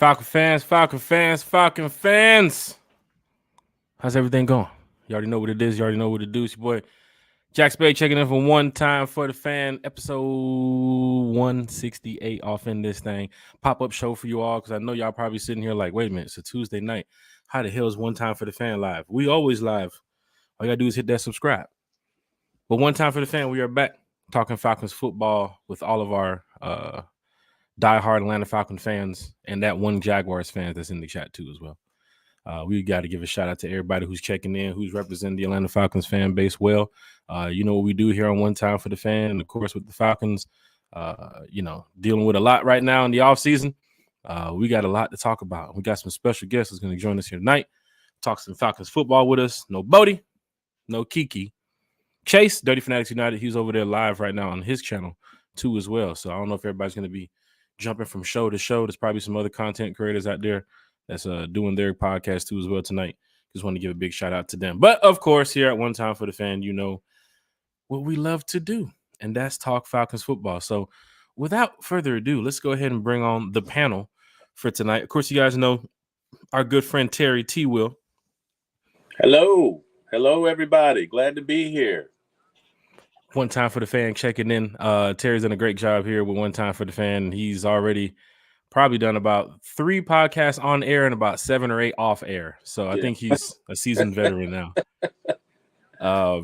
Falcon fans. How's everything going? You already know what it is. You already know what it do. It's your boy Jack Spade checking in for one time for the fan. Episode 168 off in this thing. Pop-up show for you all because I know y'all probably sitting here like, wait a minute, it's a Tuesday night. How the hell is one time for the fan live? We always live. All you got to do is hit that subscribe. But one time for the fan, we are back talking Falcons football with all of our diehard Atlanta Falcon fans and that one Jaguars fan that's in the chat too as well. We got to give a shout out to everybody who's checking in, who's representing the Atlanta Falcons fan base well. You know what we do here on One Time for the Fan, and of course with the Falcons, dealing with a lot right now in the offseason. We got a lot to talk about. We got some special guests who's going to join us here tonight, talk some Falcons football with us. No Bodie, no Kiki. Chase, Dirty Fanatics United, he's over there live right now on his channel too as well. So I don't know if everybody's going to be jumping from show to show. There's probably some other content creators out there that's doing their podcast too as well tonight. Just want to give a big shout out to them. But of course, here at One Time for the Fan, you know what we love to do, and that's talk Falcons football. So without further ado, let's go ahead and bring on the panel for tonight. Of course, you guys know our good friend Terry T. Will. Hello, everybody. Glad to be here. One Time for the Fan checking in. Terry's done a great job here with One Time for the Fan. He's already probably done about 3 podcasts on air and about 7 or 8 off air. So I think he's a seasoned veteran now.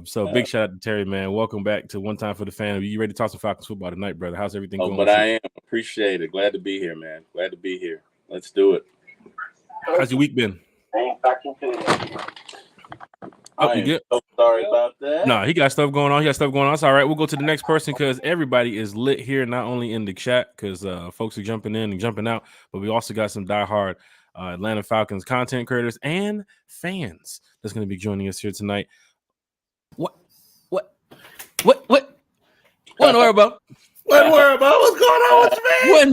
So big shout out to Terry, man. Welcome back to One Time for the Fan. Are you ready to talk some Falcons football tonight, brother? How's everything going? But I am. Appreciate it. Glad to be here, man. Glad to be here. Let's do it. How's your week been? You good? So sorry about that. No, he got stuff going on. It's all right. We'll go to the next person because everybody is lit here, not only in the chat because folks are jumping in and jumping out, but we also got some diehard Atlanta Falcons content creators and fans that's going to be joining us here tonight. What in the world, bro? What in the world, bro? What's going on with you, man?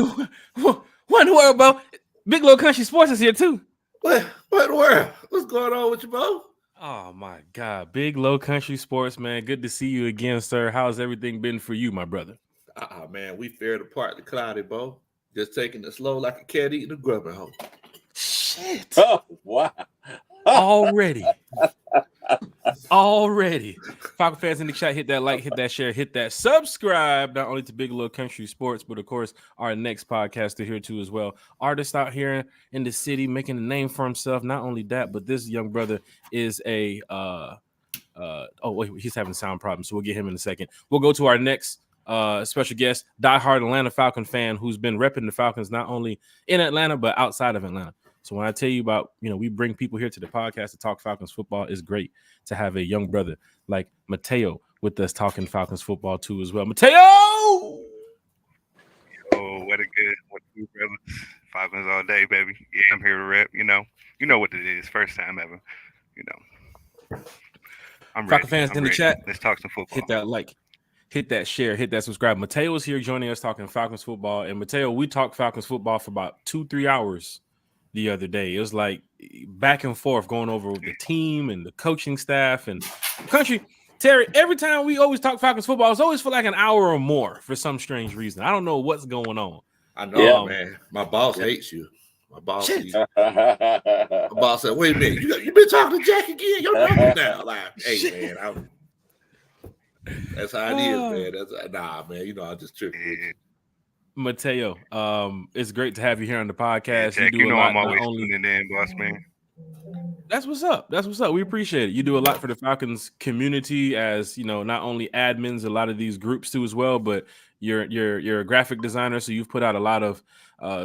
What in the world, bro? Big Little Country Sports is here too. What in the world? What's going on with you, bro? Oh my God, Big Low Country Sports, man. Good to see you again, sir. How's everything been for you, my brother? Man, we fared apart the cloudy, bro. Just taking it slow like a cat eating a grub at home. Shit. Oh, wow. Already. Falcon fans in the chat, hit that like, hit that share, hit that subscribe, not only to Big Little Country Sports, but of course our next podcaster here too as well. Artist out here in the city making a name for himself. Not only that, but this young brother is a he's having sound problems, so we'll get him in a second. We'll go to our next special guest, diehard Atlanta Falcon fan who's been repping the Falcons not only in Atlanta but outside of Atlanta. So when I tell you about, we bring people here to the podcast to talk Falcons football, it's great to have a young brother like Mateo with us talking Falcons football too as well. Mateo! Oh, what a good brother. Falcons all day, baby. Yeah, I'm here to rep. You know what it is. First time ever. I'm Falcon ready. fans in the chat. Let's talk some football. Hit that like, hit that share, hit that subscribe. Mateo is here joining us talking Falcons football. And Mateo, we talked Falcons football for about 2-3 hours the other day. It was like back and forth going over the team and the coaching staff and country. Terry, every time we always talk Falcons football, it's always for like an hour or more for some strange reason. I don't know what's going on. I know, man. My boss hates you. My boss said, wait a minute, you been talking to Jack again? You're number now. Like, hey, man, that's how it is, man. Man, I just tripping. Mateo, it's great to have you here on the podcast. Yeah, Jack, you do a lot, I'm always tuning in, boss man. That's what's up. We appreciate it. You do a lot for the Falcons community as, not only admins, a lot of these groups too as well, but you're a graphic designer. So you've put out a lot of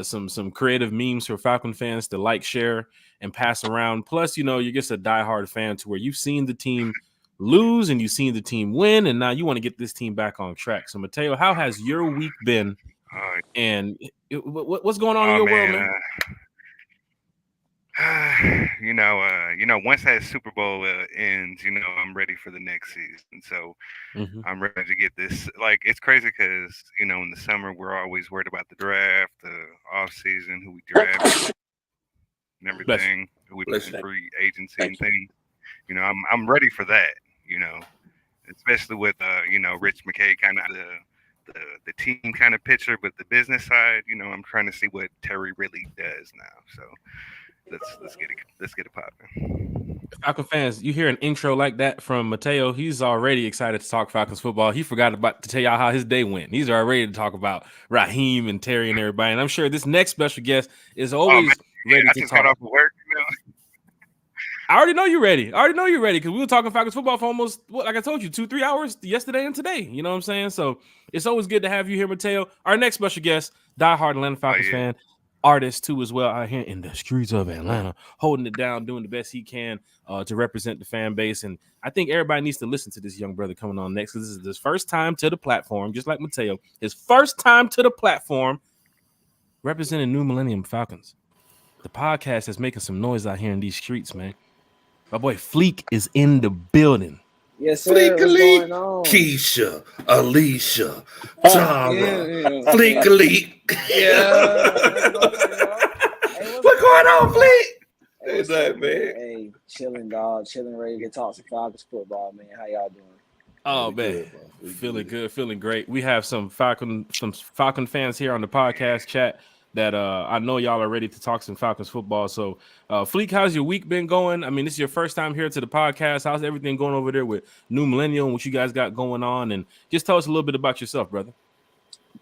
some creative memes for Falcon fans to like, share, and pass around. Plus, you're just a diehard fan to where you've seen the team lose and you've seen the team win, and now you want to get this team back on track. So Mateo, how has your week been? And what's going on in your world, man? Once that Super Bowl ends, I'm ready for the next season. So I'm ready to get this. Like, it's crazy because, in the summer, we're always worried about the draft, the offseason, who we draft, and everything, who we play free agency and things. I'm ready for that, especially with, Rich McKay kind of the team kind of picture, but the business side, I'm trying to see what Terry really does now. So let's get it popping. Falcon fans, you hear an intro like that from Mateo, he's already excited to talk Falcons football. He forgot to tell y'all how his day went. He's already ready to talk about Raheem and Terry and everybody. And I'm sure this next special guest is always ready to just talk. Got off of work, I already know you're ready. Because we were talking Falcons football for almost, like I told you, 2-3 hours yesterday and today. You know what I'm saying? So it's always good to have you here, Mateo. Our next special guest, diehard Atlanta Falcons fan, artist too as well, out here in the streets of Atlanta, holding it down, doing the best he can to represent the fan base. And I think everybody needs to listen to this young brother coming on next, because this is his first time to the platform, just like Mateo. His first time to the platform representing New Millennium Falcons. The podcast is making some noise out here in these streets, man. My boy Fleek is in the building. Yes, sir. What's going on? Keisha, Alicia, Tara, Fleek. Yeah. What's going on, Fleek? What's up, man? Hey, chilling, dog. Chilling, ready to talk some Falcons football, man. How y'all doing? Oh, man. Feeling good, feeling great. We have some Falcon fans here on the podcast chat that I know y'all are ready to talk some Falcons football. So, Fleek, how's your week been going? I mean, this is your first time here to the podcast. How's everything going over there with New Millennium, what you guys got going on? And just tell us a little bit about yourself, brother.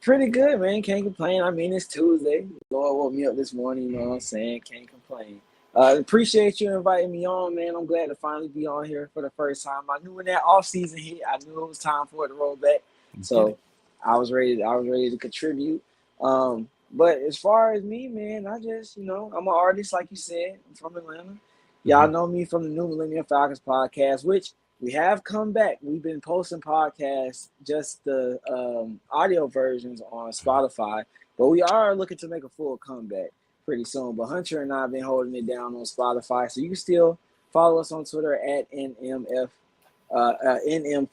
Pretty good, man. Can't complain. I mean, it's Tuesday. Lord woke me up this morning, you know what I'm saying? Can't complain. Appreciate you inviting me on, man. I'm glad to finally be on here for the first time. I knew when that offseason hit, I knew it was time for it to roll back. So I was ready to contribute. But as far as me, man, I just, I'm an artist, like you said. I'm from Atlanta. Y'all know me from the New Millennium Falcons podcast, which we have come back. We've been posting podcasts, just the audio versions on Spotify. But we are looking to make a full comeback pretty soon. But Hunter and I have been holding it down on Spotify. So you can still follow us on Twitter at NM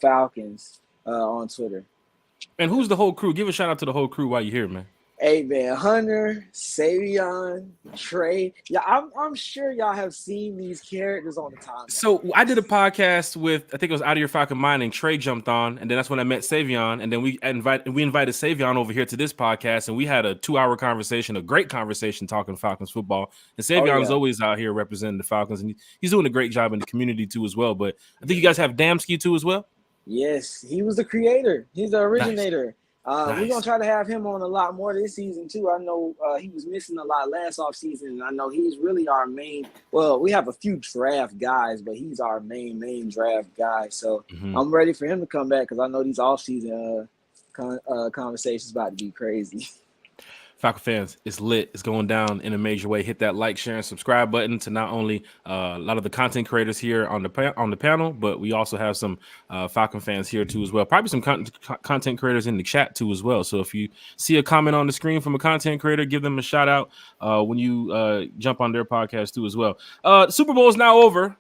Falcons on Twitter. And who's the whole crew? Give a shout out to the whole crew while you're here, man. Hey, man, Hunter, Savion, Trey. Yeah, I'm sure y'all have seen these characters on the timeline. So I did a podcast with, I think it was Out of Your Falcon Mind, and Trey jumped on, and then that's when I met Savion, and then we invited Savion over here to this podcast, and we had a 2-hour conversation, a great conversation talking Falcons football. And Savion is always out here representing the Falcons, and he's doing a great job in the community too as well. But I think you guys have Damsky too as well. Yes, he was the creator. He's the originator. Nice. We're going to try to have him on a lot more this season, too. I know he was missing a lot last offseason, and I know he's really our main – well, we have a few draft guys, but he's our main draft guy. So I'm ready for him to come back, because I know these offseason conversations about to be crazy. Falcon fans, it's lit. It's going down in a major way. Hit that like, share, and subscribe button to not only a lot of the content creators here on the panel, but we also have some Falcon fans here too as well. Probably some content creators in the chat too as well. So if you see a comment on the screen from a content creator, give them a shout out when you jump on their podcast too as well. The Super Bowl is now over,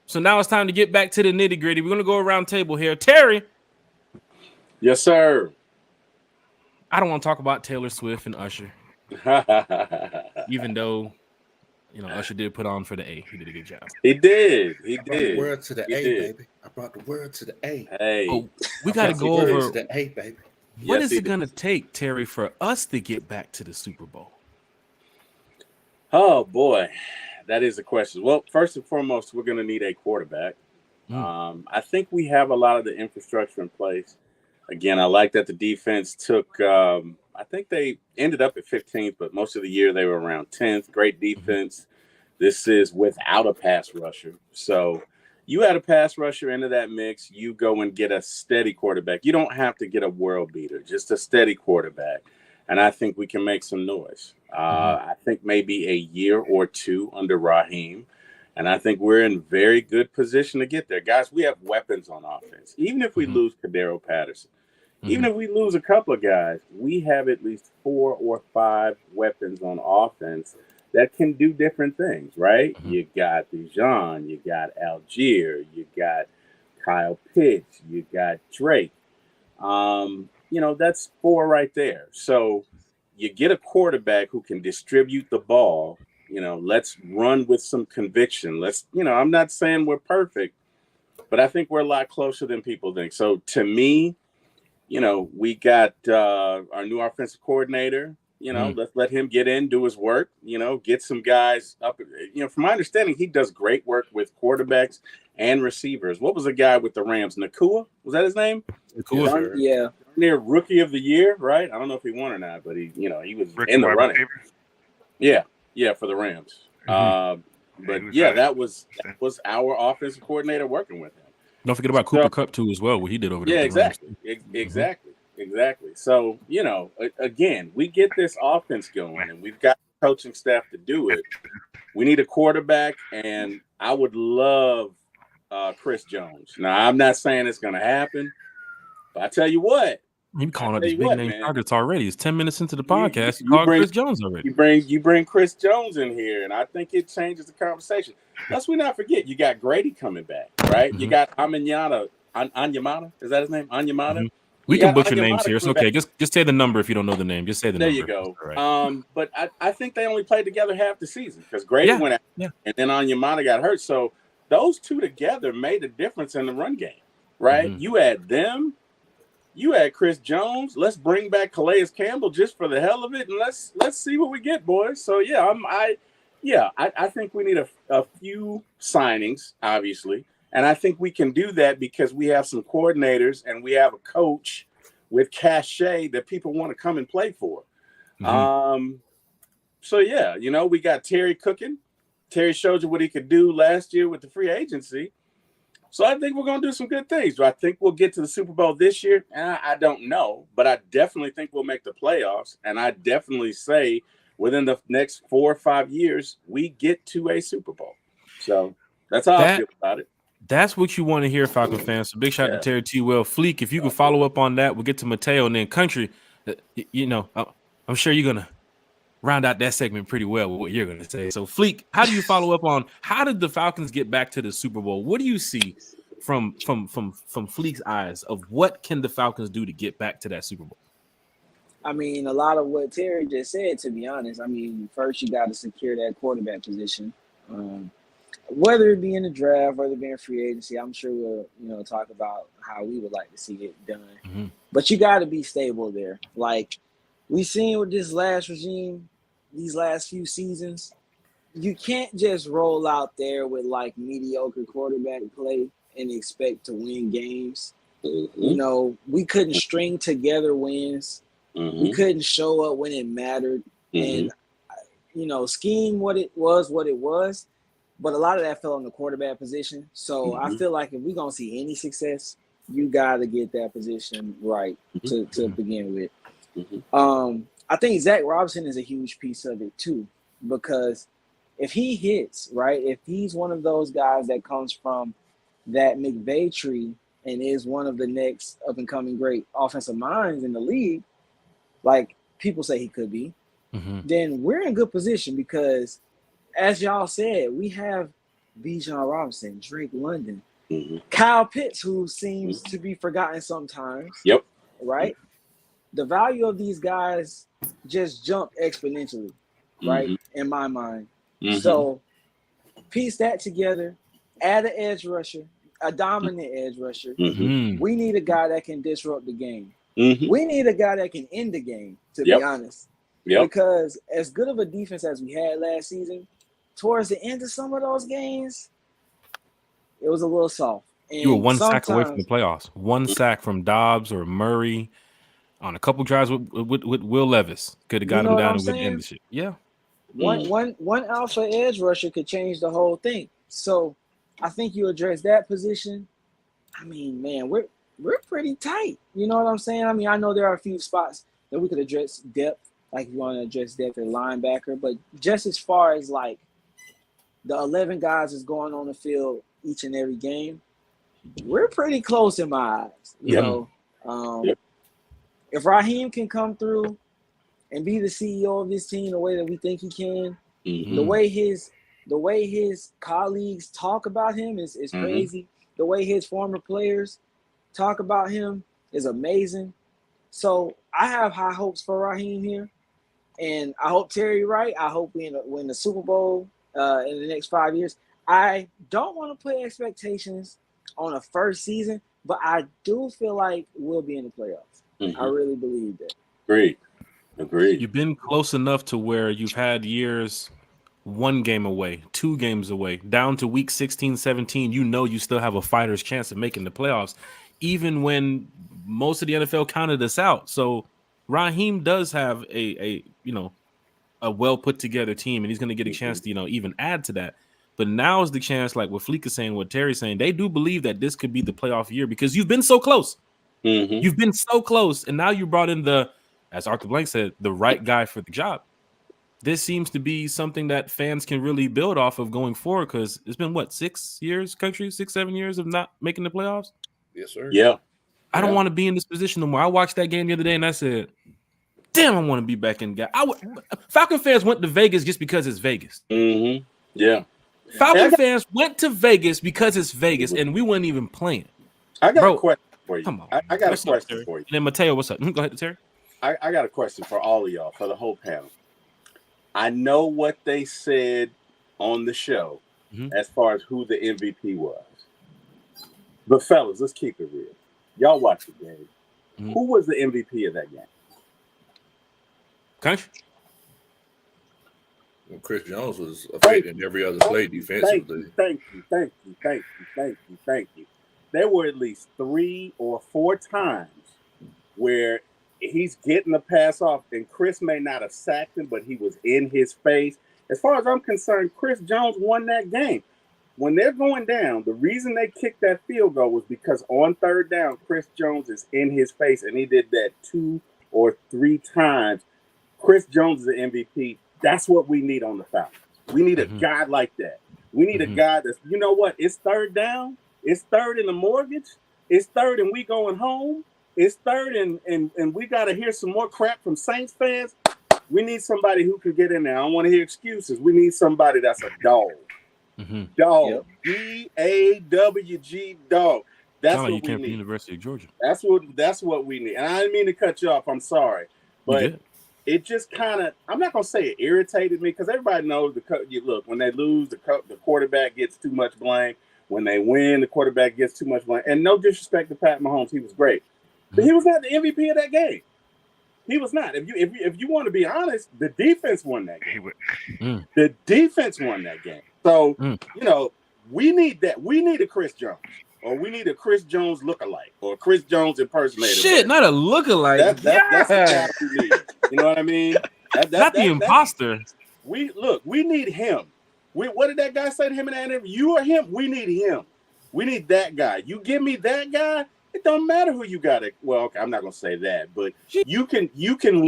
so now it's time to get back to the nitty gritty. We're gonna go around table here. Terry. Yes, sir. I don't want to talk about Taylor Swift and Usher, even though, Usher did put on for the A. He did a good job. He did. I brought the word to the A, baby. I brought the word to the A. Hey, we got to go over the A, baby. What is it going to take, Terry, for us to get back to the Super Bowl? Oh, boy. That is a question. Well, first and foremost, we're going to need a quarterback. I think we have a lot of the infrastructure in place. Again, I like that the defense took, I think they ended up at 15th, but most of the year they were around 10th. Great defense. This is without a pass rusher. So you add a pass rusher into that mix, you go and get a steady quarterback. You don't have to get a world beater, just a steady quarterback. And I think we can make some noise. I think maybe a year or two under Raheem. And I think we're in very good position to get there. Guys, we have weapons on offense. Even if we lose Kadero Patterson, even if we lose a couple of guys, we have at least 4 or 5 weapons on offense that can do different things, right? You got Bijan, you got Algier, you got Kyle Pitts, you got Drake. That's 4 right there. So you get a quarterback who can distribute the ball. Let's run with some conviction. I'm not saying we're perfect, but I think we're a lot closer than people think. So to me, we got our new offensive coordinator. Let's let him get in, do his work. Get some guys up. From my understanding, he does great work with quarterbacks and receivers. What was the guy with the Rams? Nakua? Was that his name? Nakua. Yeah. Near rookie of the year, right? I don't know if he won or not, but he was Rookie in the wide running. receiver? Yeah, for the Rams. Mm-hmm. That was our offensive coordinator working with him. Don't forget about Cooper Kupp too, as well. What he did over there. Yeah, with the Rams. Exactly. So again, we get this offense going, and we've got coaching staff to do it. We need a quarterback, and I would love Chris Jones. Now, I'm not saying it's going to happen, but I tell you what. You calling out these big name targets already. It's 10 minutes into the podcast. You bring Chris Jones already. You bring Chris Jones in here, and I think it changes the conversation. Let's not forget, you got Grady coming back, right? You got Anyamata. Is that his name? Anyamata? We can butcher names here. It's okay. Just say the number if you don't know the name. Just say the number. There you go. Right. But I think they only played together half the season because Grady went out, and then Anyamata got hurt. So those two together made a difference in the run game, right? You add them. You add Chris Jones. Let's bring back Calais Campbell just for the hell of it, and let's see what we get, boys. So I think we need a few signings, obviously, and I think we can do that because we have some coordinators and we have a coach with cachet that people want to come and play for. We got Terry cooking. Terry showed you what he could do last year with the free agency. So I think we're going to do some good things. Do I think we'll get to the Super Bowl this year? I don't know, but I definitely think we'll make the playoffs. And I definitely say within the next 4 or 5 years, we get to a Super Bowl. So that's how I feel about it. That's what you want to hear, Falcon fans. So big shout out to Terry T. Well. Fleek, if you can follow up on that, we'll get to Mateo and then Country. I'm sure you're going to round out that segment pretty well with what you're going to say. So, Fleek, how do you follow up on how did the Falcons get back to the Super Bowl? What do you see from Fleek's eyes of what can the Falcons do to get back to that Super Bowl? I mean, a lot of what Terry just said, to be honest. I mean, first you got to secure that quarterback position. Whether it be in the draft, whether it be in free agency, I'm sure we'll talk about how we would like to see it done. But you got to be stable there. Like we've seen with this last regime, these last few seasons, you can't just roll out there with like mediocre quarterback play and expect to win games. We couldn't string together wins. We couldn't show up when it mattered. And, scheme what it was. But a lot of that fell on the quarterback position. So I feel like if we're going to see any success, you got to get that position right to begin with. I think Zach Robinson is a huge piece of it too, because if he hits, right, if he's one of those guys that comes from that McVay tree and is one of the next up-and-coming great offensive minds in the league, like people say he could be, then we're in good position because, as y'all said, we have Bijan Robinson, Drake London, Kyle Pitts, who seems to be forgotten sometimes. Yep. Right? The value of these guys just jumped exponentially, right, in my mind. So piece that together, add an edge rusher, a dominant edge rusher. We need a guy that can disrupt the game. We need a guy that can end the game, to be honest. Because as good of a defense as we had last season, towards the end of some of those games, it was a little soft. And you were one sack away from the playoffs. One sack from Dobbs or Murray on a couple drives with Will Levis. Could have got him down and end the shit. Yeah. One alpha edge rusher could change the whole thing. So I think you address that position. I mean, man, we're pretty tight. You know what I'm saying? I mean, I know there are a few spots that we could address depth, like you want to address depth at linebacker, but just as far as like the 11 guys is going on the field each and every game, we're pretty close in my eyes. You know, if Raheem can come through and be the CEO of this team the way that we think he can, the way his colleagues talk about him is crazy. The way his former players talk about him is amazing. So I have high hopes for Raheem here, and I hope Terry right. I hope we win the Super Bowl in the next 5 years. I don't want to put expectations on a first season, but I do feel like we'll be in the playoffs. Mm-hmm. I really believe that. Agreed. You've been close enough to where you've had years 1 game away, 2 games away, down to week 16, 17. You know you still have a fighter's chance of making the playoffs, even when most of the NFL counted us out. So Raheem does have a well put together team, and he's going to get a chance to even add to that. But now is the chance, like what Fleek is saying, what Terry's saying. They do believe that this could be the playoff year because you've been so close. Mm-hmm. You've been so close, and now you brought in as Arthur Blank said, the right guy for the job. This seems to be something that fans can really build off of going forward because it's been 6 years, 7 years of not making the playoffs. Yes, sir. Yeah. I don't want to be in this position no more. I watched that game the other day and I said, damn, I want to be back in. Falcon fans went to Vegas just because it's Vegas. Mm-hmm. Yeah. Falcon fans went to Vegas because it's Vegas, and we weren't even playing. I got a question for you. Come on. I got a question for you. And then Mateo, what's up? Go ahead, Terry. I got a question for all of y'all, for the whole panel. I know what they said on the show as far as who the MVP was. But fellas, let's keep it real. Y'all watch the game. Who was the MVP of that game? Country? Well, Chris Jones was affecting every other play defensively. Thank you. There were at least 3 or 4 times where he's getting the pass off, and Chris may not have sacked him, but he was in his face. As far as I'm concerned, Chris Jones won that game. When they're going down, the reason they kicked that field goal was because on 3rd down, Chris Jones is in his face, and he did that 2 or 3 times. Chris Jones is the MVP. That's what we need on the Falcons. We need a guy like that. We need a guy that's, you know what? It's 3rd down. It's 3rd in the mortgage. It's 3rd and we going home. It's 3rd and we got to hear some more crap from Saints fans. We need somebody who can get in there. I don't want to hear excuses. We need somebody that's a dog. Dog. D-A-W-G, dog. That's what we came from need. University of Georgia. That's what we need. And I didn't mean to cut you off. I'm sorry. But it just kind of, I'm not going to say it irritated me because everybody knows look, when they lose, the quarterback gets too much blame. When they win, the quarterback gets too much blame. And no disrespect to Pat Mahomes, he was great. But he was not the MVP of that game. He was not. If you want to be honest, the defense won that game. The defense won that game. So, we need that. We need a Chris Jones. Or we need a Chris Jones lookalike. Or a Chris Jones impersonator. Shit, not a lookalike. That's the guy we need. You know what I mean? Not the imposter. We need him. What did that guy say to him in that interview? You or him? We need him. We need that guy. You give me that guy, it don't matter who you got. Well, okay, I'm not gonna say that, but you can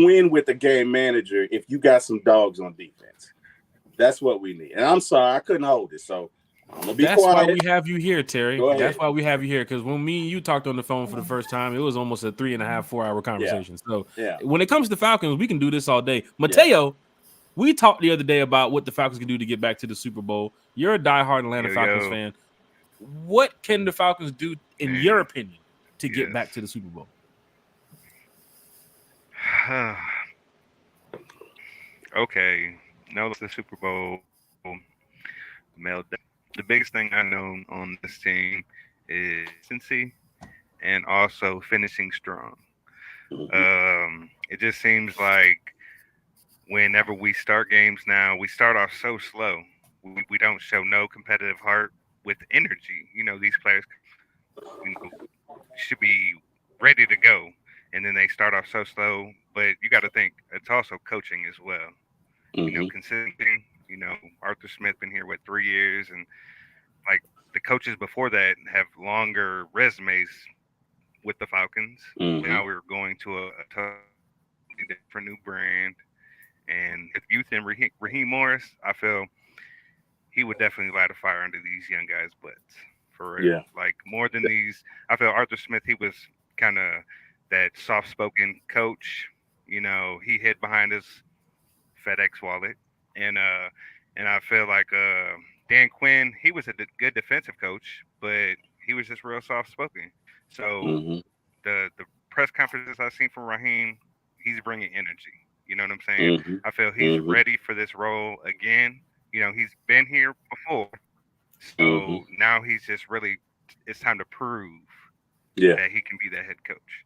win with a game manager if you got some dogs on defense. That's what we need. And I'm sorry, I couldn't hold it, so I'm gonna be quiet. That's why we have you here, Terry. That's why we have you here, because when me and you talked on the phone for the first time, it was almost a 3.5-4 hour conversation. So when it comes to Falcons, we can do this all day. Mateo, we talked the other day about what the Falcons can do to get back to the Super Bowl. You're a diehard Atlanta Falcons fan. What can the Falcons do, in your opinion, to get back to the Super Bowl? Okay. Now it's the Super Bowl. The biggest thing I know on this team is consistency and also finishing strong. It just seems like whenever we start games now, we start off so slow. We don't show no competitive heart with energy. These players should be ready to go, and then they start off so slow. But you got to think it's also coaching as well. Consistency. Arthur Smith been here 3 years, and like the coaches before that have longer resumes with the Falcons. Now we're going to a totally different new brand, and if youth and Raheem Morris, I feel he would definitely light a fire under these young guys' butts. For real. Like more than these, I feel Arthur Smith, he was kind of that soft-spoken coach. He hid behind his FedEx wallet, and I feel like Dan Quinn, he was a good defensive coach, but he was just real soft-spoken. So the press conferences I've seen from Raheem, he's bringing energy. You know what I'm saying? I feel he's ready for this role again. He's been here before. So now he's just really, it's time to prove that he can be that head coach.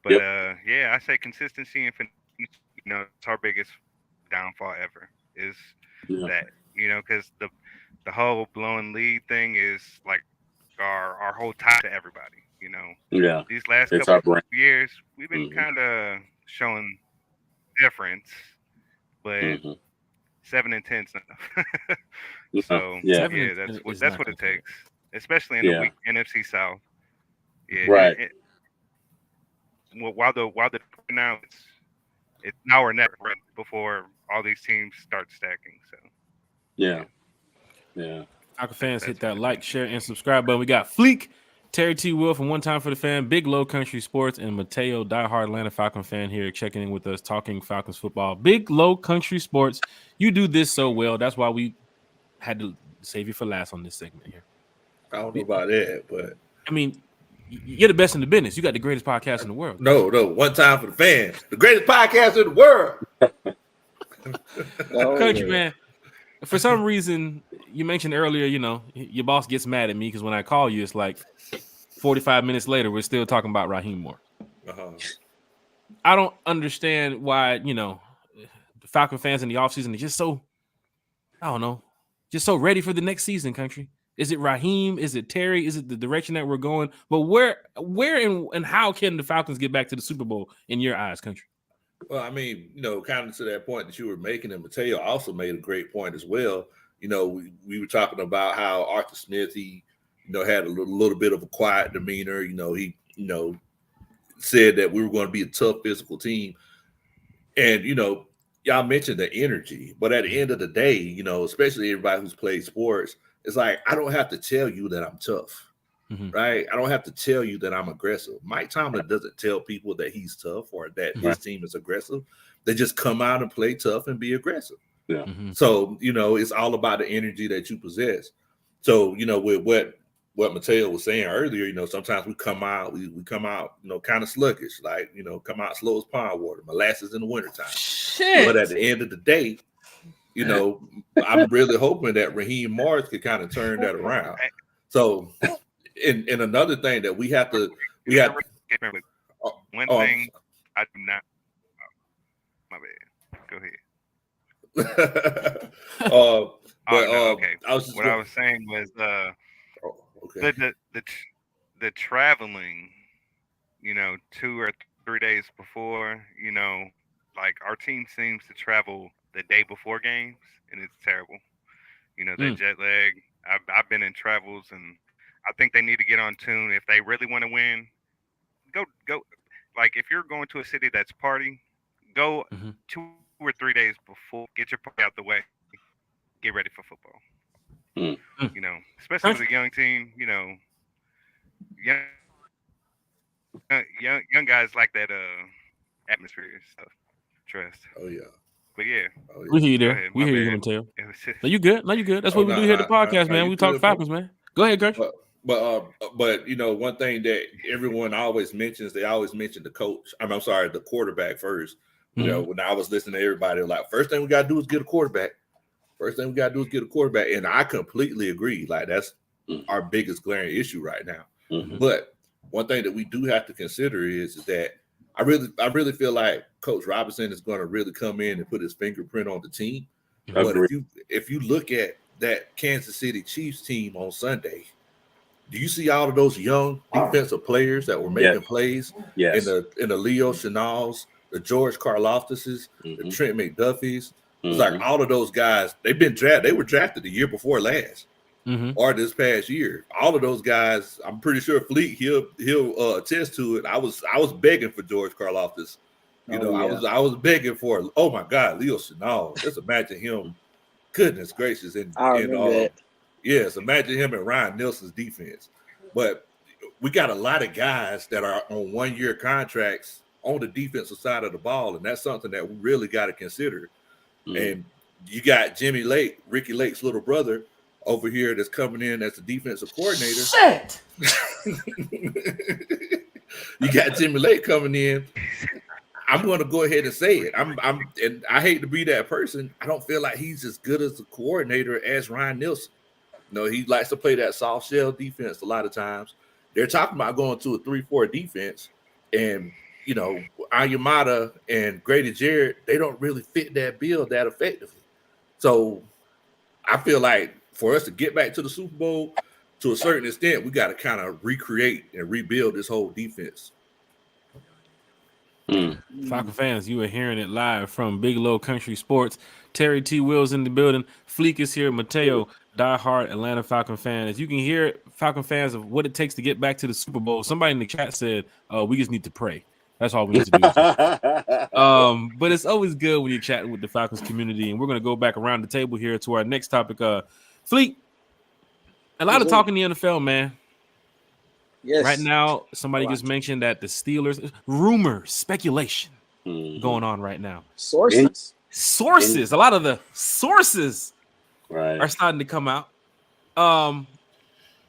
But yeah, I say consistency and it's our biggest downfall ever is that because the whole blowing lead thing is like our whole tie to everybody. Yeah. These last It's couple our of years, we've been kind of showing difference, but 7 and 10's enough. So yeah, that's what it takes, especially in the weak NFC South. Yeah, right. While the now it's now or never right before all these teams start stacking. So yeah. Falcon fans, hit that like, share, and subscribe button. We got Fleek, Terry T. Will from One Time for the Fan, Big Low Country Sports, and Mateo, diehard Atlanta Falcon fan here, checking in with us, talking Falcons football. Big Low Country Sports, you do this so well. That's why we had to save you for last on this segment here. I don't know about that, but I mean, you're the best in the business. You got the greatest podcast in the world. No, One Time for the Fan, the greatest podcast in the world. Country man. For some reason, you mentioned earlier, your boss gets mad at me because when I call you, it's like 45 minutes later, we're still talking about Raheem Moore. I don't understand why, the Falcon fans in the offseason are just so, I don't know, just so ready for the next season, country. Is it Raheem? Is it Terry? Is it the direction that we're going? But where and how can the Falcons get back to the Super Bowl in your eyes, country? Well, I mean, kind of to that point that you were making, and Mateo also made a great point as well. We were talking about how Arthur Smith, he, had a little bit of a quiet demeanor. He, said that we were going to be a tough physical team. And, y'all mentioned the energy. But at the end of the day, especially everybody who's played sports, it's like, I don't have to tell you that I'm tough. Right? I don't have to tell you that I'm aggressive. Mike Tomlin doesn't tell people that he's tough or that his team is aggressive. They just come out and play tough and be aggressive. Yeah. So, it's all about the energy that you possess. So, with what Mateo was saying earlier, sometimes we come out, kind of sluggish, like, come out slow as pond water, molasses in the wintertime. Shit. But at the end of the day, I'm really hoping that Raheem Morris could kind of turn that around. So, and another thing that we have to one thing I do not. My bad. Go ahead. Okay. I was saying was okay. The traveling, 2 or 3 days before, like our team seems to travel the day before games, and it's terrible. That jet lag. I've been in travels, and I think they need to get on tune. If they really want to win, go. Like, if you're going to a city that's party, go 2 or 3 days before. Get your party out the way. Get ready for football. Especially with a young team. Young guys like that atmosphere stuff. Trust. Oh yeah. But yeah. We hear you there. We hear you, Mateo. No, you good. That's what we do here at the podcast, man. We talk Falcons, man. Go ahead, Coach. But one thing that everyone always mentions, they always mention the coach. I'm sorry, the quarterback first. When I was listening to everybody, like, first thing we got to do is get a quarterback. And I completely agree. Like, that's our biggest glaring issue right now. But one thing that we do have to consider is that I really feel like Coach Robinson is going to really come in and put his fingerprint on the team. But if you look at that Kansas City Chiefs team on Sunday, do you see all of those young defensive players that were making plays in the Leo Chenals, the George Karloftises, the Trent McDuffies? It's like all of those guys, they were drafted the year before last. Or this past year. All of those guys, I'm pretty sure Fleet, he'll attest to it. I was begging for George Karloftis. I was begging for it. Oh my God, Leo Chenal. Just imagine him. Goodness gracious. Yes, imagine him and Ryan Nelson's defense. But we got a lot of guys that are on 1-year contracts on the defensive side of the ball, and that's something that we really got to consider. And you got Jimmy Lake, Ricky Lake's little brother, over here that's coming in as the defensive coordinator. Shit. You got Jimmy Lake coming in. I'm going to go ahead and say it. And I hate to be that person. I don't feel like he's as good as a coordinator as Ryan Nielsen. He likes to play that soft shell defense a lot of times. They're talking about going to a 3-4 defense, and Ayamada and Grady Jarrett, they don't really fit that bill that effectively. So I feel like for us to get back to the Super Bowl, to a certain extent, we got to kind of recreate and rebuild this whole defense. Falcon fans, you are hearing it live from Big Low Country Sports. Terry T. Wills in the building. Fleek is here. Mateo, diehard Atlanta Falcon fan. As you can hear, Falcon fans, of what it takes to get back to the Super Bowl. Somebody in the chat said, we just need to pray. That's all we need to do. But it's always good when you're chatting with the Falcons community. And we're going to go back around the table here to our next topic. Fleek, a lot of talk in the NFL, man. Yes. Right now, somebody just mentioned that the Steelers, rumors, speculation going on right now. Sources. A lot of the sources are starting to come out.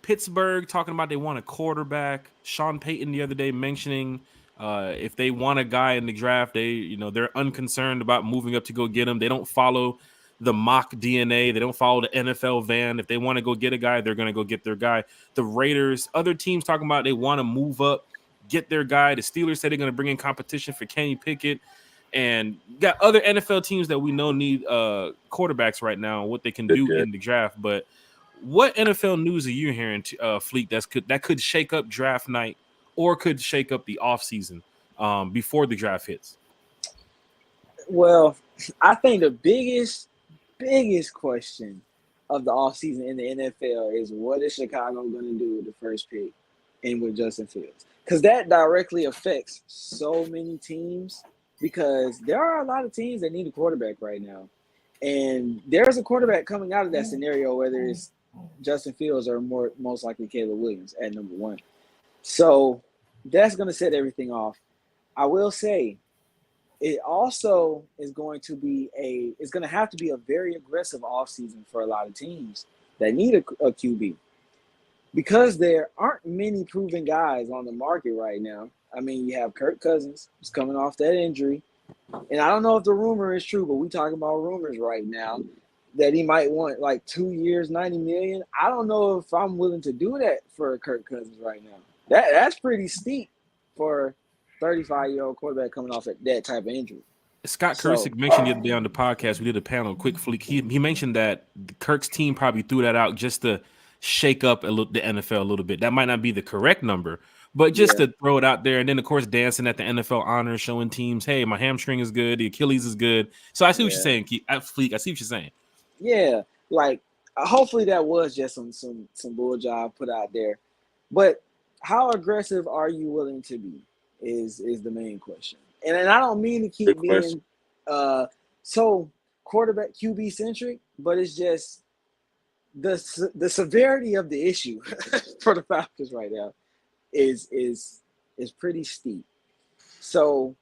Pittsburgh talking about they want a quarterback. Sean Payton the other day mentioning if they want a guy in the draft, they're unconcerned about moving up to go get him. They don't follow the mock DNA. They don't follow the NFL van. If they want to go get a guy, they're going to go get their guy. The Raiders, other teams talking about they want to move up, get their guy. The Steelers said they're going to bring in competition for Kenny Pickett. And got other NFL teams that we know need quarterbacks right now, what they can do in the draft. But what NFL news are you hearing, Fleek, that could shake up draft night or could shake up the offseason before the draft hits? Well, I think the biggest question of the offseason in the NFL is what is Chicago going to do with the first pick and with Justin Fields? Because that directly affects so many teams, because there are a lot of teams that need a quarterback right now. And there's a quarterback coming out of that scenario, whether it's Justin Fields or most likely Caleb Williams at number one. So that's going to set everything off. I will say, it also is going to have to be a very aggressive offseason for a lot of teams that need a QB, because there aren't many proven guys on the market right now. I mean, you have Kirk Cousins, who's coming off that injury, and I don't know if the rumor is true, but we're talking about rumors right now that he might want like 2 years, $90 million. I don't know if I'm willing to do that for Kirk Cousins right now. That's pretty steep for 35-year-old quarterback coming off that type of injury. Scott Kursick mentioned the other day on the podcast, we did a panel, quick fleek. He mentioned that Kirk's team probably threw that out just to shake up the NFL a little bit. That might not be the correct number, but just to throw it out there. And then, of course, dancing at the NFL honors, showing teams, hey, my hamstring is good, the Achilles is good. So I see what you're saying, Fleek. I see what you're saying. Yeah, like hopefully that was just some bull job put out there. But how aggressive are you willing to be is the main question. And I don't mean to keep being so quarterback QB centric, but it's just the severity of the issue for the Falcons right now is pretty steep. So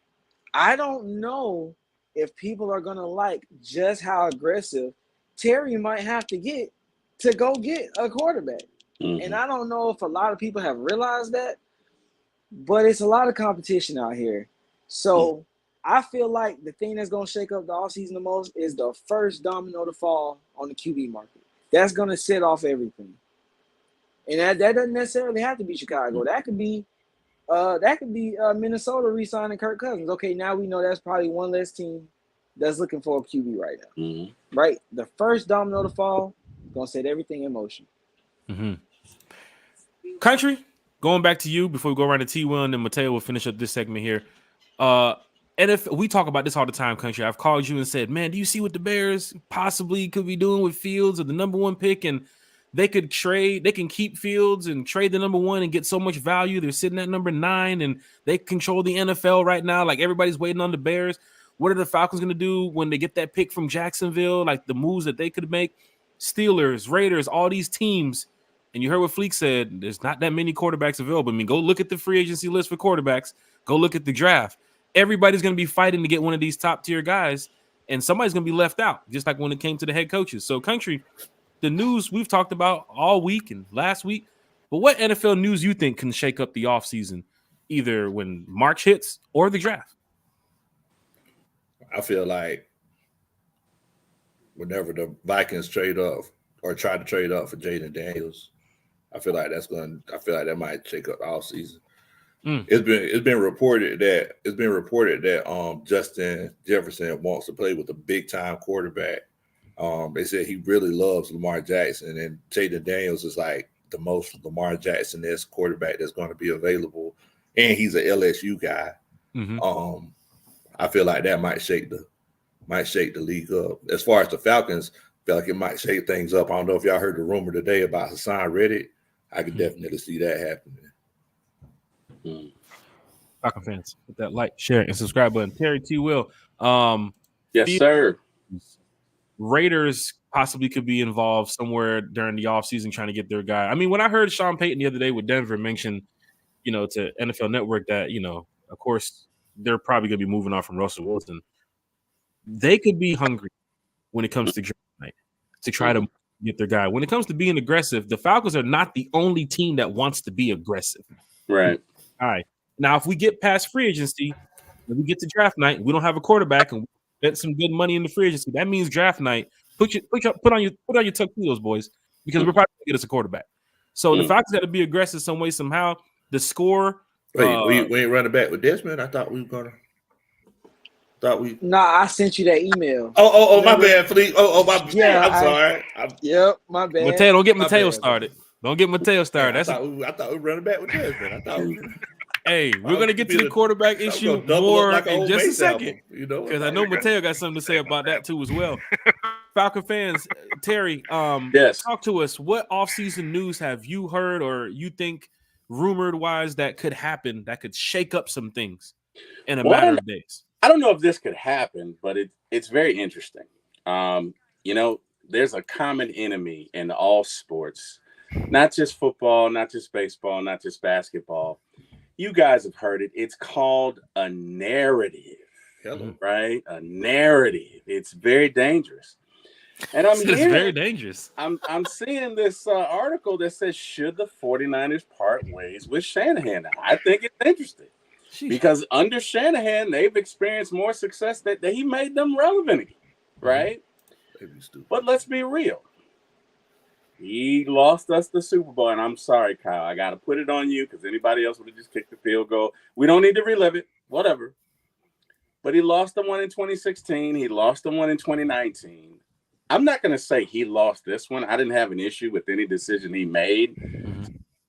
I don't know if people are gonna like just how aggressive Terry might have to get to go get a quarterback. And I don't know if a lot of people have realized that, but it's a lot of competition out here. So I feel like the thing that's going to shake up the offseason the most is the first domino to fall on the QB market. That's going to set off everything. And that doesn't necessarily have to be Chicago. That could be Minnesota re-signing Kirk Cousins. Okay, now we know that's probably one less team that's looking for a QB right now. Right? The first domino to fall is going to set everything in motion. Country, going back to you before we go around to T1 and Mateo will finish up this segment here. And if we talk about this all the time, Country, I've called you and said, man, do you see what the Bears possibly could be doing with Fields or the number one pick? And they can keep Fields and trade the number one and get so much value. They're sitting at number 9 and they control the NFL right now. Like everybody's waiting on the Bears. What are the Falcons going to do when they get that pick from Jacksonville? Like the moves that they could make. Steelers, Raiders, all these teams. And you heard what Fleek said. There's not that many quarterbacks available. I mean, go look at the free agency list for quarterbacks. Go look at the draft. Everybody's going to be fighting to get one of these top-tier guys, and somebody's going to be left out, just like when it came to the head coaches. So, Country, the news we've talked about all week and last week, but what NFL news you think can shake up the offseason, either when March hits or the draft? I feel like whenever the Vikings trade up or try to trade up for Jaden Daniels, I feel like that might shake up the offseason. It's been reported that Justin Jefferson wants to play with a big time quarterback. They said he really loves Lamar Jackson, and Jaden Daniels is like the most Lamar Jackson-esque quarterback that's going to be available, and he's an LSU guy. Mm-hmm. I feel like that might shake the league up. As far as the Falcons, I feel like it might shake things up. I don't know if y'all heard the rumor today about Hassan Reddick. I could definitely see that happening. Falcon fans, hit that like, share, and subscribe button. Terry T. Will. Yes, sir. Raiders possibly could be involved somewhere during the offseason trying to get their guy. I mean, when I heard Sean Payton the other day with Denver mention, to NFL Network that, of course, they're probably going to be moving on from Russell Wilson. They could be hungry when it comes to draft night to try to get their guy. When it comes to being aggressive, the Falcons are not the only team that wants to be aggressive. Right. All right. Now, if we get past free agency, and we get to draft night, we don't have a quarterback, and we bet some good money in the free agency. That means draft night. Put on your tuxedos, boys, because we're probably gonna get us a quarterback. So the Falcons got to be aggressive some way, somehow. The score. Wait, we ain't running back with Desmond. I thought we were gonna. No, I sent you that emael. Oh, my bad, Fleet. My bad. Yeah, I'm sorry. Yep, my bad. Mateo, don't get Mateo started. Don't get Mateo started. I thought we were running back with Desmond. Hey, we're gonna get to the quarterback issue more in just a second. Album, because I know Mateo got something to say about that too as well. Falcon fans, Terry, yes. Talk to us. What offseason news have you heard or you think rumored wise that could happen that could shake up some things in a matter of days? I don't know if this could happen, but it's very interesting. There's a common enemy in all sports, not just football, not just baseball, not just basketball. You guys have heard it. It's called a narrative. Hello. Right? A narrative. It's very dangerous. And it's very dangerous. I'm seeing this article that says, should the 49ers part ways with Shanahan? I think it's interesting. Because under Shanahan, they've experienced more success that he made them relevant again, right? But let's be real. He lost us the Super Bowl, and I'm sorry, Kyle. I got to put it on you because anybody else would have just kicked the field goal. We don't need to relive it, whatever. But he lost the one in 2016. He lost the one in 2019. I'm not going to say he lost this one. I didn't have an issue with any decision he made.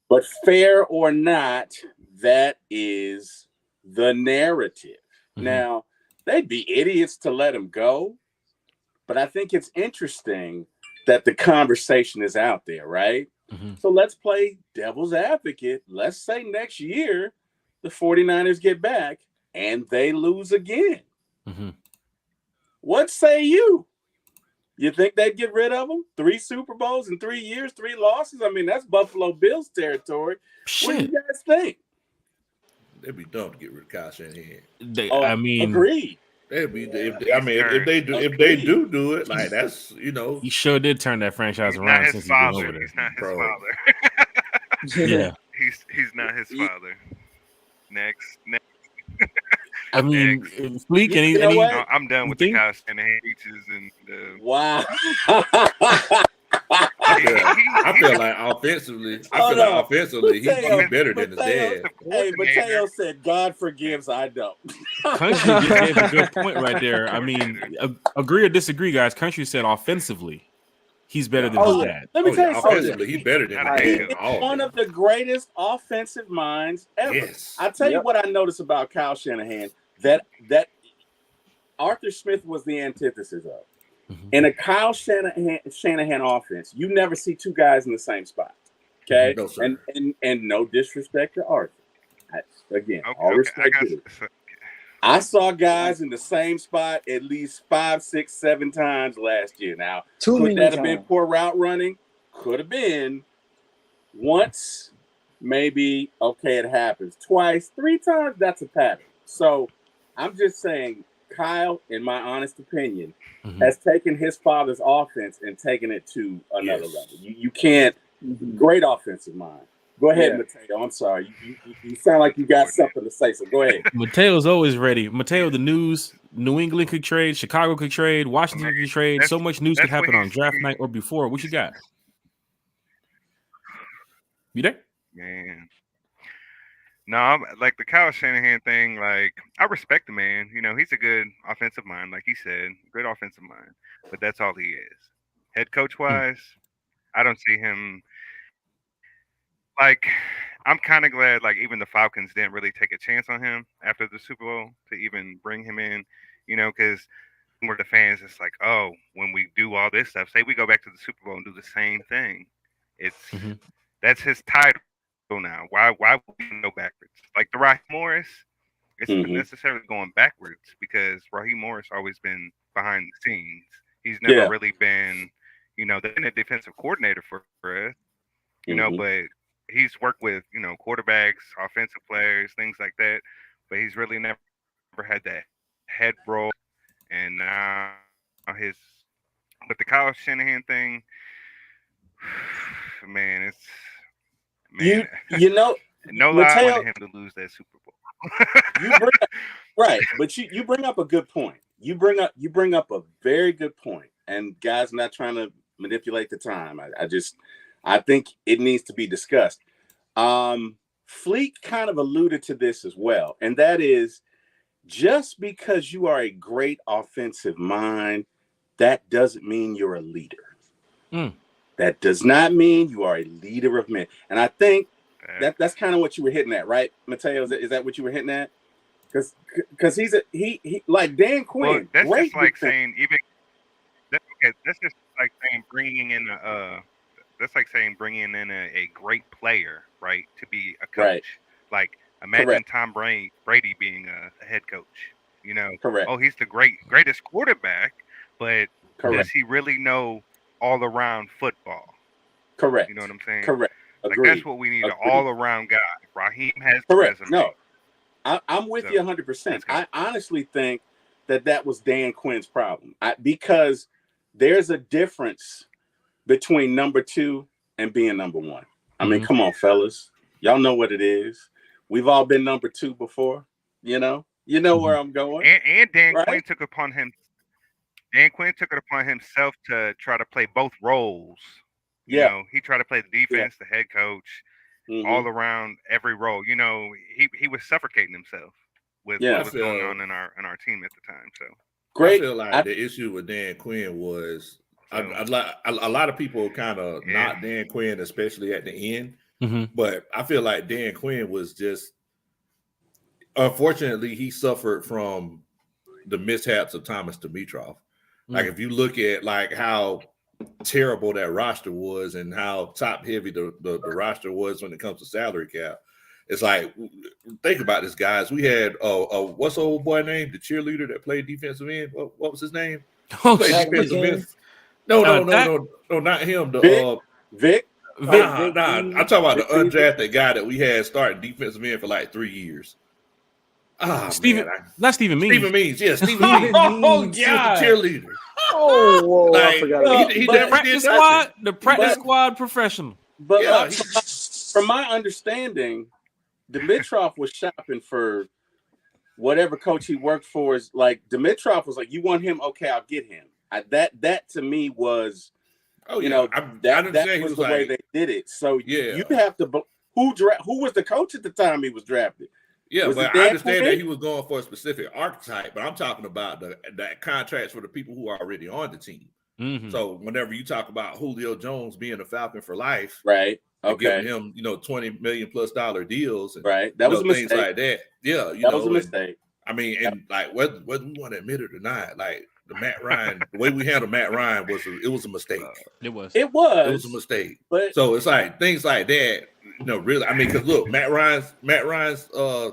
But fair or not, that is the narrative. Now, they'd be idiots to let him go, but I think it's interesting that the conversation is out there, right? So let's play devil's advocate. Let's say next year the 49ers get back and they lose again. What say you? You think they'd get rid of him? 3 Super Bowls in 3 years, 3 losses? I mean, that's Buffalo Bills territory. Shit. What do you guys think? They'd be dumb to get rid of Kyle Shanahan. Agreed. If they do it, like that's he sure did turn that franchise around since he's been over there. He's not his father. Yeah, he's not his father. Next. I mean, Fleek, I'm done with the Kyle Shanahan speeches and wow. I feel like offensively, he's better than his dad. Hey, Mateo said, "God forgives, I don't." Country just gave a good point right there. I mean, agree or disagree, guys. Country said offensively, he's better than his dad. Let me tell you something. Offensively, he's better than his dad. He's one of the greatest offensive minds ever. Yes. I tell you what I noticed about Kyle Shanahan that Arthur Smith was the antithesis of. In a Kyle Shanahan offense, you never see 2 guys in the same spot. Okay, no, sir. And no disrespect to Arthur. All respect to you. I saw guys in the same spot at least 5, 6, 7 times last year. Now, could that have been poor route running? Could have been. Once, maybe. Okay, it happens. Twice, 3 times. That's a pattern. So, I'm just saying. Kyle, in my honest opinion, has taken his father's offense and taken it to another level. You can't. Great offensive mind. Go ahead, Mateo. I'm sorry. You sound like you got something to say, so go ahead. Mateo's always ready. Mateo, the news, New England could trade, Chicago could trade, Washington could trade. So much news could happen on draft night or before. What you got? You there? Man. No, like the Kyle Shanahan thing, like I respect the man. You know, he's a good offensive mind, like he said, good offensive mind. But that's all he is. Head coach wise, I don't see him. Like, I'm kind of glad, like even the Falcons didn't really take a chance on him after the Super Bowl to even bring him in. You know, because we're the fans. It's like, oh, when we do all this stuff, say we go back to the Super Bowl and do the same thing, it's that's his title now. Why would we go backwards? Like the Raheem Morris, it's not necessarily going backwards because Raheem Morris always been behind the scenes. He's never really been, you know, the defensive coordinator for us, you know, but he's worked with, you know, quarterbacks, offensive players, things like that. But he's really never had that head role. And now but the Kyle Shanahan thing, man, it's you know, no lie, I wanted him to lose that Super Bowl. But you bring up a good point. You bring up a very good point. And guys, I'm not trying to manipulate the time. I think it needs to be discussed. Fleek kind of alluded to this as well, and that is just because you are a great offensive mind, that doesn't mean you're a leader. That does not mean you are a leader of men. And I think that's kind of what you were hitting at, right, Mateo? Is that what you were hitting at? Because he's like Dan Quinn. Well, that's just like saying that's just like saying bringing in a great player, right, to be a coach. Right. Like imagine Tom Brady being a head coach. You know, correct. He's the greatest quarterback, but does he really know all around football? Correct. You know what I'm saying? Correct. Like that's what we need, an all around guy. Raheem has the resume. No, I'm with you 100%. I honestly think that was Dan Quinn's problem because there's a difference between number 2 and being number 1. I mean, come on, fellas. Y'all know what it is. We've all been number 2 before. You know where I'm going. And Dan Quinn took it upon himself to try to play both roles. You know, he tried to play the defense, the head coach, all around every role. You know, he was suffocating himself with what was going on in our team at the time. So great. I feel like the issue with Dan Quinn was a lot of people kind of knock Dan Quinn, especially at the end. But I feel like Dan Quinn was just, unfortunately, he suffered from the mishaps of Thomas Dimitroff. Like if you look at like how terrible that roster was and how top heavy the roster was when it comes to salary cap, it's like, think about this, guys. We had what's the old boy name, the cheerleader that played defensive end? What was his name? No, not him. Vic. I'm talking about the undrafted guy that we had starting defensive end for like 3 years. Not Stephen Means. Stephen Means, yeah, Stephen Means. Oh, God. Cheerleader. Oh, I forgot. He never did the practice squad professional. But from my understanding, Dimitroff was shopping for whatever coach he worked for. Is like Dimitroff was like, "You want him? Okay, I'll get him." That to me was, that was the way they did it. So you have to. Who was the coach at the time he was drafted? Yeah, but I understand that he was going for a specific archetype, but I'm talking about that contracts for the people who are already on the team. So whenever you talk about Julio Jones being a Falcon for life, right? Okay, giving him $20 million plus deals, and, right? That was a mistake. Things like that. Yeah, that was a mistake. I mean, and like whether we want to admit it or not, like the way we handled Matt Ryan was a mistake. It was a mistake. But so it's like things like that. Really, I mean, because look, Matt Ryan's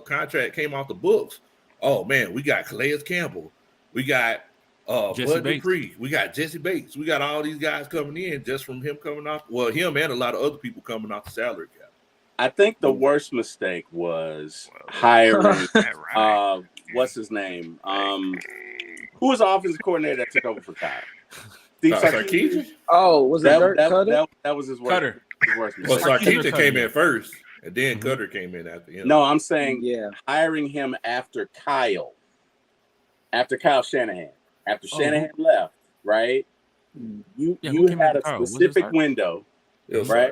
contract came off the books. Oh man, we got Calais Campbell, we got Bud Dupree, we got Jesse Bates, we got all these guys coming in just from him coming off. Well, him and a lot of other people coming off the salary cap. I think the worst mistake was hiring. What's his name? Who was the offensive coordinator that took over for Kyle? Steve Sarkisian? Oh, was it Cutter? That was his worst. Cutter. Well, Sarkisian came in first, and then Cutter came in at the end. No, I'm saying hiring him after Kyle Shanahan. After Shanahan left, right? You had a specific window, right?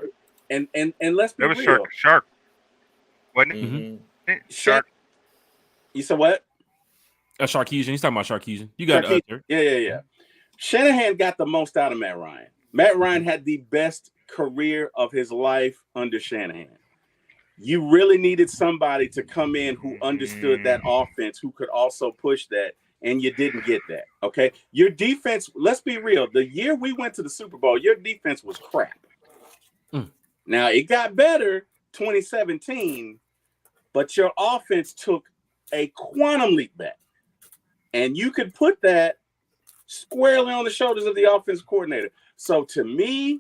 And let's be real. Shark, wasn't it? Shark. You said what? Sarkisian. He's talking about Sarkisian. You got Sarkisian. it. Yeah. Shanahan got the most out of Matt Ryan. Matt Ryan had the best career of his life under Shanahan. You really needed somebody to come in who understood that offense, who could also push that, and you didn't get that. Okay, your defense. Let's be real. The year we went to the Super Bowl, your defense was crap. Now it got better 2017, but your offense took a quantum leap back, and you could put that squarely on the shoulders of the offensive coordinator. So to me,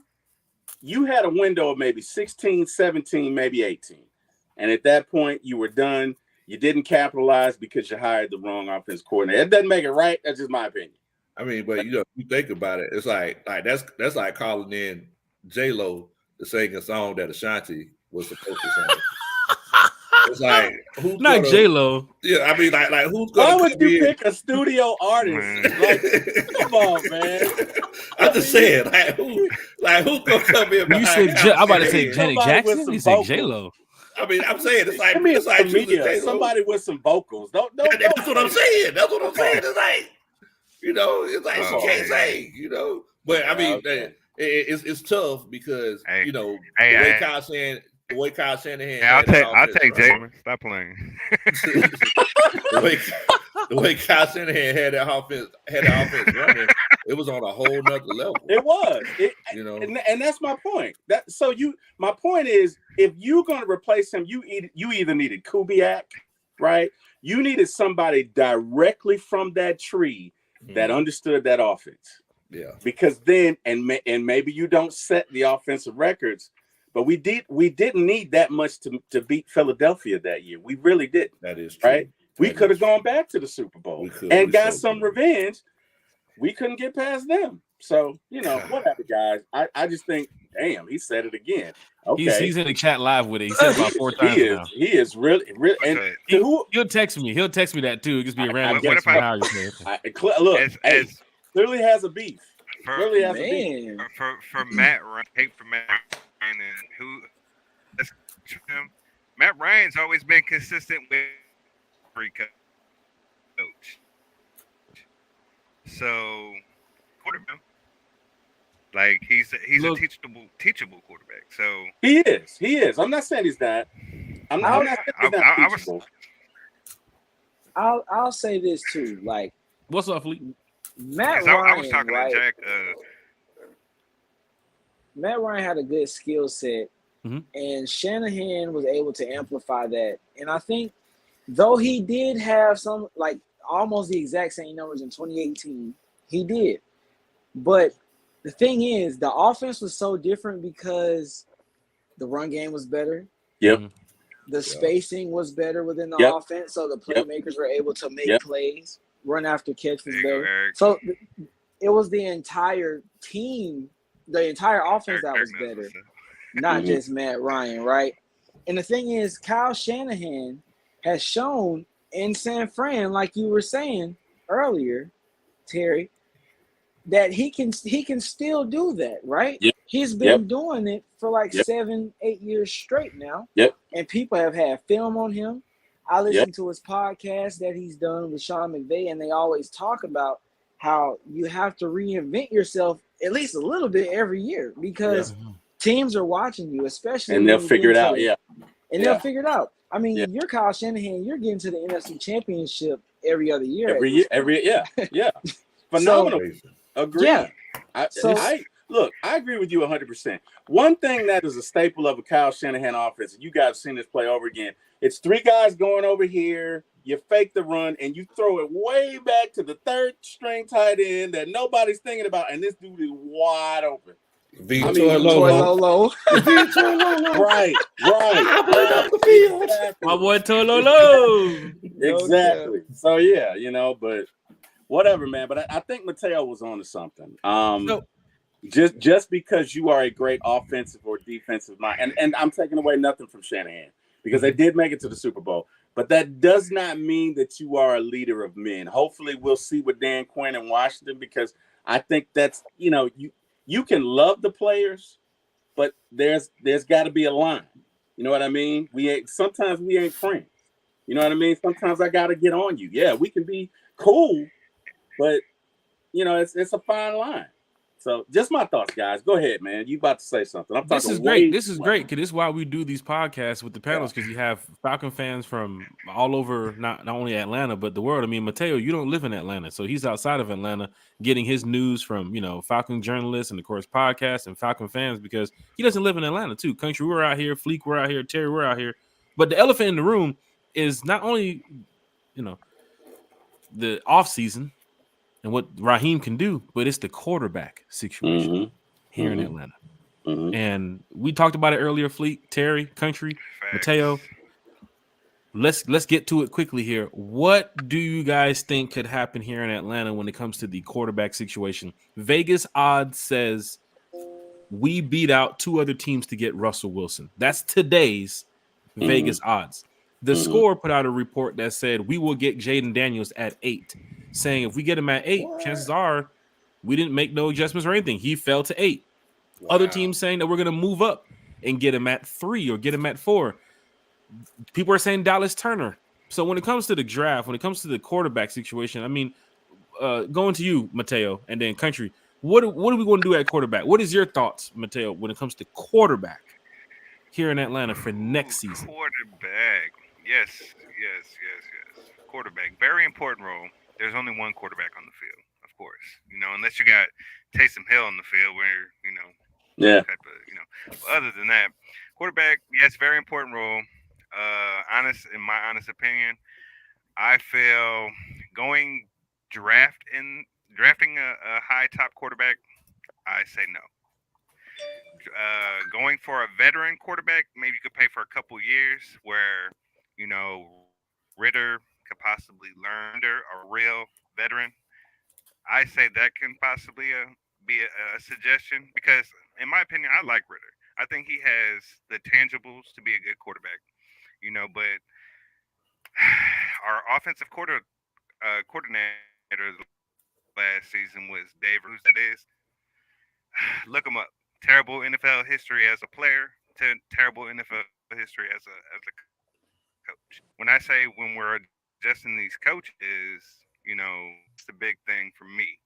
you had a window of maybe 16, 17, maybe 18. And at that point, you were done. You didn't capitalize because you hired the wrong offensive coordinator. It doesn't make it right. That's just my opinion. I mean, but you think about it, it's like that's like calling in J-Lo to sing a song that Ashanti was supposed to sing. It's like who's not J-Lo. Yeah, I mean, like who's Why gonna? would you pick a studio artist? Like, come on, man. I'm just saying, who's gonna come in? You said I'm about to say Janet Jackson. You said J-Lo. I mean, I'm saying it's like somebody with some vocals. Don't that's what I'm saying. That's what I'm saying. It's like, it's like she can't say, But I mean, it's tough because the way Kyle Shanahan. I'll take Jay. Stop playing. the way Kyle Shanahan had that offense running, it was on a whole nother level. It was, and that's my point. My point is, if you're going to replace him, you either needed Kubiak, right? You needed somebody directly from that tree that understood that offense. Yeah, because then, and maybe you don't set the offensive records. But we didn't need that much to beat Philadelphia that year. We really didn't. That is true. Right? We could have gone back to the Super Bowl and got some revenge. We couldn't get past them. So, whatever, guys. I just think, damn, he said it again. Okay. He's in the chat live with it. He said it about 4 times now. He is really. And he'll text me. He'll text me that too. It just be a random text. Look, clearly has a beef. For Matt Ryan, for Matt Ryan, and Matt Ryan's always been consistent with free coach. So quarterback, like he's a teachable quarterback. So he is. I'm not saying he's that. I'm not saying he's not teachable. I'll say this too. Like, what's up, Fleet? Matt Ryan, I was talking to Jack. Matt Ryan had a good skill set, and Shanahan was able to amplify that. And I think, though he did have some, like, almost the exact same numbers in 2018, he did. But the thing is, the offense was so different because the run game was better. Yep. The spacing was better within the offense, so the playmakers were able to make plays. Run after catch was better. So it was the entire team, the entire offense that was better, not just Matt Ryan, right? And the thing is, Kyle Shanahan has shown in San Fran, like you were saying earlier, Terry, that he can still do that, right? Yep. He's been doing it for like 7-8 years straight now. Yep. And people have had film on him. I listened to his podcast that he's done with Sean McVay, and they always talk about how you have to reinvent yourself at least a little bit every year because teams are watching you, especially. And they'll figure it out, And they'll figure it out. I mean, you're Kyle Shanahan. You're getting to the NFC Championship every other year. Phenomenal. Agree. Yeah. I agree with you 100%. One thing that is a staple of a Kyle Shanahan offense, and you guys have seen this play over again, it's 3 guys going over here, you fake the run, and you throw it way back to the 3rd string tight end that nobody's thinking about, and this dude is wide open. Lolo. Right. My boy Tololo. Exactly. So, but whatever, man. But I think Mateo was on to something. Just because you are a great offensive or defensive mind, and I'm taking away nothing from Shanahan because they did make it to the Super Bowl, but that does not mean that you are a leader of men. Hopefully we'll see with Dan Quinn in Washington, because I think that's, you can love the players, but there's got to be a line. You know what I mean? Sometimes we ain't friends. You know what I mean? Sometimes I got to get on you. Yeah, we can be cool, but, it's a fine line. So just my thoughts, guys. Go ahead, man. You about to say something. I'm This talking is great. This too is much. great because this is why we do these podcasts with the panels, because you have Falcon fans from all over, not only Atlanta, but the world. I mean, Mateo, you don't live in Atlanta, so he's outside of Atlanta getting his news from, Falcon journalists and, of course, podcasts and Falcon fans, because he doesn't live in Atlanta, too. Country, we're out here. Fleek, we're out here. Terry, we're out here. But the elephant in the room is not only, the offseason and what Raheem can do, but it's the quarterback situation here in Atlanta. And we talked about it earlier, Fleek, Terry, Country, Mateo. Let's get to it quickly here. What do you guys think could happen here in Atlanta when it comes to the quarterback situation? Vegas odds says we beat out 2 other teams to get Russell Wilson. That's today's Vegas odds. The Score put out a report that said we will get Jaden Daniels at 8, saying if we get him at 8, chances are we didn't make no adjustments or anything. He fell to 8. Wow. Other teams saying that we're going to move up and get him at 3 or get him at 4. People are saying Dallas Turner. So when it comes to the draft, when it comes to the quarterback situation, I mean, going to you, Mateo, and then Country, what are we going to do at quarterback? What is your thoughts, Mateo, when it comes to quarterback here in Atlanta for next season? Quarterback. Yes. Quarterback. Very important role. There's only one quarterback on the field, of course. Unless you got Taysom Hill on the field where, type of, other than that, quarterback, yes, very important role. In my honest opinion, I feel drafting a high top quarterback, I say no. Going for a veteran quarterback, maybe you could pay for a couple years where, Ridder could possibly learn under a real veteran. I say that can possibly be a suggestion because, in my opinion, I like Ridder. I think he has the tangibles to be a good quarterback, but our offensive coordinator last season was Dave Ruse. That is, look him up. Terrible NFL history as a player, terrible NFL history as a coach. When I say when we're adjusting these coaches, it's the big thing for me.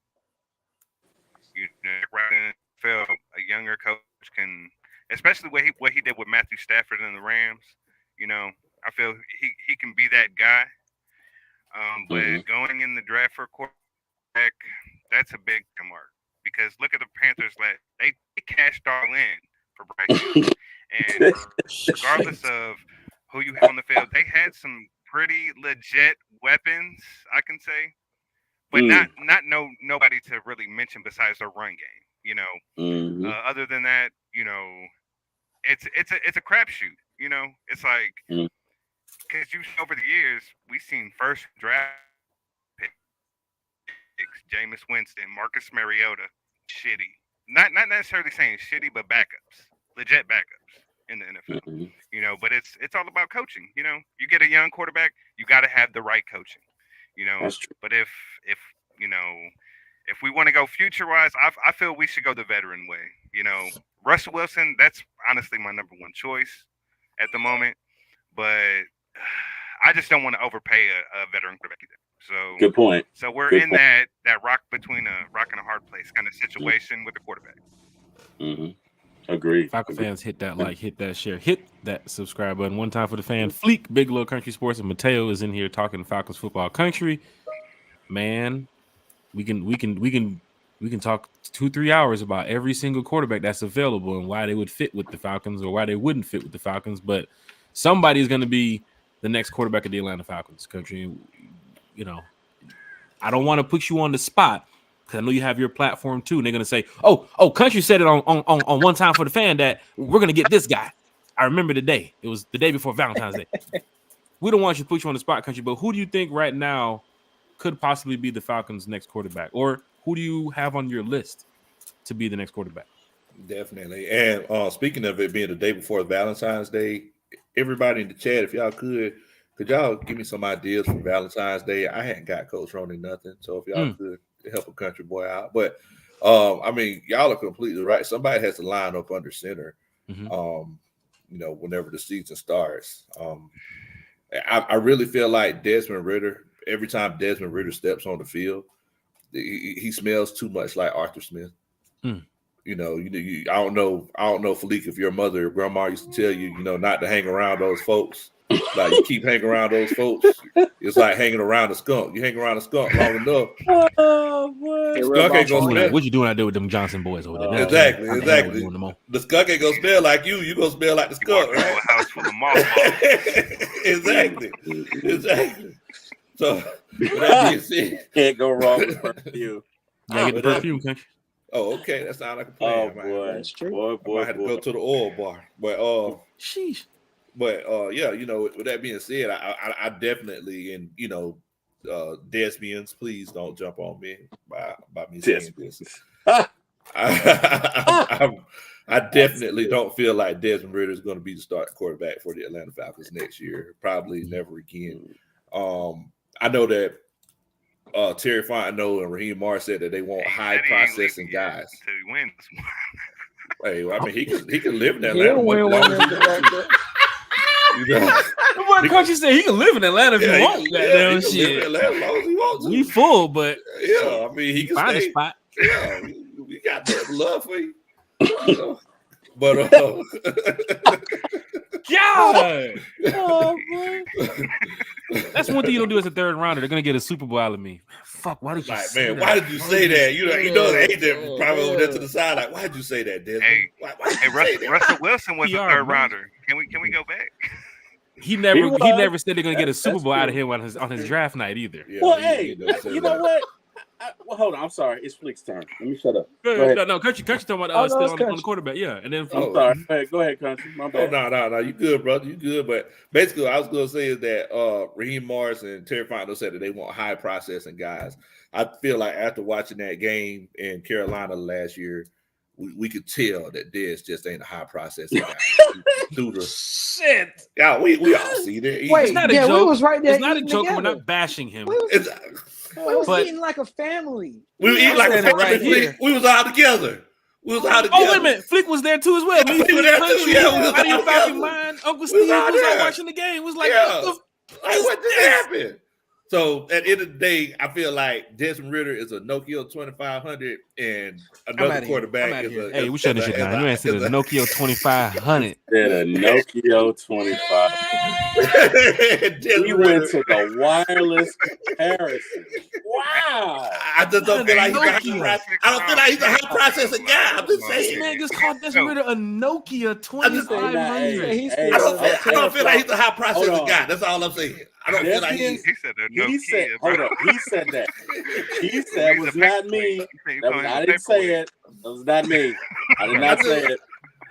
I feel a younger coach can, especially what he did with Matthew Stafford and the Rams. I feel he can be that guy. But going in the draft for a quarterback, that's a big mark. Because look at the Panthers. They cashed all in for Bryce Young. And regardless of who you have on the field, they had some pretty legit weapons, I can say. But not nobody to really mention besides their run game. Other than that, it's a crapshoot. It's like because over the years we've seen first draft picks, Jameis Winston, Marcus Mariota, shitty. Not necessarily saying shitty, but backups, legit backups in the NFL. But it's all about coaching. You get a young quarterback, you got to have the right coaching. That's true. But if we want to go future wise, I feel we should go the veteran way. Russell Wilson, that's honestly my number one choice at the moment. But I just don't want to overpay a veteran quarterback either. So good point. So we're in that rock between a rock and a hard place kind of situation with the quarterback. Agreed. Falcon fans, hit that like, hit that share, hit that subscribe button. One time for the fan. Fleek, Big Little Country Sports, and Mateo is in here talking Falcons football country. Man, we can talk 2-3 hours about every single quarterback that's available and why they would fit with the Falcons or why they wouldn't fit with the Falcons. But somebody is going to be the next quarterback of the Atlanta Falcons country. I don't want to put you on the spot because I know you have your platform too. And they're going to say, oh, Country said it on One Time for the Fan that we're going to get this guy. I remember the day. It was the day before Valentine's Day. We don't want you to put you on the spot, Country, but who do you think right now could possibly be the Falcons' next quarterback? Or who do you have on your list to be the next quarterback? Definitely. And speaking of it being the day before Valentine's Day, everybody in the chat, if y'all could y'all give me some ideas for Valentine's Day? I hadn't got Coach Roney nothing. So if y'all could help a country boy out. But, I mean, y'all are completely right. Somebody has to line up under center, whenever the season starts. I really feel like Desmond Ridder. Every time Desmond Ridder steps on the field, he smells too much like Arthur Smith. You know, I don't know, Felique, if your mother or grandma used to tell you, not to hang around those folks. Like you keep hanging around those folks, it's like hanging around a skunk. You hang around a skunk long enough. Oh boy! Skunk ain't gonna smell. What you doing out there with them Johnson boys over there? Exactly. The skunk ain't gonna smell like you. You gonna smell like the skunk, right? A house full of mothballs. Exactly. So that being said, can't go wrong with perfume. Yeah, get the perfume, country. Oh, okay. That sounds like a plan. Oh boy, That's true. Boy, I had to go to the oil bar, but sheesh. But yeah, with that being said, I definitely, and Desmians, please don't jump on me by me saying this. I definitely don't feel like Desmond Ridder is going to be the starting quarterback for the Atlanta Falcons next year. Probably never again. I know that Terry Fontenot and Raheem Morris said that they want high processing guys. Until he wins. Hey, I mean, he can live in Atlanta. He'll win one of the What country said he can live in Atlanta if he wants that damn shit. Atlanta as long as he wants to. We full, but yeah, I mean, he can find stay. a spot. Yeah, we got that love for you. But God, oh boy, that's one thing you don't do as a third rounder. They're gonna get a Super Bowl out of me. Fuck, why did you say that? Why did you say that? You know the agent probably over there to the side. Like, why did you say that, Desmond? Hey, Russell Wilson was a third rounder. Can we go back? He never said they're gonna get a Super Bowl out of him on his draft night either. Yeah, well, hey, you know what? Well, hold on. I'm sorry. It's Flick's turn. Let me shut up. No, Country talking about still on the quarterback. Yeah, and then I'm sorry. Go ahead, Country. My bad. No. You good, brother. You good. But basically, I was going to say is that Raheem Morris and Terry Fontenot said that they want high processing guys. I feel like after watching that game in Carolina last year, we could tell that Dez just ain't a high processing guy. Shit. Yeah, we all see that. Wait, it's not a joke. We was right there. It's not a joke. We're not bashing him. We was eating like a family. We were eating like a family. Right here. We was all together. Oh, wait a minute. Flick was there too as well. Me, Flick was there too. Yeah, out of your fucking mind. Uncle Steve was out watching the game. Was like, what did happen? So at the end of the day, I feel like Desmond Ridder is a Nokia 2500 and another quarterback is a. Hey, we shutting this shit down. You ain't said a Nokia 2500. Said a Nokia 2500. We went to the wireless comparison. Wow. I just don't feel like he's a high processing guy. I'm just saying. This man just called Desmond Ridder a Nokia 2500. I don't feel like he's a high processing guy. That's all I'm saying. I don't feel like he said hold up. He said that. He said it was not me. I didn't say it. That was not me. I did not say it.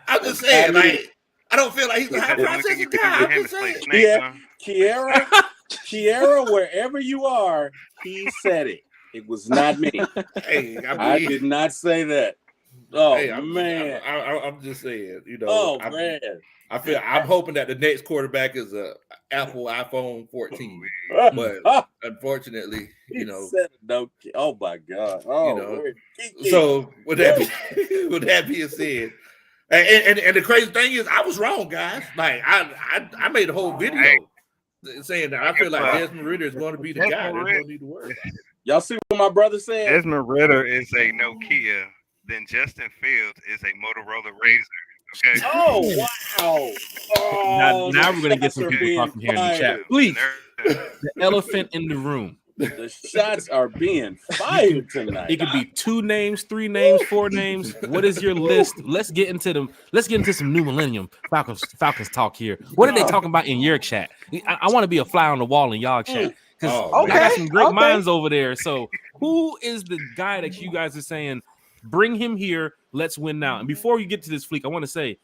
I'm just saying, like, I don't feel like he's a high processing guy. I'm just saying. Kiera, wherever you are, he said it. It was not me. Hey, I did not say that. Oh, hey, man. I'm just saying, Oh, man. I'm hoping that the next quarterback is a Apple iPhone 14, but unfortunately, said no. Oh my God! Oh, so with that being said, and the crazy thing is, I was wrong, guys. Like I made a whole video saying that I feel like Desmond Ridder is going to be the guy. There's no need to worry about it. Y'all see what my brother said? Desmond Ridder is a Nokia. Then Justin Fields is a Motorola Razr. Okay. Oh wow! Now we're gonna get some people talking here in the chat. Please, the elephant in the room. The shots are being fired tonight. It could be 2 names, 3 names, 4 names. What is your list? Let's get into some new millennium Falcons talk here. What are they talking about in your chat? I want to be a fly on the wall in y'all chat because I got some great minds over there. So who is the guy that you guys are saying? Bring him here. Let's win now. And before you get to this, Fleek, I want to say,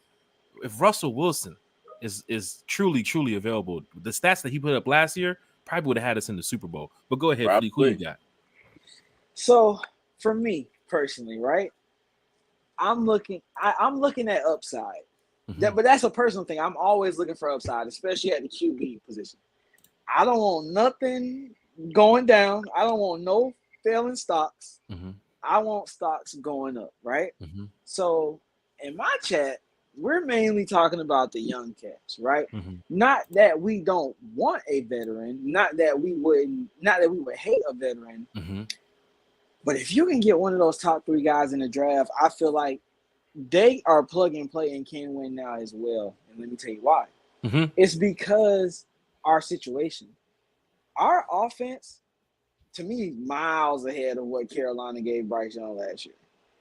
if Russell Wilson is truly available, the stats that he put up last year probably would have had us in the Super Bowl. But go ahead, Fleek. Who you got? So for me personally, right? I'm looking at upside. Mm-hmm. But that's a personal thing. I'm always looking for upside, especially at the QB position. I don't want nothing going down. I don't want no failing stocks. Mm-hmm. I want stocks going up, right? Mm-hmm. So in my chat, we're mainly talking about the young cats, right? Mm-hmm. Not that we don't want a veteran, not that we would hate a veteran. Mm-hmm. But if you can get one of those top 3 guys in the draft, I feel like they are plug and play and can win now as well. And let me tell you why. Mm-hmm. It's because our situation. Our offense, to me, miles ahead of what Carolina gave Bryce Young last year.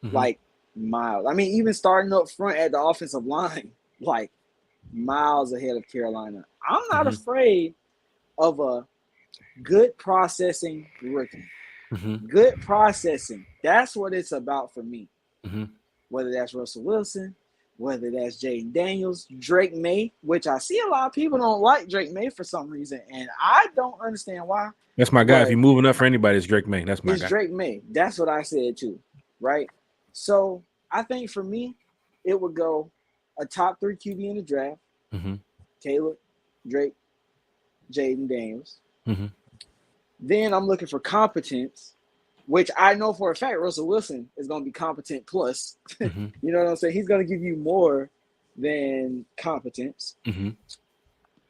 Mm-hmm. Like, miles. I mean, even starting up front at the offensive line, like, miles ahead of Carolina. I'm not afraid of a good processing rookie. Mm-hmm. Good processing. That's what it's about for me. Mm-hmm. Whether that's Russell Wilson, whether that's Jaden Daniels, Drake May, which I see a lot of people don't like Drake May for some reason, and I don't understand why. That's my guy. If you're moving up for anybody, it's Drake May. That's my guy. It's Drake May. That's what I said too, right? So I think for me, it would go a top 3 QB in the draft. Mm-hmm. Caleb, Drake, Jaden Daniels. Mm-hmm. Then I'm looking for competence, which I know for a fact Russell Wilson is going to be competent plus. Mm-hmm. You know what I'm saying? He's going to give you more than competence. Mm-hmm.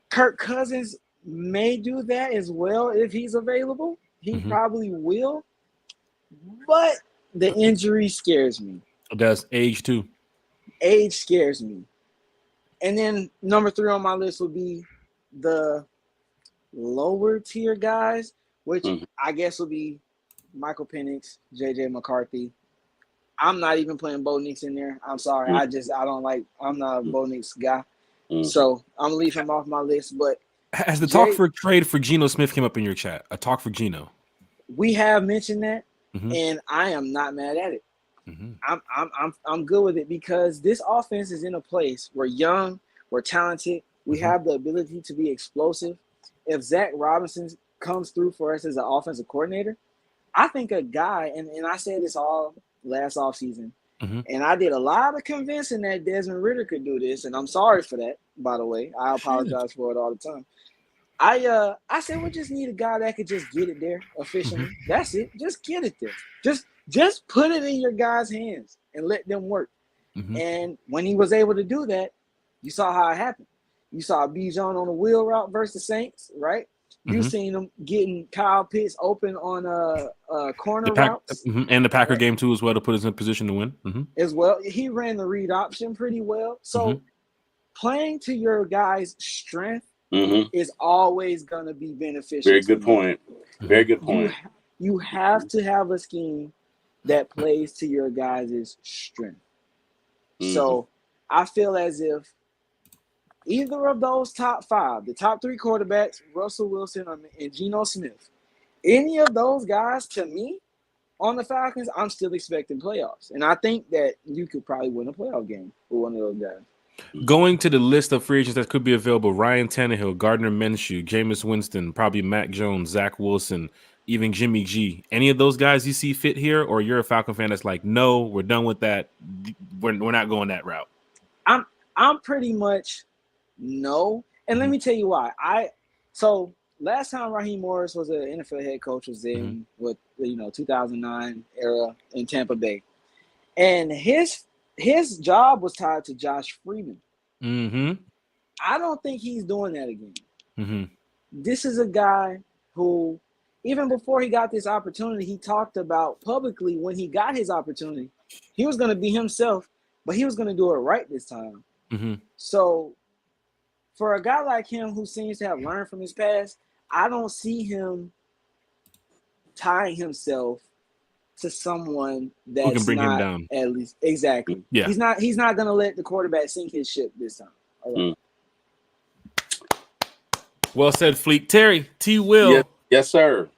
Kirk Cousins may do that as well if he's available. He probably will. But the injury scares me. That's age too. Age scares me. And then number 3 on my list would be the lower tier guys, which I guess would be Michael Penix, JJ McCarthy. I'm not even playing Bo Nix in there. I'm sorry. I'm not a Bo Nix guy. So I'm leaving him off my list. But has the talk for trade for Geno Smith came up in your chat? A talk for Geno. We have mentioned that, and I am not mad at it. I'm good with it because this offense is in a place we're young, we're talented, we have the ability to be explosive. If Zach Robinson comes through for us as an offensive coordinator, I think a guy, and I said this all last offseason, and I did a lot of convincing that Desmond Ridder could do this, and I'm sorry for that, by the way. I apologize for it all the time. I said we just need a guy that could just get it there efficiently. That's it. Just get it there. Just put it in your guys' hands and let them work. And when he was able to do that, you saw how it happened. You saw Bijan on a wheel route versus the Saints, right? You seen him getting Kyle Pitts open on a corner routes. And the Packer game too as well to put us in position to win. As well. He ran the read option pretty well. So playing to your guys' strength is always going to be beneficial. Very good point. Very good point. You have to have a scheme that plays to your guys' strength. So I feel as if either of those top 5, the top 3 quarterbacks, Russell Wilson and Geno Smith, any of those guys, to me, on the Falcons, I'm still expecting playoffs. And I think that you could probably win a playoff game with one of those guys. Going to the list of free agents that could be available, Ryan Tannehill, Gardner Minshew, Jameis Winston, probably Mac Jones, Zach Wilson, even Jimmy G. Any of those guys you see fit here, or you're a Falcon fan that's like, no, we're done with that. We're not going that route. I'm pretty much no. And let me tell you why. So last time Raheem Morris was an NFL head coach was in with 2009 era in Tampa Bay. And his job was tied to Josh Freeman. I don't think he's doing that again. This is a guy who, even before he got this opportunity, he talked about publicly when he got his opportunity, he was going to be himself, but he was going to do it right this time. So for a guy like him who seems to have learned from his past, I don't see him tying himself to someone that's who can bring not, him down. At least exactly. Yeah. He's not going to let the quarterback sink his ship this time. All right. Well said, Fleet. Terry, T. Will. Yes, sir.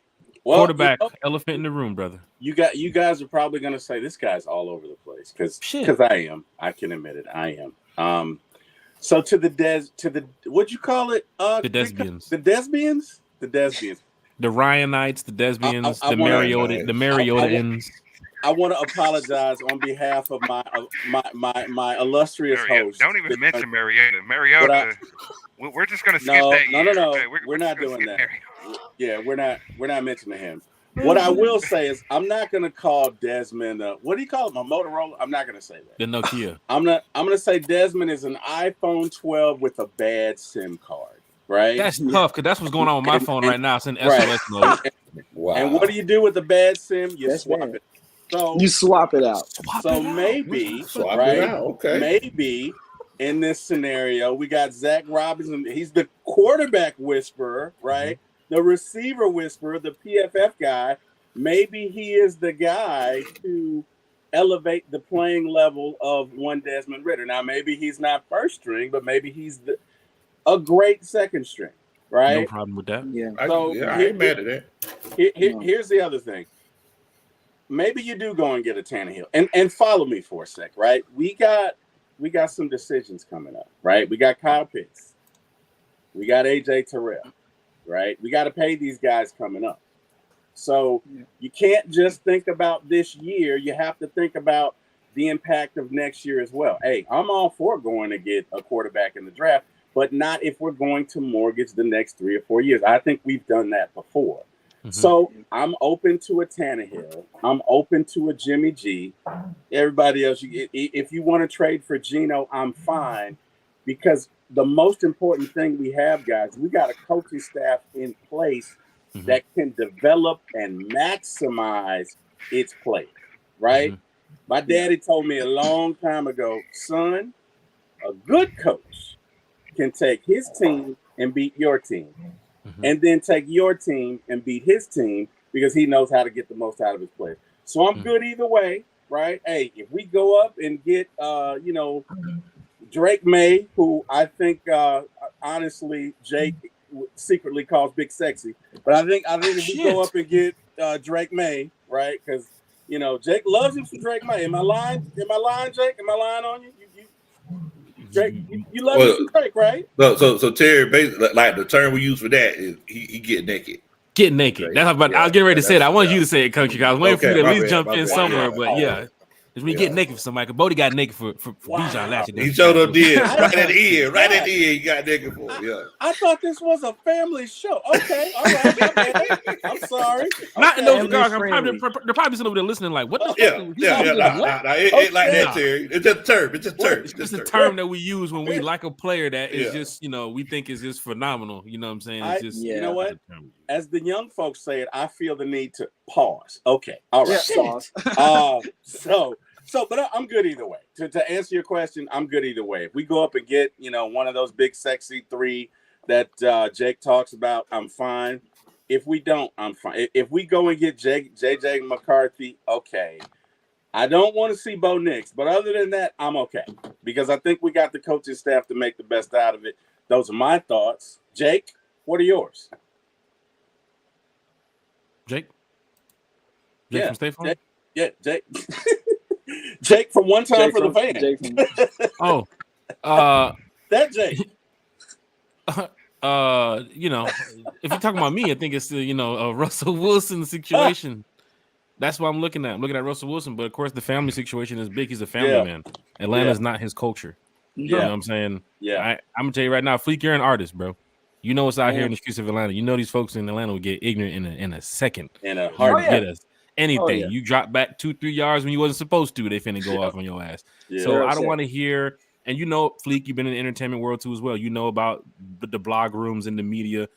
Well, quarterback, elephant in the room, brother. You guys are probably going to say this guy's all over the place because I am. I can admit it. I am. So to the what'd you call it? The Desbians. The Desbians? The Desbians. The Ryanites, the Desbians, the Mariotans. I want to apologize on behalf of my illustrious host. Don't even mention Mariota. Mariota. We're just going to skip that year. No. Okay, we're not doing that. Yeah, we're not mentioning him. What I will say is I'm not going to call Desmond. What do you call it? A Motorola? I'm not going to say that. The Nokia. I'm going to say Desmond is an iPhone 12 with a bad SIM card. Right? That's tough because that's what's going on with my phone right now. It's in SOS mode. Wow. And what do you do with the bad SIM? You swap it. So you swap it out. Maybe, Swap right? it out. Okay. Maybe in this scenario, we got Zach Robinson. He's the quarterback whisperer, right? The receiver whisperer, the PFF guy. Maybe he is the guy to elevate the playing level of one Desmond Ridder. Now, maybe he's not first string, but maybe he's a great second string, right? No problem with that. Yeah. So I ain't mad at that. Here's the other thing. Maybe you do go and get a Tannehill. And follow me for a sec, right? We got some decisions coming up, right? We got Kyle Pitts. We got AJ Terrell, right? We got to pay these guys coming up. So you can't just think about this year. You have to think about the impact of next year as well. Hey, I'm all for going to get a quarterback in the draft, but not if we're going to mortgage the next 3 or 4 years. I think we've done that before. So I'm open to a Tannehill. I'm open to a Jimmy G. Everybody else, if you want to trade for Geno, I'm fine. Because the most important thing we have, guys, we got a coaching staff in place that can develop and maximize its play, right? My daddy told me a long time ago, son, a good coach can take his team and beat your team. And then take your team and beat his team because he knows how to get the most out of his players. So I'm good either way, right? Hey, if we go up and get, Drake May, who I think, honestly, Jake secretly calls Big Sexy, but I think if we go up and get Drake May, right? Because Jake loves him some Drake May. Am I lying? Jake? Am I lying on you? Drake, you love him some Drake, right? So Terry, basically, like the term we use for that is he get naked. Get naked. Right. That's how I was getting ready to say that. I wanted you to say it, Country. I was waiting for you to at least jump in somewhere, but yeah. It's when you get naked for somebody. Because Bodie got naked for Bijan last year. He showed up did. Right at the end, he got naked for him. Yeah. I thought this was a family show. Okay, all right. I'm sorry. Not in those regards. They're probably sitting over there listening like, what the fuck? It like that, Terry. It's just a term. It's just a term that we use when we like a player that is just, we think is just phenomenal. You know what I'm saying? It's just, you know what? As the young folks say it, I feel the need to pause. Okay. All right. Pause. But I'm good either way. To answer your question, I'm good either way. If we go up and get, one of those big sexy 3 that Jake talks about, I'm fine. If we don't, I'm fine. If we go and get JJ McCarthy, okay. I don't want to see Bo Nix, but other than that, I'm okay. Because I think we got the coaching staff to make the best out of it. Those are my thoughts. Jake, what are yours? Jake from State Farm? Jake. Jake from One Time for the Fan. That Jake. If you're talking about me, I think it's a Russell Wilson situation. That's what I'm looking at. I'm looking at Russell Wilson, but of course the family situation is big. He's a family man. Atlanta's not his culture. You know what I'm saying? Yeah. I'm gonna tell you right now, Fleek, you're an artist, bro. You know what's out here in the streets of Atlanta. You know these folks in Atlanta will get ignorant in a second. In a heartbeat. Get us anything. You drop back 2-3 yards when you wasn't supposed to. They finna go off on your ass. So I don't want to hear. And Fleek, you've been in the entertainment world too as well. You know about the blog rooms and the media.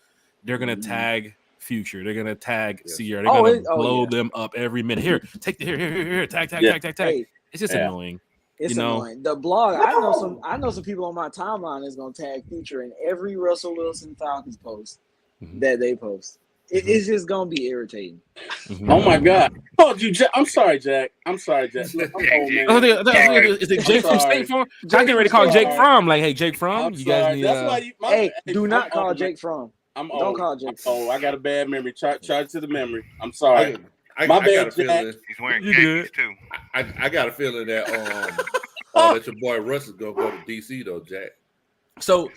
They're gonna tag Future. They're gonna tag Sierra. They're gonna blow them up every minute. Here, take the here. Tag. Hey, it's just annoying. It's annoying. The blog. I know some people on my timeline that's gonna tag Future in every Russell Wilson Falcons post that they post. It's just gonna be irritating. Oh my God! Oh, I'm sorry, Jack. I'm old, man. Is it Jake from State Farm? I'm getting ready to call Jake Fromm. Like, hey, Jake Fromm, you guys need. That's why do not call Jake Fromm. I'm old. Don't call Jake. Oh, I got a bad memory. Charge to the memory. I'm sorry. My bad, Jack. He's wearing khakis too. I got a feeling that that your boy Russ is gonna go to DC though, Jack. So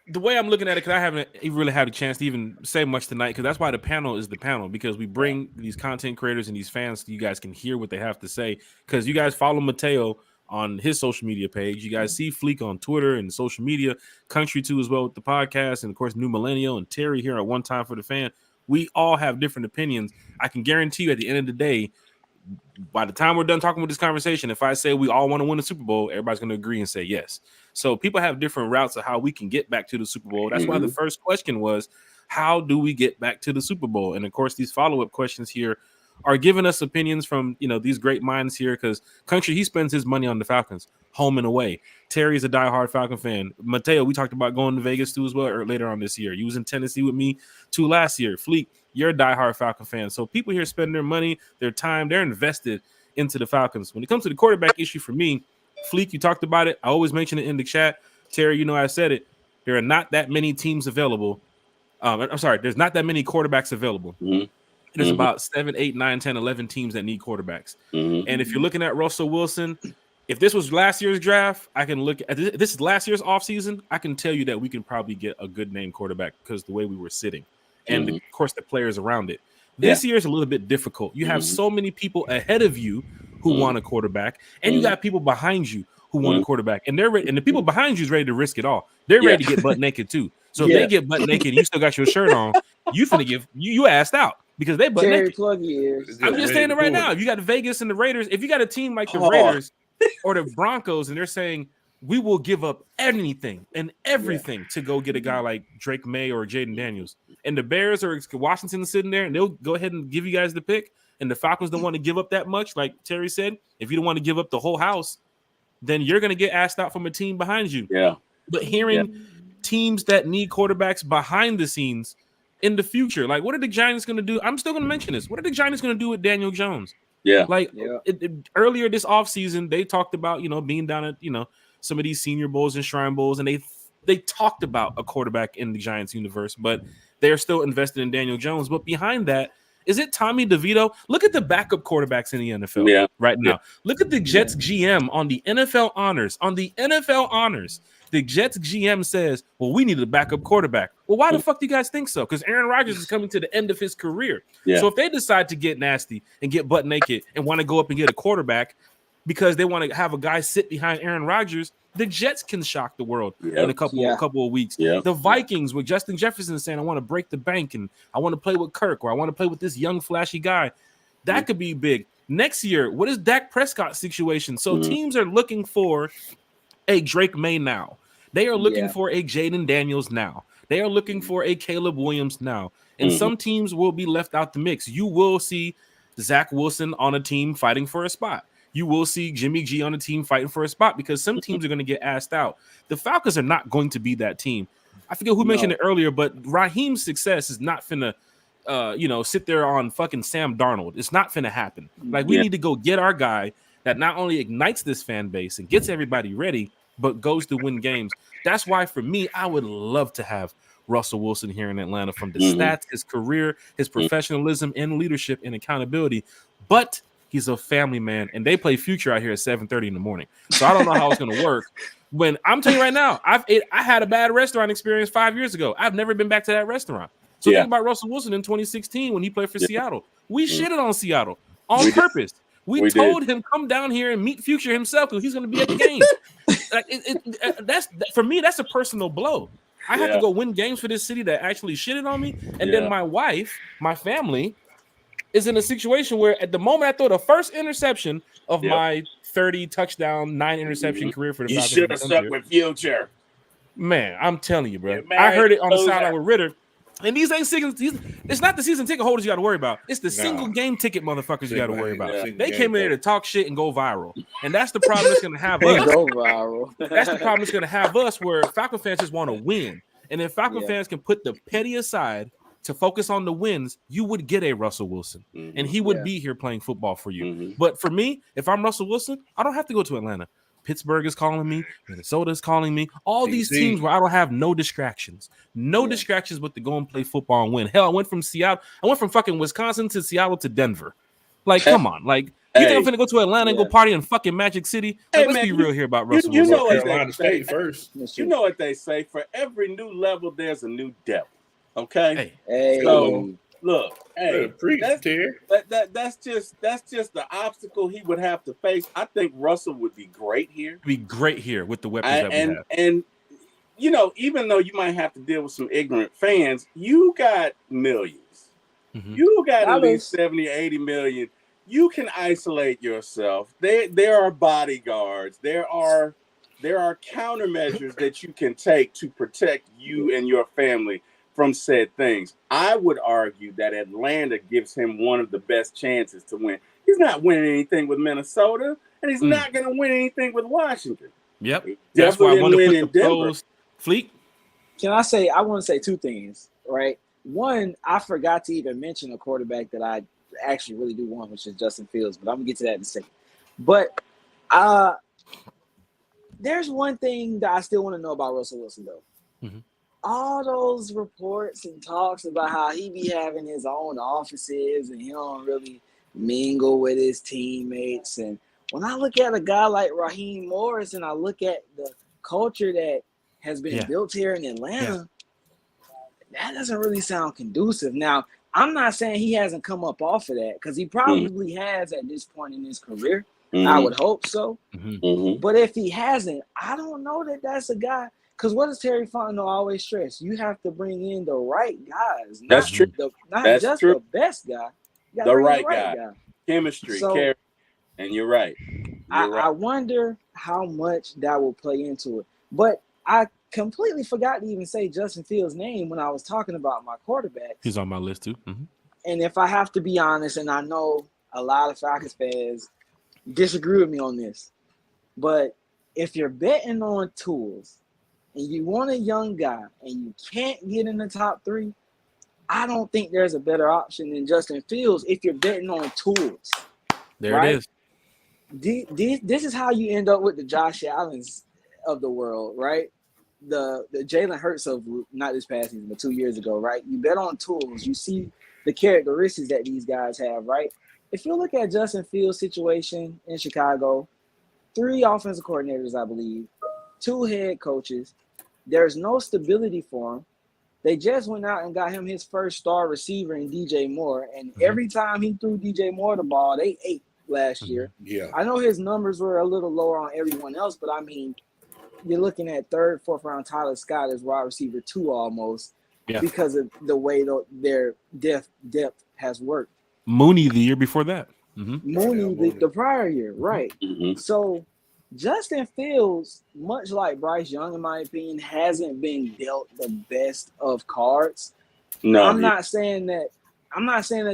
the way I'm looking at it, because I haven't really had a chance to even say much tonight, because that's why the panel is the panel, because we bring these content creators and these fans so you guys can hear what they have to say. Because you guys follow Mateo on his social media page. You guys see Fleek on Twitter and social media, Country too as well with the podcast, and of course New Millennial and Terry here at One Time for the Fan. We all have different opinions. I can guarantee you at the end of the day, by the time we're done talking with this conversation, if I say we all want to win the Super Bowl, everybody's going to agree and say yes. So people have different routes of how we can get back to the Super Bowl. That's why the first question was, how do we get back to the Super Bowl? And of course, these follow-up questions here are giving us opinions from, these great minds here, because Country, he spends his money on the Falcons, home and away. Terry's a diehard Falcon fan. Mateo, we talked about going to Vegas too as well later on this year. You was in Tennessee with me too last year. Fleet, you're a diehard Falcon fan. So people here spend their money, their time, they're invested into the Falcons. When it comes to the quarterback issue for me, Fleet, you talked about it. I always mention it in the chat. Terry, I said it. There are not that many teams available. There's not that many quarterbacks available. There's about 7, 8, 9, 10, 11 teams that need quarterbacks. And if you're looking at Russell Wilson, if this was last year's draft, I can look at this is last year's offseason. I can tell you that we can probably get a good name quarterback because the way we were sitting and of course the players around it. This year is a little bit difficult. You have so many people ahead of you who want a quarterback, and you got people behind you who want a quarterback, and they're ready, and the people behind you is ready to risk it all. They're ready to get butt naked too. So if they get butt naked and you still got your shirt on, you finna give you asked out because they butt naked. Plug ears. I'm just saying it right now. If you got Vegas and the Raiders, if you got a team like the Raiders or the Broncos, and they're saying we will give up anything and everything to go get a guy like Drake May or Jaden Daniels, and the Bears or Washington sitting there, and they'll go ahead and give you guys the pick, and the Falcons don't want to give up that much, like Terry said, if you don't want to give up the whole house, then you're going to get asked out from a team behind you. But hearing teams that need quarterbacks behind the scenes in the future, like what are the Giants going to do? I'm still going to mention this. What are the Giants going to do with Daniel Jones? Earlier this offseason, they talked about, being down at, some of these Senior Bowls and Shrine Bowls, and they talked about a quarterback in the Giants universe, but they're still invested in Daniel Jones. But behind that, is it Tommy DeVito? Look at the backup quarterbacks in the NFL right now. Look at the Jets GM on the NFL honors. The Jets GM says, well, we need a backup quarterback. Well, why the fuck do you guys think so? Because Aaron Rodgers is coming to the end of his career. So if they decide to get nasty and get butt naked and want to go up and get a quarterback because they want to have a guy sit behind Aaron Rodgers, the Jets can shock the world in a couple of weeks. The Vikings with Justin Jefferson saying, I want to break the bank and I want to play with Kirk, or I want to play with this young flashy guy. That could be big. Next year, what is Dak Prescott's situation? So teams are looking for a Drake May now. They are looking for a Jaden Daniels now. They are looking for a Caleb Williams now. And some teams will be left out the mix. You will see Zach Wilson on a team fighting for a spot. You will see Jimmy G on a team fighting for a spot because some teams are going to get asked out. The Falcons are not going to be that team. I forget who mentioned it earlier, but Raheem's success is not finna, sit there on fucking Sam Darnold. It's not finna happen. Like, we need to go get our guy that not only ignites this fan base and gets everybody ready, but goes to win games. That's why, for me, I would love to have Russell Wilson here in Atlanta from the stats, his career, his professionalism, and leadership and accountability. But he's a family man, and they play Future out here at 7:30 in the morning. So I don't know how it's going to work. When I'm telling you right now, I had a bad restaurant experience 5 years ago. I've never been back to that restaurant. So think about Russell Wilson in 2016 when he played for Seattle. We shitted on Seattle on purpose. We told him come down here and meet Future himself because he's going to be at the game. That's for me. That's a personal blow. I have to go win games for this city that actually shitted on me, and then my wife, my family, is in a situation where at the moment I throw the first interception of my 30 touchdown, 9 interception career for the Falcons. You should have stuck with Future. Man, I'm telling you, bro. I heard it on the sideline with Ridder. And these ain't season. It's not the season ticket holders you got to worry about. It's the single game ticket motherfuckers you got to worry about. They came in there to talk shit and go viral, and that's the problem that's going to have us. Go viral. That's the problem that's going to have us, where Falcon fans just want to win. And if Falcon fans can put the petty aside to focus on the wins, you would get a Russell Wilson, and he would be here playing football for you. But for me, if I'm Russell Wilson, I don't have to go to Atlanta. Pittsburgh is calling me. Minnesota is calling me. All these teams where I don't have no distractions. Distractions but to go and play football and win. Hell, I went from fucking Wisconsin to Seattle to Denver. Like, come on. Like, you think I'm going to go to Atlanta and go party in fucking Magic City? Like, let's be real here about Russell Wilson. You know Carolina State first. You know what they say. For every new level, there's a new depth. Okay? Hey. So, look, that's just the obstacle he would have to face. I think Russell would be great here. Be great here with the weapons that we have. And even though you might have to deal with some ignorant fans, you got millions. You got at least 70, 80 million. You can isolate yourself. There are bodyguards. There are countermeasures that you can take to protect you and your family from said things. I would argue that Atlanta gives him one of the best chances to win. He's not winning anything with Minnesota, and he's not going to win anything with Washington. Yep. That's why I want to put the pros. Fleet. Can I say, I want to say two things, right? One, I forgot to even mention a quarterback that I actually really do want, which is Justin Fields, but I'm going to get to that in a second. But there's one thing that I still want to know about Russell Wilson, though. All those reports and talks about how he be having his own offices and he don't really mingle with his teammates. And when I look at a guy like Raheem Morris and I look at the culture that has been built here in Atlanta, that doesn't really sound conducive. Now, I'm not saying he hasn't come up off of that because he probably has at this point in his career. I would hope so. But if he hasn't, I don't know that that's a guy. Because what does Terry Fontenot always stress? You have to bring in the right guys. That's true. Not just the best guy. The right guy. Chemistry, care. And you're right. I wonder how much that will play into it. But I completely forgot to even say Justin Fields' name when I was talking about my quarterbacks. He's on my list too. And if I have to be honest, and I know a lot of Falcons fans disagree with me on this, but if you're betting on tools and you want a young guy and you can't get in the top 3, I don't think there's a better option than Justin Fields if you're betting on tools. There it is. This is how you end up with the Josh Allens of the world, right? The Jalen Hurts of not this past season, but 2 years ago, right? You bet on tools. You see the characteristics that these guys have, right? If you look at Justin Fields' situation in Chicago, 3 offensive coordinators, I believe, 2 head coaches. There's no stability for him. They just went out and got him his first star receiver in DJ Moore. And every time he threw DJ Moore the ball, they ate last year. Yeah. I know his numbers were a little lower on everyone else, but I mean, you're looking at 3rd, 4th round Tyler Scott as wide receiver 2 almost because of the way their depth has worked. Mooney the year before that. Mooney the prior year, right. So Justin Fields, much like Bryce Young, in my opinion, hasn't been dealt the best of cards. No, I'm not saying that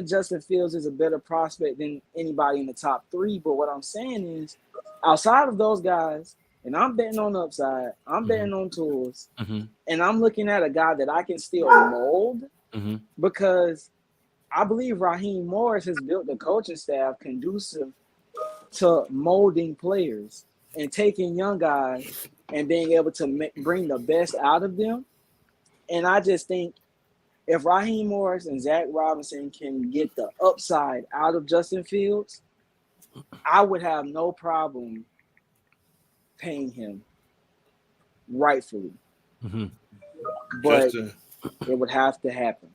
Justin Fields is a better prospect than anybody in the top 3, but what I'm saying is, outside of those guys, and I'm betting on upside, I'm betting on tools, and I'm looking at a guy that I can still mold because I believe Raheem Morris has built the coaching staff conducive to molding players and taking young guys and being able to bring the best out of them. And I just think if Raheem Morris and Zach Robinson can get the upside out of Justin Fields, I would have no problem paying him rightfully. But it would have to happen.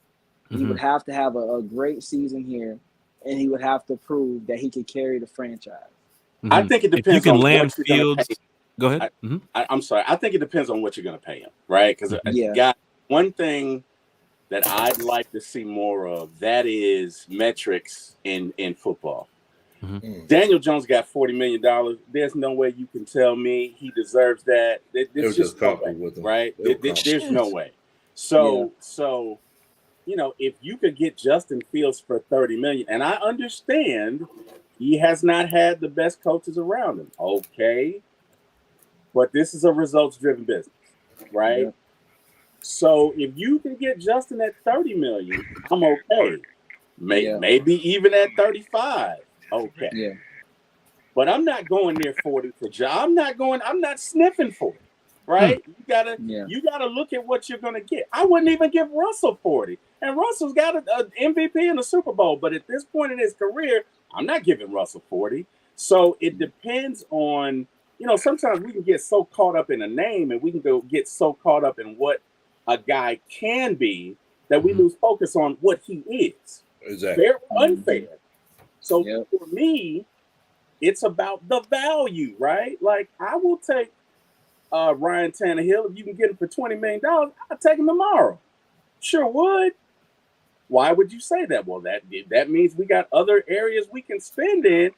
He would have to have a great season here, and he would have to prove that he could carry the franchise. I think it depends. If you can on land Fields. Go ahead. I'm sorry. I think it depends on what you're going to pay him, right? Because one thing that I'd like to see more of, that is metrics in football. Daniel Jones got $40 million. There's no way you can tell me he deserves that. There's just no way, with him, right? There's no way. So if you could get Justin Fields for $30 million, and I understand he has not had the best coaches around him. Okay. But this is a results-driven business, right? Yeah. So if you can get Justin at $30 million, I'm okay. Maybe even at 35. Okay. Yeah. But I'm not going near 40 for job. I'm not sniffing for it. Right? You gotta look at what you're gonna get. I wouldn't even give Russell 40. And Russell's got an MVP in the Super Bowl, but at this point in his career, I'm not giving Russell 40. So it depends on, sometimes we can get so caught up in a name and we can get so caught up in what a guy can be that we lose focus on what he is. Exactly. Very unfair. So for me, it's about the value, right? Like I will take Ryan Tannehill, if you can get him for $20 million, I'll take him tomorrow. Sure would. Why would you say that? Well, that means we got other areas we can spend in.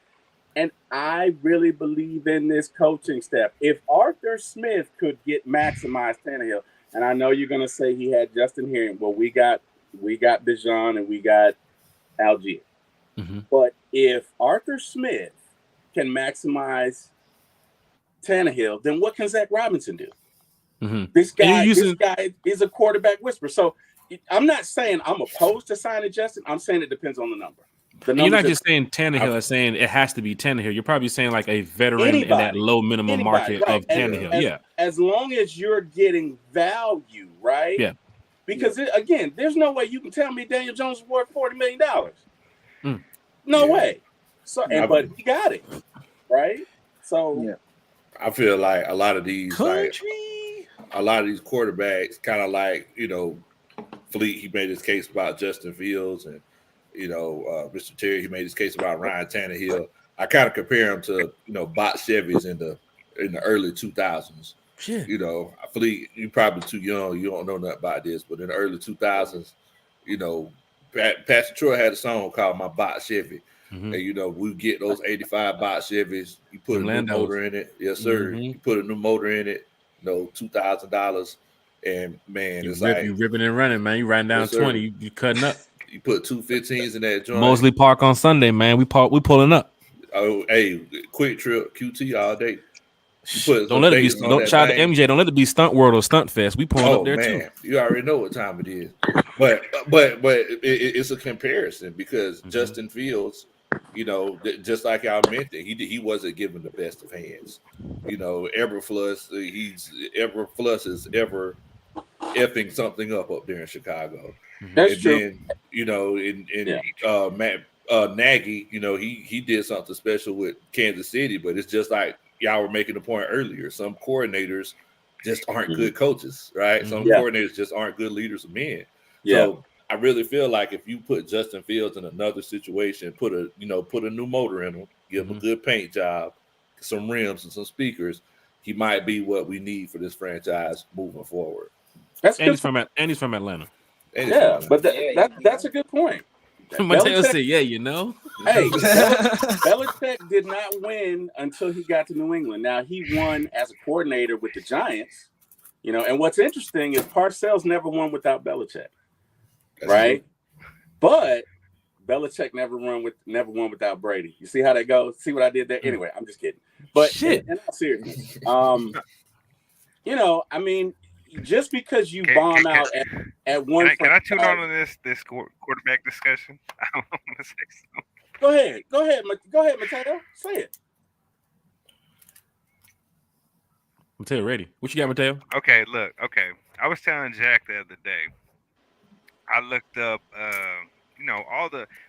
And I really believe in this coaching staff. If Arthur Smith could get maximized Tannehill, and I know you're going to say he had Justin Hearing. Well, we got Bijan and we got Algier. Mm-hmm. But if Arthur Smith can maximize Tannehill, then what can Zach Robinson do? Mm-hmm. This guy is a quarterback whisperer. So I'm not saying I'm opposed to signing Justin. I'm saying it depends on the number. You're not just saying Tannehill as saying it has to be Tannehill. You're probably saying like a veteran in that low minimum market of Tannehill. As long as you're getting value, right? Yeah. Because again, there's no way you can tell me Daniel Jones is worth $40 million. No way. So, but he got it, right? So, I feel like a lot of these quarterbacks, kind of like Fleet. He made his case about Justin Fields and. Mr. Terry, he made his case about Ryan Tannehill. I kind of compare him to, bot Chevys in the early 2000s. Shit. Fleet, you're probably too young. You don't know nothing about this, but in the early 2000s, Pastor Troy had a song called My Bot Chevy. Mm-hmm. And, we get those 85 bot Chevys. You put a new motor in it. Yes, sir. Mm-hmm. You put a new motor in it, $2,000. And, man, you ripping and running, man. You riding down 20. You cutting up. You put 215s in that joint. Mosley Park on Sunday, man. We pulling up. Oh, hey, quick trip, QT all day. Don't let it be. Don't shout to MJ. Don't let it be Stunt World or Stunt Fest. We pulling up there too. You already know what time it is. But it's a comparison because Justin Fields, just like y'all mentioned, he wasn't given the best of hands. Everfluss is ever effing something up there in Chicago. That's and true. Then, Matt Nagy, he did something special with Kansas City, but it's just like y'all were making the point earlier. Some coordinators just aren't good coaches, right? Some coordinators just aren't good leaders of men. Yeah. So I really feel like if you put Justin Fields in another situation, put a new motor in him, give him a good paint job, some rims and some speakers, he might be what we need for this franchise moving forward. He's from Atlanta. But that's a good point. Mateo said, Hey, Belichick did not win until he got to New England. Now he won as a coordinator with the Giants, and what's interesting is Parcells never won without Belichick, right? But Belichick never won without Brady. You see how that goes? See what I did there? Anyway, I'm just kidding. But in all seriousness, just because you bomb out at one. Can I tune on to this quarterback discussion? I want to say something. Go ahead, Mateo. Say it. Mateo, ready? What you got, Mateo? Okay, look. Okay, I was telling Jack the other day. I looked up,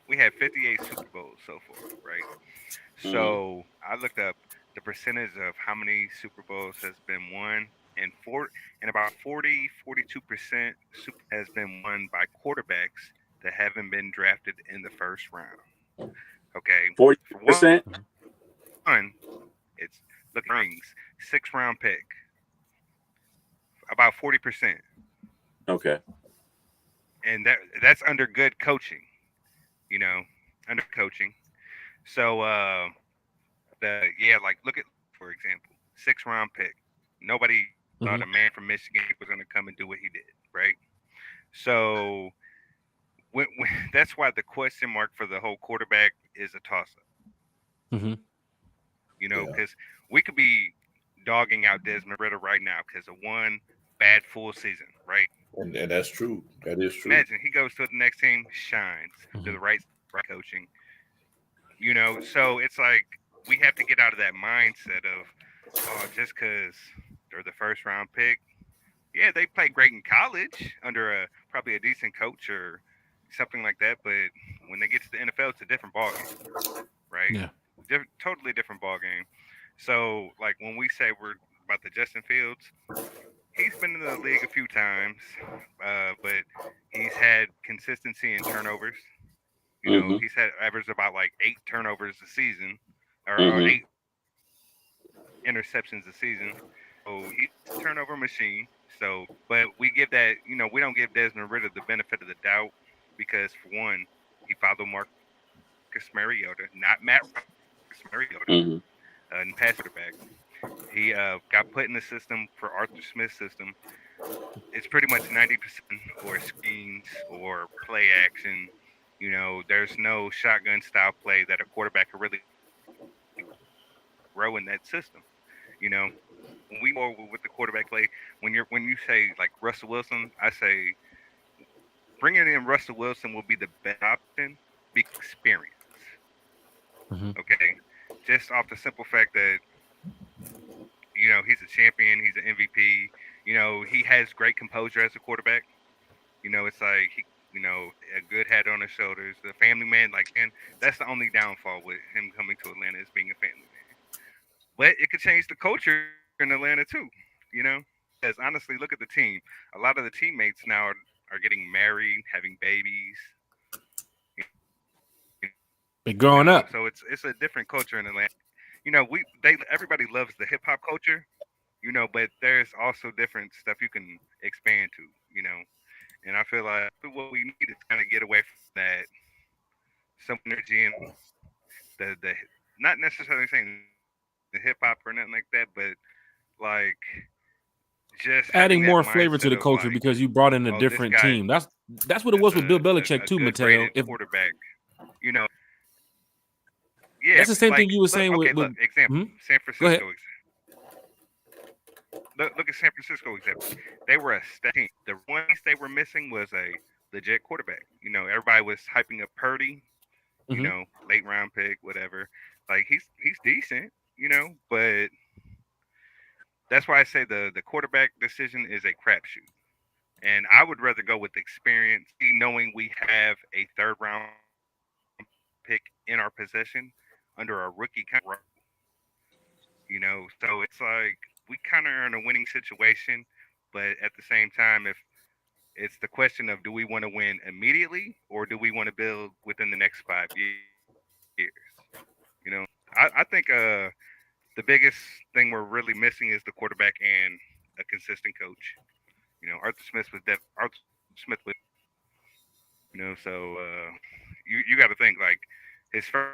we had 58 Super Bowls so far, right? Mm-hmm. So I looked up the percentage of how many Super Bowls has been won. And about 42% has been won by quarterbacks that haven't been drafted in the first round. Okay, 40%. One, it's rings 6th round pick. About 40%. Okay, and that's under good coaching. Under coaching. So look at, for example, 6th round pick. Nobody thought a man from Michigan was going to come and do what he did, right? So when that's why the question mark for the whole quarterback is a toss-up. Mm-hmm. Because we could be dogging out Desmond Ridder right now because of one bad full season, right? And that's true. That is true. Imagine he goes to the next team, shines to the right coaching. So it's like we have to get out of that mindset of, just because they're the first round pick. Yeah, they play great in college under probably a decent coach or something like that. But when they get to the NFL, it's a different ballgame, right? Yeah, totally different ballgame. So, like when we say we're about the Justin Fields, he's been in the league a few times, but he's had consistency in turnovers. He's had average about like 8 turnovers a season, or 8 interceptions a season. So he's a turnover machine. So, but we give that, we don't give Desmond Ridder the benefit of the doubt because, for one, he followed Marcus Mariota, not Matt Mariota, and pass quarterback. He got put in the system for Arthur Smith's system. It's pretty much 90% or schemes or play action. You know, there's no shotgun style play that a quarterback can really grow in that system. You know, when we more with the quarterback play, when you say like Russell Wilson, I say bringing in Russell Wilson will be the best option. Big experience. Okay, just off the simple fact that you know he's a champion, he's an MVP. You know, he has great composure as a quarterback. You know, it's like you know, a good head on his shoulders, the family man. Like, and that's the only downfall with him coming to Atlanta is being a family man. But it could change the culture in Atlanta too. You know, because honestly, look at the team. A lot of the teammates now are getting married, having babies. They're growing up. So it's a different culture in Atlanta. You know, everybody loves the hip hop culture. You know, but there's also different stuff you can expand to. You know. And I feel like what we need is kind of get away from that some energy and the not necessarily saying the hip hop or nothing like that, but like just adding more flavor to the culture like, because you brought in a different team. That's what it was with Bill Belichick too, Mateo. If quarterback, you know, yeah, that's the same thing you were saying with example, San Francisco. Look at San Francisco example. They were a stat team. The one piece they were missing was a legit quarterback. You know, everybody was hyping up Purdy, you know, late round pick, whatever. Like he's decent, you know, but that's why I say the quarterback decision is a crapshoot. And I would rather go with experience, knowing we have a third round pick in our possession under a rookie contract. You know, so it's like we kind of are in a winning situation, but at the same time, if it's the question of do we want to win immediately or do we want to build within the next 5 years? You know, I think the biggest thing we're really missing is the quarterback and a consistent coach. You know, Arthur Smith was, you know, so you got to think like his first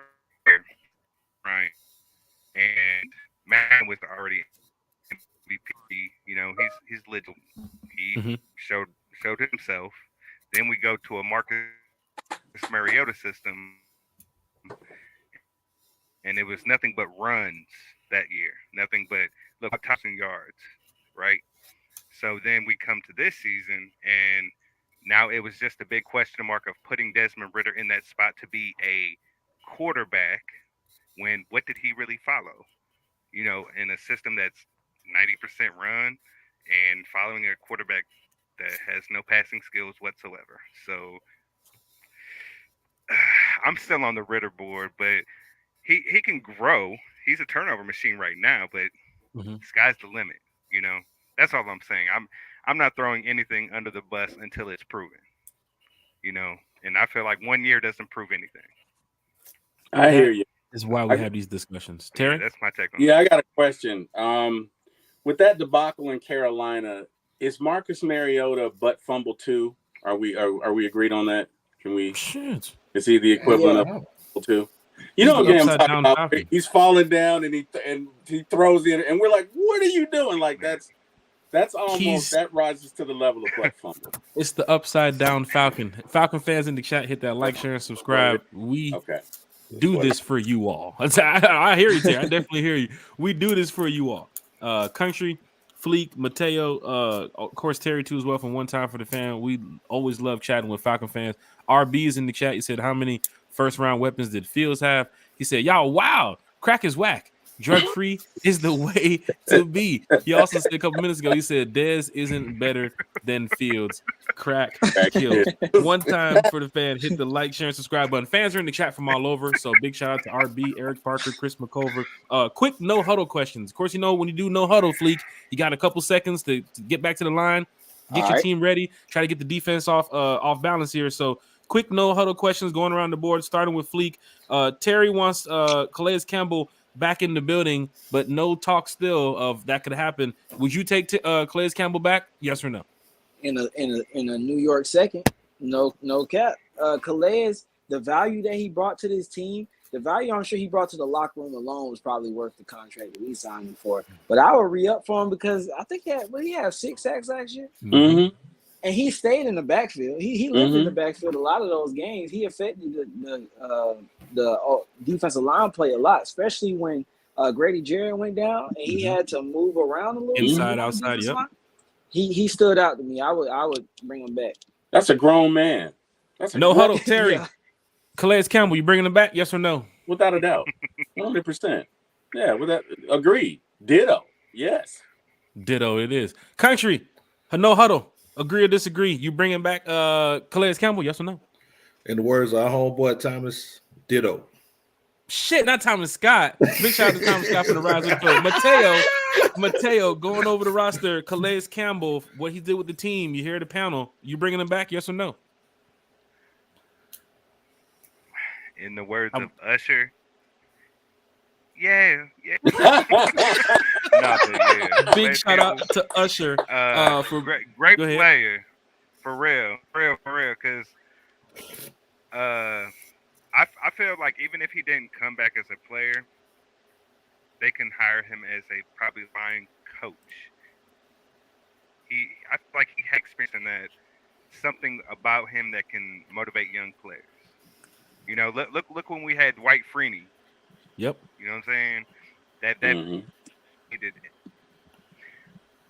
year, right? And man was already MVP. You know, he's legit. He showed himself. Then we go to a Marcus Mariota system, and it was nothing but runs that year. Nothing but 1,000 yards, right? So then we come to this season, and now it was just a big question mark of putting Desmond Ridder in that spot to be a quarterback. When what did he really follow? You know, in a system that's 90% run and following a quarterback that has no passing skills whatsoever. So I'm still on the Ridder board, but he can grow. He's a turnover machine right now, but sky's the limit. You know, that's all I'm saying. I'm not throwing anything under the bus until it's proven. You know, and I feel like 1 year doesn't prove anything. I hear you. This is why we have these discussions. Terry? Yeah, that's my take on I got a question. With that debacle in Carolina, is Marcus Mariota butt fumble too? Are we agreed on that? Can we? Shit. Is he the equivalent of fumble too? You know what I'm talking about? He's falling down and he throws in, and we're like, "What are you doing?" Like that's almost that rises to the level of butt fumble. It's the upside down Falcon. Falcon fans in the chat, hit that like, share, and subscribe. We do this for you all. I hear you, Terry. I definitely hear you. We do this for you all. Country, Fleek, Mateo, of course, Terry too as well from One Time for the Fan. We always love chatting with Falcon fans. RB is in the chat. He said, how many first-round weapons did Fields have? He said, y'all, wow, crack is whack. Drug-free is the way to be. He also said a couple minutes ago, he said, Dez isn't better than Fields. Crack kills. One Time for the Fan. Hit the like, share, and subscribe button. Fans are in the chat from all over, so big shout out to RB, Eric Parker, Chris McCover. Quick no-huddle questions. Of course, you know, when you do no-huddle, Fleek, you got a couple seconds to get back to the line, get your team ready, try to get the defense off balance here. So quick no-huddle questions going around the board, starting with Fleek. Terry wants Calais Campbell back in the building, but no talk still of that could happen. Would you take Calais Campbell back? Yes or no? In a New York second, no cap. Calais, the value that he brought to this team, the value I'm sure he brought to the locker room alone was probably worth the contract that we signed him for. But I would re-up for him because I think he had 6 sacks last year. Mm-hmm. And he stayed in the backfield. He lived in the backfield a lot of those games. He affected the defensive line play a lot, especially when Grady Jarrett went down and he had to move around a little inside, outside. Yep. He stood out to me. I would bring him back. That's a grown man. That's a No-huddle, Terry. Yeah. Calais Campbell, you bringing him back? Yes or no? Without a doubt, 100%. Yeah, with that, agreed. Ditto. Yes. Ditto. It is. Country, no-huddle. Agree or disagree? You bringing back Calais Campbell? Yes or no? In the words of our homeboy Thomas, ditto. Shit, not Thomas Scott. Big shout out to Thomas Scott for the rise of the Mateo going over the roster. Calais Campbell, what he did with the team. You hear the panel. You bringing him back? Yes or no? In the words of Usher, yeah. Big shout out to Usher for great player, for real. Because I feel like even if he didn't come back as a player, they can hire him as a probably line coach. I feel like he had experience in that. Something about him that can motivate young players. You know, look when we had Dwight Freeney. Yep. You know what I'm saying? That he did it.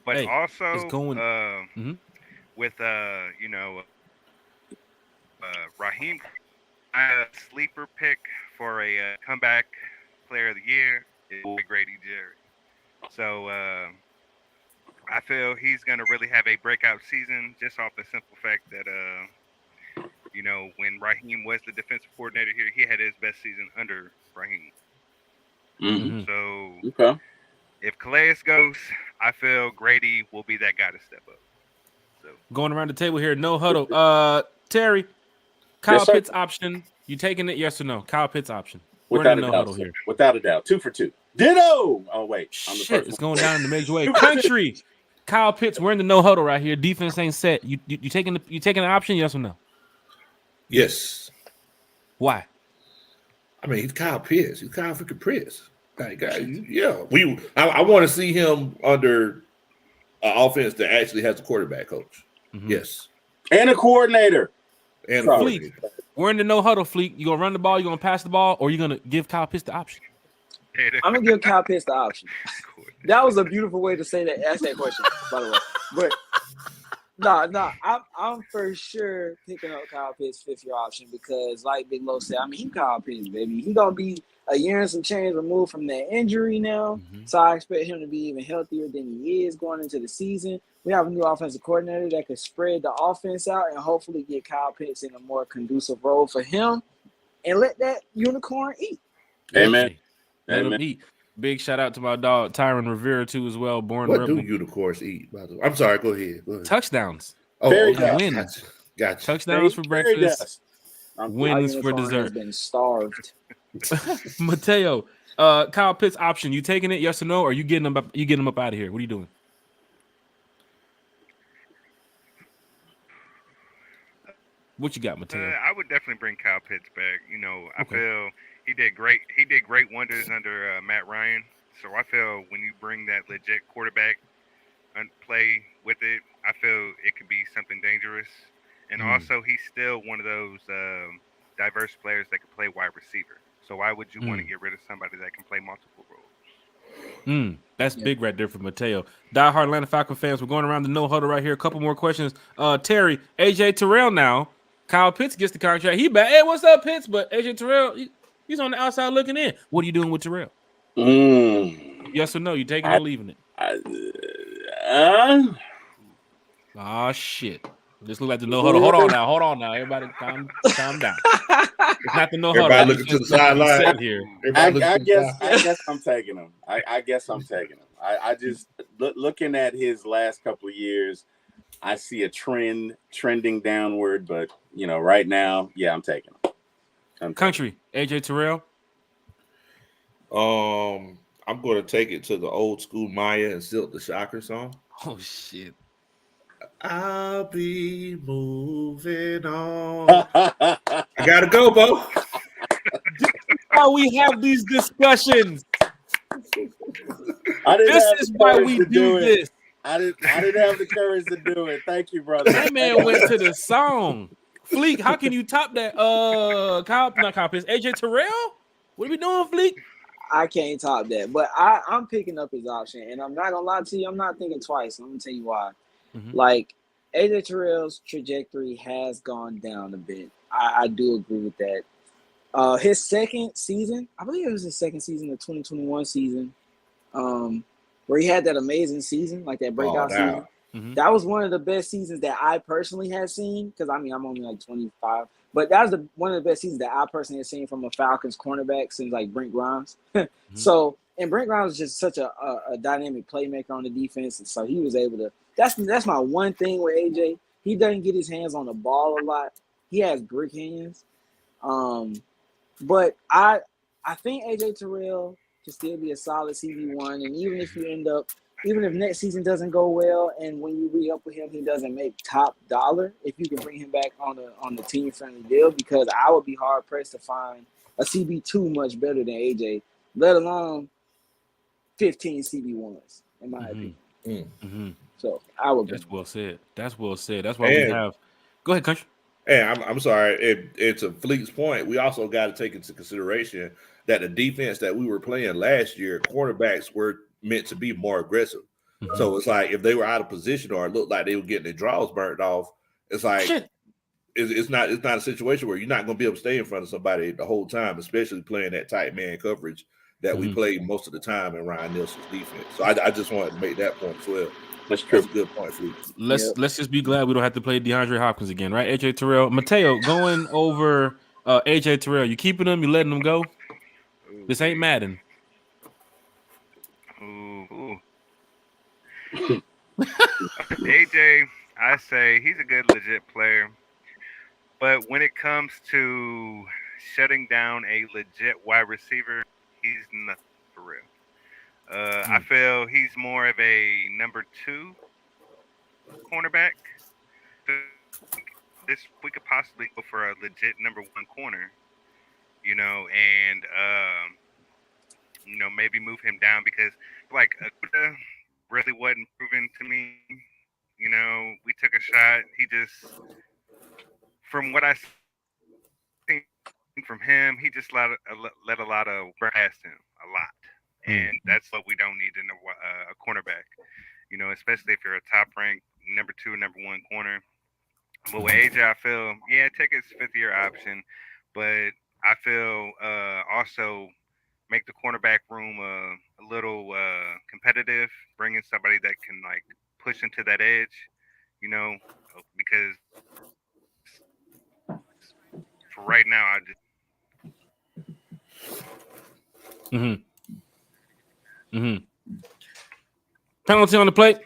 But also it's going, with Raheem, a sleeper pick for a comeback player of the year is Grady Jarrett. So I feel he's going to really have a breakout season just off the simple fact that when Raheem was the defensive coordinator here, he had his best season under Raheem. So if Calais goes, I feel Grady will be that guy to step up. So going around the table here, no-huddle. Terry, Kyle Pitts option. You taking it? Yes or no? Kyle Pitts option. Without a doubt, here. Without a doubt. 2 for 2. Ditto. Oh wait, I'm the first it's going down in the major way. Country. Kyle Pitts, we're in the no-huddle right here. Defense ain't set. You taking the option? Yes or no? Yes. Why? I mean, he's Kyle Pitts. He's Kyle freaking Pitts. Yeah. I want to see him under an offense that actually has a quarterback coach. Yes. And a coordinator. Fleek, we're in the no-huddle, Fleek. You going to run the ball, you going to pass the ball, or you going to give Kyle Pitts the option? I'm going to give Kyle Pitts the option. That was a beautiful way to say that. Ask that question, by the way. But I'm for sure picking up Kyle Pitts' 5th-year option because, like Big Lo said, I mean, he Kyle Pitts, baby. He gonna be a year and some change removed from that injury now, so I expect him to be even healthier than he is going into the season. We have a new offensive coordinator that could spread the offense out and hopefully get Kyle Pitts in a more conducive role for him, and let that unicorn eat. Amen. Let him eat. Big shout out to my dog Tyron Rivera too as well. Born what Rebel. do unicorns eat? By the way, I'm sorry. Go ahead. Touchdowns. Wins. Gotcha. Touchdowns for breakfast. Wins for dessert. Has been starved. Mateo, Kyle Pitts option. You taking it? Yes or no? Or you getting him up? You getting him up out of here? What are you doing? What you got, Mateo? I would definitely bring Kyle Pitts back. You know, I feel he did great. He did great wonders under Matt Ryan. So I feel when you bring that legit quarterback and play with it, I feel it could be something dangerous. And also, he's still one of those diverse players that can play wide receiver. So why would you want to get rid of somebody that can play multiple roles? That's big right there for Mateo. Die-hard Atlanta Falcons fans, we're going around the no-huddle right here. A couple more questions. Terry, AJ Terrell now. Kyle Pitts gets the contract. He back. Hey, what's up, Pitts? But AJ Terrell, he's on the outside looking in. What are you doing with Terrell? Yes or no? You taking it or leaving it? Shit. This look like the no-huddle. Hold on now. Everybody calm down. It's not the no-huddle. Everybody looking to the sideline here. I guess I'm taking him. I guess I'm taking him. I just looking at his last couple of years, I see a trending downward, but right now, I'm taking him. Country, AJ Terrell. I'm going to take it to the old school Maya and Silk the Shocker song. Oh shit! I'll be moving on. I gotta go, Bo. How we have these discussions. This is why we do this. I didn't have the courage to do it. Thank you, brother. That man went to the song. Fleek, how can you top that? It's AJ Terrell. What are we doing, Fleek? I can't top that, but I'm picking up his option, and I'm not gonna lie to you. I'm not thinking twice. I'm gonna tell you why. Like AJ Terrell's trajectory has gone down a bit. I do agree with that. His second season, I believe it was his second season, the 2021 season, where he had that amazing season, like that breakout season. That was one of the best seasons that I personally had seen. Because I mean, I'm only like 25. But that was one of the best seasons that I personally have seen from a Falcons cornerback since like Brent Grimes. So, and Brent Grimes is just such a dynamic playmaker on the defense, and so he was able to. That's my one thing with AJ. He doesn't get his hands on the ball a lot. He has brick hands. But I think AJ Terrell can still be a solid CB1, and even if next season doesn't go well, and when you re-up with him, he doesn't make top dollar, if you can bring him back on the team-friendly deal, because I would be hard-pressed to find a CB2 much better than AJ, let alone 15 CB1s, in my opinion. So I would. That's well said. That's why we have. Go ahead, Country. And I'm sorry. It's a Fleet's point. We also got to take into consideration that the defense that we were playing last year, quarterbacks were meant to be more aggressive. So it's like if they were out of position or it looked like they were getting their draws burnt off, it's like it's not a situation where you're not going to be able to stay in front of somebody the whole time, especially playing that tight man coverage that we played most of the time in Ryan Nielsen's defense. So I just wanted to make that point as well. That's true. That's a good point, Fleet. Let's just be glad we don't have to play DeAndre Hopkins again, right? AJ Terrell, Mateo, going over AJ Terrell. You keeping him? You letting him go? This ain't Madden. AJ, I say he's a good, legit player. But when it comes to shutting down a legit wide receiver, he's nothing for real. I feel he's more of a number 2 cornerback. We could possibly go for a legit number 1 corner, and maybe move him down, because like Akuta really wasn't proven to me. We took a shot. He just, from what I seen from him, he just let a lot of past him a lot. And that's what we don't need in a cornerback, especially if you're a top-ranked number 2, number 1 corner. But with AJ, I feel, take his 5th-year option, but I feel also make the cornerback room a little competitive, bringing somebody that can like push into that edge, because for right now, I just. Penalty on the plate.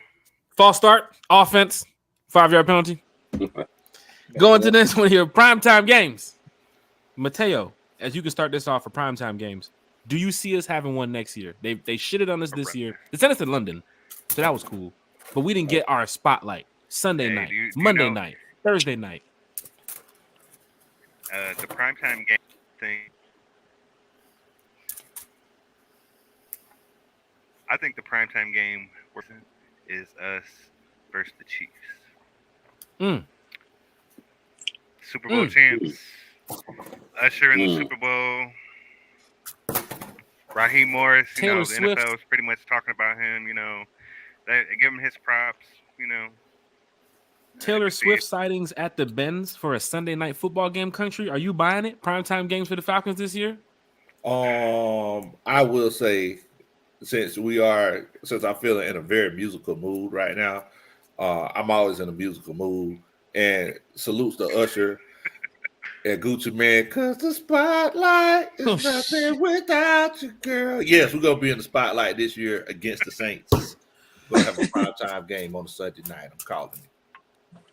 False start. Offense. 5-yard penalty. Going to this one here. Primetime games. Mateo, as you can start this off for primetime games, do you see us having one next year? They shitted on us this year. They sent us to London, so that was cool. But we didn't get our spotlight. Sunday night, Monday night, Thursday night. The primetime game thing. I think the primetime game is us versus the Chiefs. Super Bowl champs. Usher in the Super Bowl. Raheem Morris, Taylor the Swift. NFL is pretty much talking about him, They give him his props, Taylor Swift sightings at the Benz for a Sunday night football game, Country. Are you buying it? Primetime games for the Falcons this year? I will say, since I'm feeling in a very musical mood right now, I'm always in a musical mood, and salutes to Usher and Gucci Man, cause the spotlight is nothing without you, girl. Yes, we're gonna be in the spotlight this year against the Saints. We're gonna have a primetime game on a Sunday night. I'm calling it.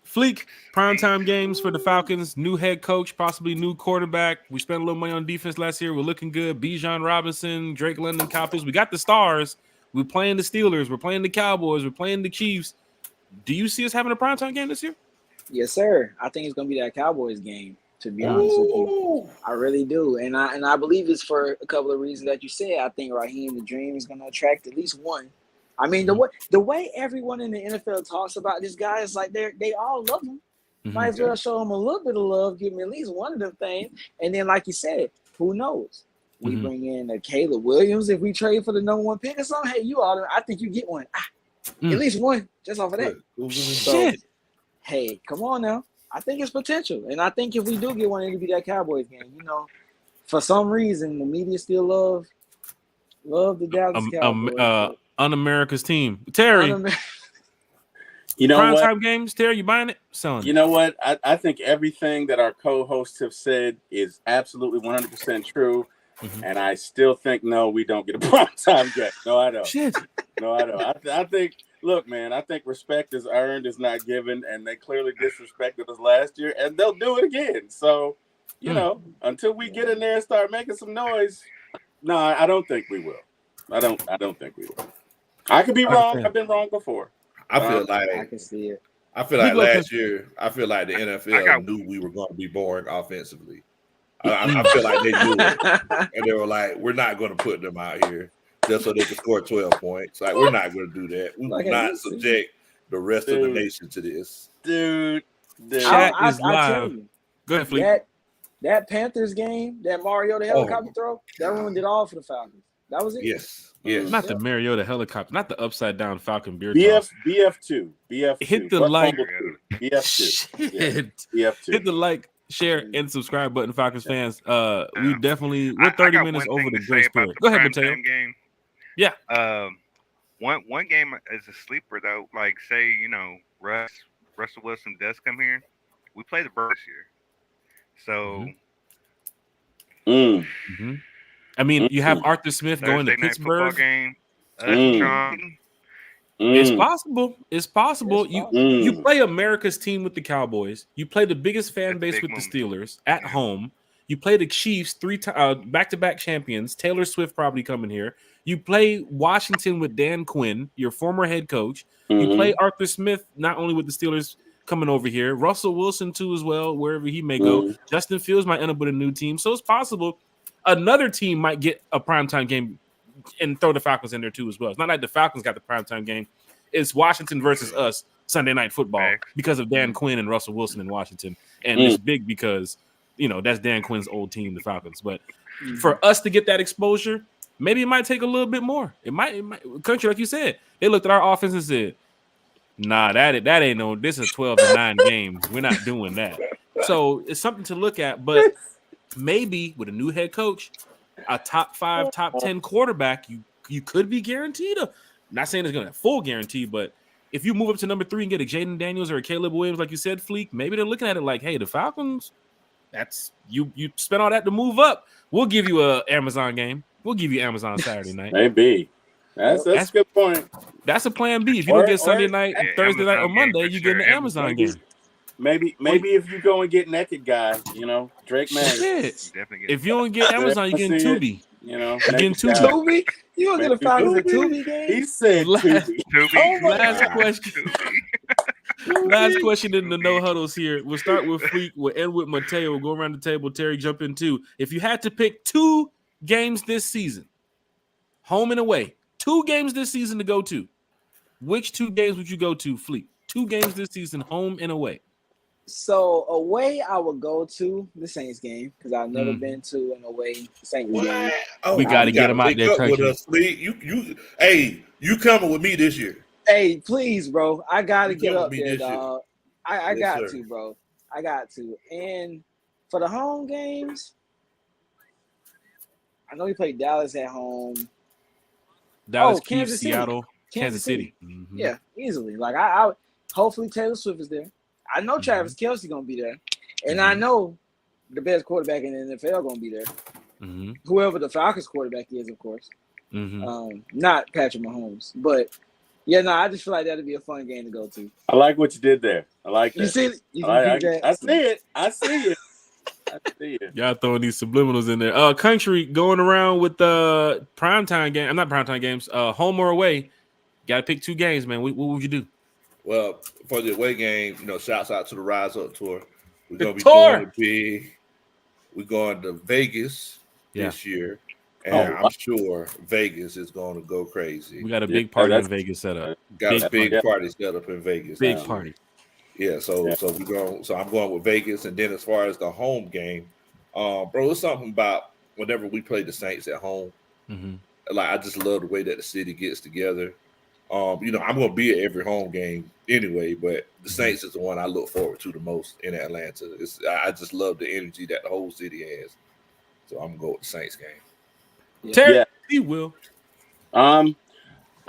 Fleek, primetime games for the Falcons. New head coach, possibly new quarterback. We spent a little money on defense last year. We're looking good. Bijan Robinson, Drake London, Coppers. We got the stars. We're playing the Steelers. We're playing the Cowboys. We're playing the Chiefs. Do you see us having a primetime game this year? Yes, sir. I think it's gonna be that Cowboys game. To be honest with you, I really do, and I believe it's for a couple of reasons that you said. I think Raheem the Dream is gonna attract at least one. I mean, the way everyone in the NFL talks about this guy is like they all love him. Might as well show him a little bit of love, give him at least one of them things, and then, like you said, who knows? We bring in a Caleb Williams if we trade for the number 1 pick or something. Hey, you all, I think you get one. At least one, just off of that. So, hey, come on now. I think it's potential, and I think if we do get one, it'll be that Cowboys game. You know, for some reason, the media still love the Dallas Cowboys. Un-America's team, Terry. You know what? Primetime games, Terry, you buying it, son? You know what? I think everything that our co-hosts have said is absolutely 100% true, and I still think no, we don't get a primetime game. No, I don't. Shit. No, I don't. I think. Look, man, I think respect is earned, is not given, and they clearly disrespected us last year, and they'll do it again. So, you know, until we get in there and start making some noise, no, I don't think we will. I don't think we will. I could be wrong. I've been wrong before. I feel like I can see it. I feel like last year, I feel like the NFL knew we were going to be boring offensively. I feel like they knew it, and they were like, "We're not going to put them out here just so they can score 12 points. Like, we're not going to do that. We will not subject the rest of the nation to this." Dude. Chat is live. You, go ahead, Fleet. That Panthers game, that Mario the helicopter throw, that ruined it all for the Falcons. That was it. Yes. Not the Mariota helicopter, not the upside down Falcon beer toss. BF2. Hit the like. BF2. BF2. Hit the like, share, and subscribe button, Falcons fans. We're 30 minutes over the grace period. Go ahead, Mateo. Game. Yeah. One game is a sleeper though. Like, say, you know, Russell Wilson does come here. We play the Birds here. So I mean, you have Arthur Smith going to Pittsburgh. Game. It's possible. It's possible. You play America's team with the Cowboys. You play the biggest fan base with the Steelers at home. You play the Chiefs back-to-back champions. Taylor Swift probably coming here. You play Washington with Dan Quinn, your former head coach. You play Arthur Smith not only with the Steelers coming over here, Russell Wilson too as well, wherever he may go. Justin Fields might end up with a new team. So it's possible another team might get a primetime game and throw the Falcons in there too as well. It's not like the Falcons got the primetime game. It's Washington versus us Sunday Night Football because of Dan Quinn and Russell Wilson in Washington. And it's big because, you know, that's Dan Quinn's old team, the Falcons. But for us to get that exposure, maybe it might take a little bit more. It might country, like you said, they looked at our offense and said, nah, that ain't no, this is 12-9 game. We're not doing that. So it's something to look at, but maybe with a new head coach, a top 5, top 10 quarterback, you could be guaranteed a, not saying it's gonna have full guarantee, but if you move up to number 3 and get a Jaden Daniels or a Caleb Williams, like you said, Fleek, maybe they're looking at it like, hey, the Falcons, that's you spent all that to move up. We'll give you a Amazon game. We'll give you Amazon Saturday night. Maybe. That's a good point. That's a plan B. If you don't get Sunday night, Thursday night, or Monday, you get an Amazon game. Maybe if you go and get Naked Guy, you know, Drake May. If you don't get Amazon, you getting Tubi. You know, you getting Tubi. You don't get a Falcons Tubi game. He said Tubi. Last question. Last question in the no huddles here. We'll start with Fleek. We'll end with Mateo. We'll go around the table. Terry, jump in too. If you had to pick 2 games this season, home and away, 2 games this season to go to, which 2 games would you go to, Fleek? 2 games this season, home and away. So away, I would go to the Saints game because I've never been to an away Saints game. We got to get them out there. With us, you coming with me this year? Hey, please, bro. I got to get up there, dog. I got to, bro. I got to. And for the home games, I know we played Dallas at home. Dallas, Kansas City. Seattle, Kansas City. Yeah, easily. Like I hopefully Taylor Swift is there. I know Travis Kelce gonna be there, and I know the best quarterback in the NFL gonna be there. Whoever the Falcons quarterback is, of course. Not Patrick Mahomes, but yeah, no, I just feel like that'd be a fun game to go to. I like what you did there. I like that. You see it? I see it. I see it. Y'all throwing these subliminals in there. Country going around with the primetime game. I'm not primetime games. Home or away. Got to pick 2 games, man. What would you do? Well, for the away game, shouts out to the Rise Up tour. We're gonna be tour. doing it big. We're going to Vegas this year, and I'm sure Vegas is going to go crazy. We got a big party in Vegas set up. Got a big party set up in Vegas. Big party. Yeah, so I'm going with Vegas, and then as far as the home game, bro, it's something about whenever we play the Saints at home. Mm-hmm. Like I just love the way that the city gets together. I'm gonna be at every home game anyway, but the Saints is the one I look forward to the most in Atlanta. I just love the energy that the whole city has. So I'm gonna go with the Saints game. Terry, he will.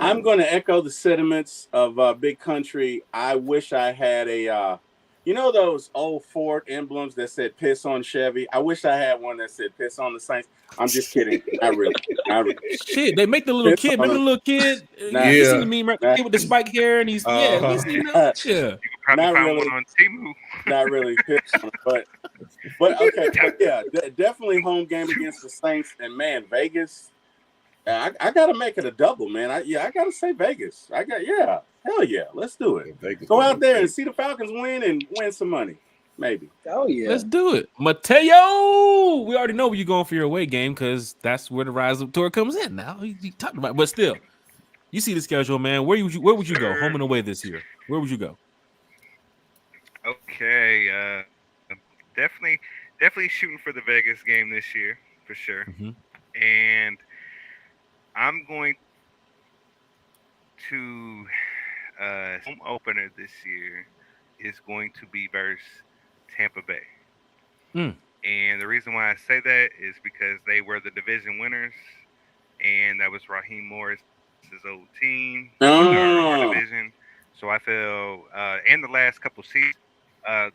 I'm going to echo the sentiments of Big Country. I wish I had a, those old Ford emblems that said "piss on Chevy." I wish I had one that said "piss on the Saints." I'm just kidding. Not really. Shit, they make the little kid. Remember the little kid? You seen the meme, right? The kid with the spike hair, and he's we seen that. You can probably Not find really. one on Temu. Not really, but okay, definitely home game against the Saints, and man, Vegas. I gotta make it a double, man. I gotta say Vegas. Hell yeah, let's do it. Vegas Go out there and see the Falcons win and win some money, maybe. Oh yeah, let's do it, Mateo. We already know where you're going for your away game because that's where the Rise Up tour comes in. Now you talking about, but still, you see the schedule, man. Where would you go, home and away this year? Where would you go? Okay, definitely shooting for the Vegas game this year for sure, and I'm going to home opener this year is going to be versus Tampa Bay. And the reason why I say that is because they were the division winners, and that was Raheem Morris's old team, our division. So I feel, and the last couple seasons,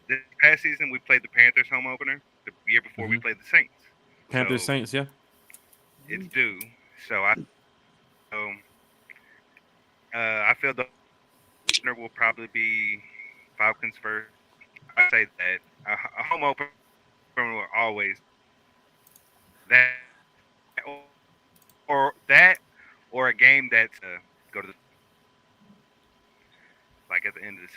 this past season we played the Panthers home opener. The year before we played the Saints. Panthers, Saints, yeah. It's due. So I feel the opener will probably be Falcons first. I say that a home opener will always or a game that's go to the like at the end of the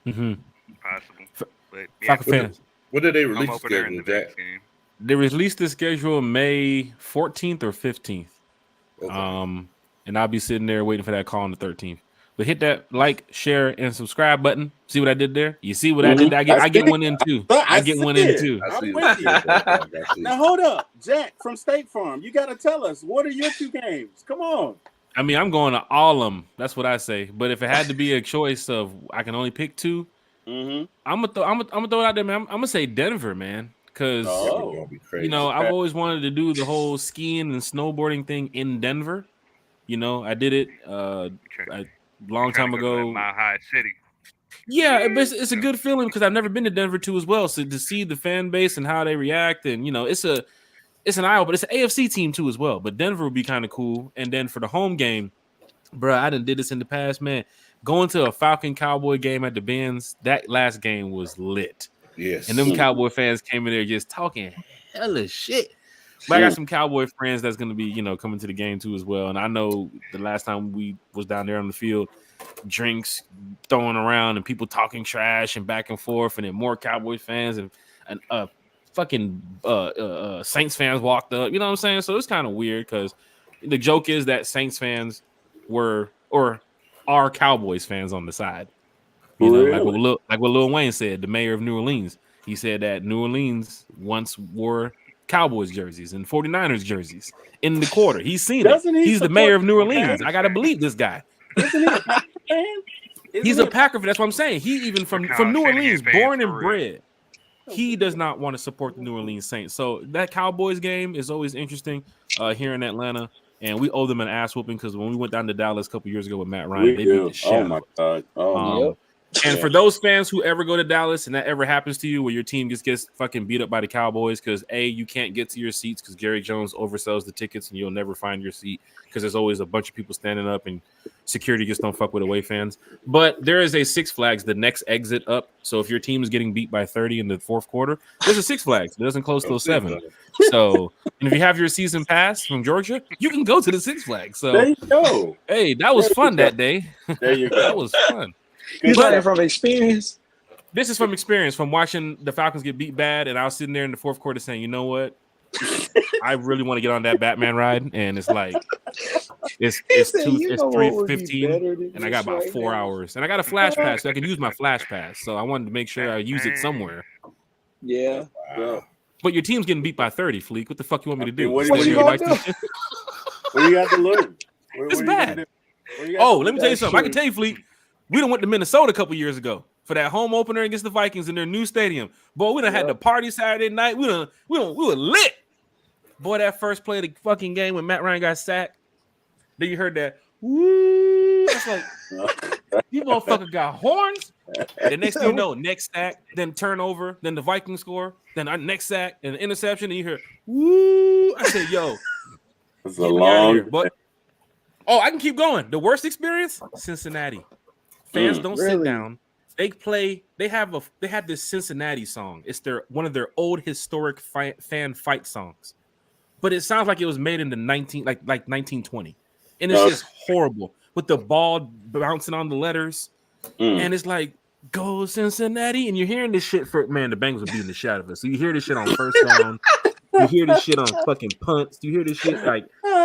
season. Possible, but Falcon fans. When did they release the schedule? Game. They released the schedule May 14th or 15th. Okay. And I'll be sitting there waiting for that call on the 13th. But hit that like, share, and subscribe button. See what I did there? You see what I did? I get one in too. I get one in too. I'm with you. Now hold up, Jack from State Farm. You got to tell us, what are your two games? Come on. I mean, I'm going to all of them. That's what I say. But if it had to be a choice of I can only pick two, I'm gonna throw it out there, man. I'm gonna say Denver, man. Because I've always wanted to do the whole skiing and snowboarding thing in Denver. I did it a long time ago. Mile High City. Yeah, but it's a good feeling because I've never been to Denver too as well. So to see the fan base and how they react, and it's an eye, but it's an AFC team too as well. But Denver would be kind of cool. And then for the home game, bro, I done did this in the past, man. Going to a Falcon Cowboy game at the Benz, that last game was lit. Yes. And them Cowboy fans came in there just talking hella shit. But I got some Cowboy friends that's going to be, coming to the game too as well. And I know the last time we was down there on the field, drinks throwing around and people talking trash and back and forth, and then more Cowboy fans and fucking Saints fans walked up. You know what I'm saying? So it's kind of weird because the joke is that Saints fans are Cowboys fans on the side. Like what Lil Wayne said, the mayor of New Orleans. He said that New Orleans once wore Cowboys jerseys and 49ers jerseys in the quarter. He's seen it. He's the mayor of New Orleans. I gotta believe this guy. Isn't he a Packer fan? He's a Packer fan. That's what I'm saying. He even from New Orleans, born and bred. He does not want to support the New Orleans Saints. So that Cowboys game is always interesting here in Atlanta. And we owe them an ass whooping because when we went down to Dallas a couple years ago with Matt Ryan, they beat the shit. Oh my God! And for those fans who ever go to Dallas and that ever happens to you where your team just gets fucking beat up by the Cowboys because you can't get to your seats because Gary Jones oversells the tickets and you'll never find your seat because there's always a bunch of people standing up and security just don't fuck with away fans. But there is a Six Flags, the next exit up. So if your team is getting beat by 30 in the fourth quarter, there's a Six Flags. It doesn't close till 7. So, and if you have your season pass from Georgia, you can go to the Six Flags. So there you go. Hey, that was fun that day. There you go. That was fun. You learning from experience? This is from experience, from watching the Falcons get beat bad, and I was sitting there in the fourth quarter saying, you know what? I really want to get on that Batman ride, and it's like it's 3:15, and I got about 4 hours, and I got a flash pass, so I can use my flash pass. So I wanted to make sure I use it somewhere. Yeah. Wow. But your team's getting beat by 30, Fleek. What the fuck you want me to do? What do you got to lose? It's bad. Oh, let me tell you something. I can tell you, Fleek. We done went to Minnesota a couple years ago for that home opener against the Vikings in their new stadium. Boy, we done had the party Saturday night. We were lit. Boy, that first play of the fucking game when Matt Ryan got sacked. Then you heard that. Woo! It's like, you motherfucker got horns. The next thing you know, next sack, then turnover, then the Vikings score, then our next sack, and interception, and you hear, woo! I said, yo. It's a long here. But I can keep going. The worst experience? Cincinnati. Fans don't sit down. They have this Cincinnati song. It's one of their old historic fan fight songs. But it sounds like it was made in the 1920. And it's just horrible with the ball bouncing on the letters. And it's like, go Cincinnati. And you're hearing this shit the Bengals are beating the shit out of us. So you hear this shit on first down. You hear this shit on fucking punts. You hear this shit like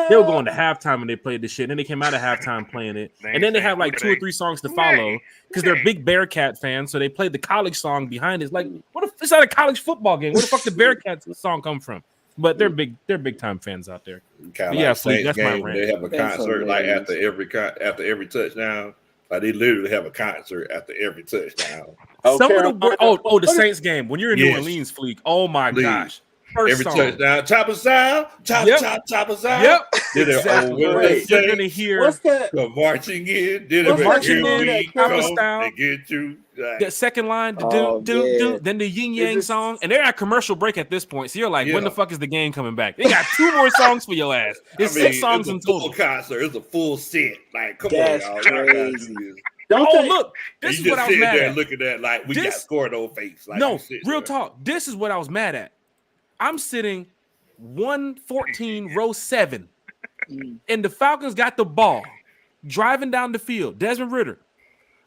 they were going to halftime and they played this shit. And then they came out of halftime playing it. And then they have like 2 or 3 songs to follow because they're big Bearcat fans. So they played the college song behind it. It's like, what if it's not a college football game? Where the fuck did Bearcat song come from? But they're big time fans out there. Yeah, Fleek, that's my rant. They have a concert like after every touchdown. Like they literally have a concert after every touchdown. The Saints game when you're in New Orleans, Fleek. Oh my gosh. First every song. Touchdown, chop us out, chop us out. Yep, exactly. You're gonna hear what's that? The marching in, and get you. That second line, then the yin yang song, and they're at commercial break at this point. So you're like, when the fuck is the game coming back? They got 2 more songs for your ass. It's 6 songs in total. Concert. It's a full set. Like, come on, y'all. Crazy. Look, this is what I was mad at. Looking at like we got scored on face. Like, no, real talk. This is what I was mad at. I'm sitting 114, row 7, and the Falcons got the ball, driving down the field. Desmond Ridder.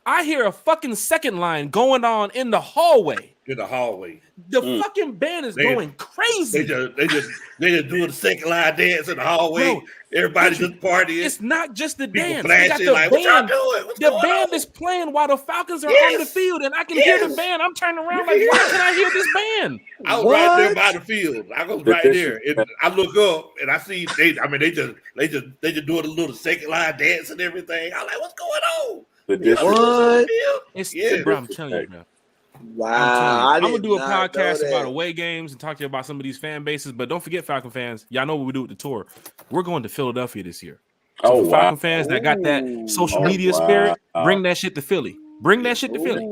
I hear a fucking second line going on in the hallway. The fucking band is going crazy. They just doing the second line dance in the hallway. Bro, everybody just partying. It's not just the dance. Flashing, the like, band. What y'all doing? What's the band is playing while the Falcons are on the field, and I can hear the band. I'm turning around like, why can I hear this band? I was right there by the field. I was right there, and I look up and I see they just doing a little second line dance and everything. I'm like, what's going on? What? Bro, I'm telling you, bro. Wow. I'm gonna do a podcast about away games and talk to you about some of these fan bases, but don't forget, Falcon fans, y'all know what we do with the tour. We're going to Philadelphia this year. So Falcon fans that got that social media spirit, bring that shit to Philly. Bring that shit to Philly.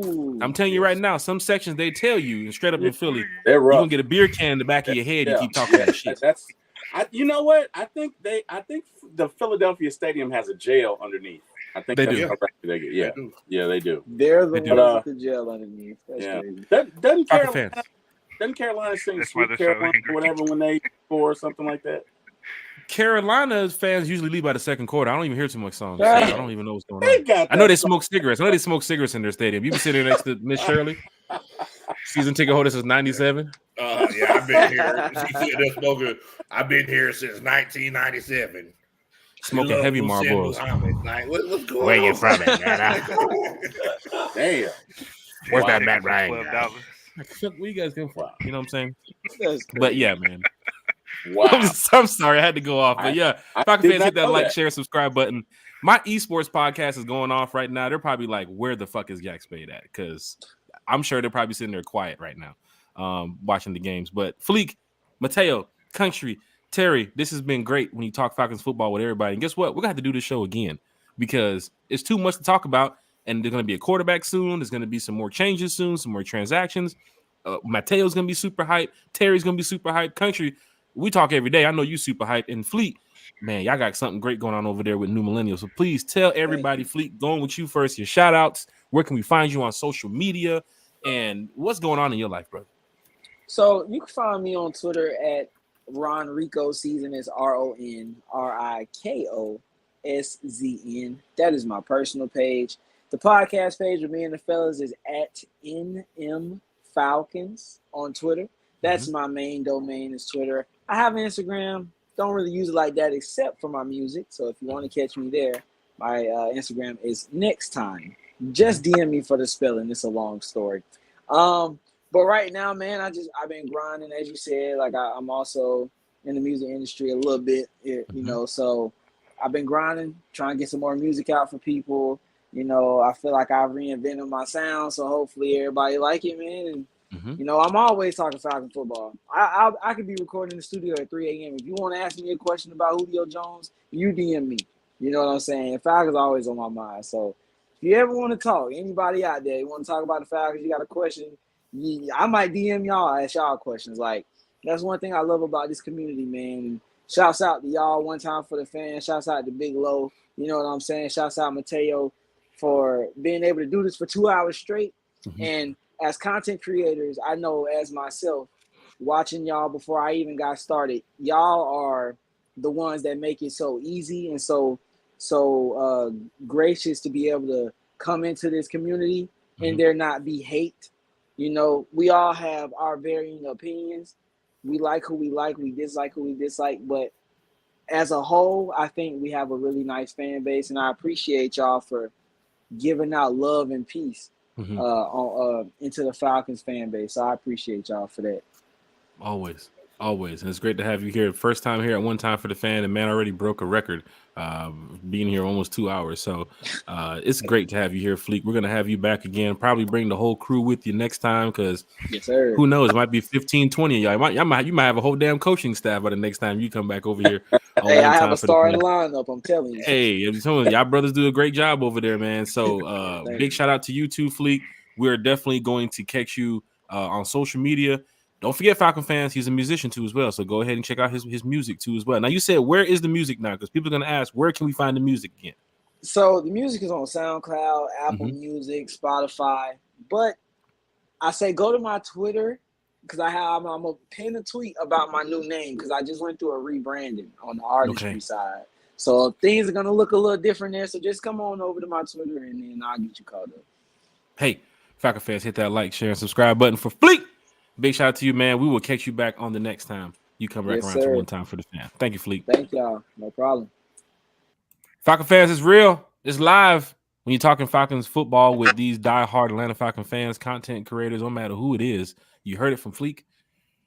I'm telling you right now, some sections they tell you straight up in Philly, you're gonna get a beer can in the back of your head and keep talking that shit. You know what? I think the Philadelphia Stadium has a jail underneath. I think they do. They do. They're the ones with the jail underneath. That's crazy. Doesn't Carolina sing Sweet Carolina or whatever when they score or something like that? Carolina's fans usually leave by the second quarter. I don't even hear too much songs. So I don't even know what's going on. I know they smoke cigarettes. In their stadium. You been sitting next to Miss Shirley, season ticket holder since '97. Yeah, I've been here. I've been here since 1997. Smoking heavy Marlboros. Like, what's going on? Where you from, man? Damn. Where's that Matt Ryan? What you guys going for? You know what I'm saying? But yeah, man. Wow. I'm sorry, I had to go off. But yeah, Falcon fans, hit that like, share, subscribe button. My esports podcast is going off right now. They're probably like, where the fuck is Yak Spade at? Because I'm sure they're probably sitting there quiet right now, watching the games. But Fleek, Mateo, Country, Terry, this has been great when you talk Falcons football with everybody. And guess what? We're going to have to do this show again because it's too much to talk about. and there's going to be a quarterback soon. There's going to be some more changes soon, some more transactions. Mateo's going to be super hyped. Terry's going to be super hyped. Country, we talk every day. I know you super hyped. And Fleet, man, y'all got something great going on over there with New Millennial. So please tell everybody, Fleet, going with you first, your shout outs. Where can we find you on social media? And what's going on in your life, brother? So you can find me on Twitter at Ron Rico Season. Is RONRIKOSZN. That is my personal page. The podcast page with me and the fellas is at NM Falcons on Twitter. That's my main domain is Twitter. I have an Instagram. Don't really use it like that except for my music. So if you want to catch me there, my Instagram is next time. Just DM me for the spelling. It's a long story. But right now, man, I've been grinding, as you said. Like I'm also in the music industry a little bit, you know. So I've been grinding, trying to get some more music out for people. You know, I feel like I've reinvented my sound, so hopefully everybody like it, man. And you know, I'm always talking Falcon football. I could be recording in the studio at 3 a.m. If you want to ask me a question about Julio Jones, you DM me. You know what I'm saying? Falcons always on my mind. So if you ever want to talk, anybody out there, you want to talk about the Falcons, you got a question, I might DM y'all, ask y'all questions. Like, that's one thing I love about this community, man. Shouts out to y'all one time for the fans. Shouts out to Big Low. You know what I'm saying? Shouts out Mateo for being able to do this for 2 hours straight. And as content creators, I know as myself, watching y'all before I even got started, y'all are the ones that make it so easy and so gracious to be able to come into this community and there not be hate. You know, we all have our varying opinions. We like who we like, we dislike who we dislike, but as a whole, I think we have a really nice fan base, and I appreciate y'all for giving out love and peace into the Falcons fan base. So I appreciate y'all for that. Always. And it's great to have you here. First time here at One Time for the Fan, and man already broke a record being here almost 2 hours. So it's great to have you here, Fleek. We're going to have you back again. Probably bring the whole crew with you next time because who knows? It might be 15, 20 of y'all. You might have a whole damn coaching staff by the next time you come back over here. Hey, I have a starting lineup, I'm telling you. Hey, y'all brothers do a great job over there, man. So big shout out to you too, Fleek. We're definitely going to catch you on social media. Don't forget, Falcon fans, he's a musician too as well. So go ahead and check out his music too as well. Now, you said, where is the music now? Because people are going to ask, where can we find the music again? So the music is on SoundCloud, Apple Music, Spotify. But I say go to my Twitter because I'm going to pin a tweet about my new name because I just went through a rebranding on the artistry side. So things are going to look a little different there. So just come on over to my Twitter and then I'll get you caught up. Hey, Falcon fans, hit that like, share, and subscribe button for Fleek. Big shout out to you, man. We will catch you back on the next time you come back around to One Time for the Fan. Thank you, Fleek. Thank y'all. No problem. Falcon fans, it's real. It's live. When you're talking Falcons football with these diehard Atlanta Falcon fans, content creators, no matter who it is, you heard it from Fleek.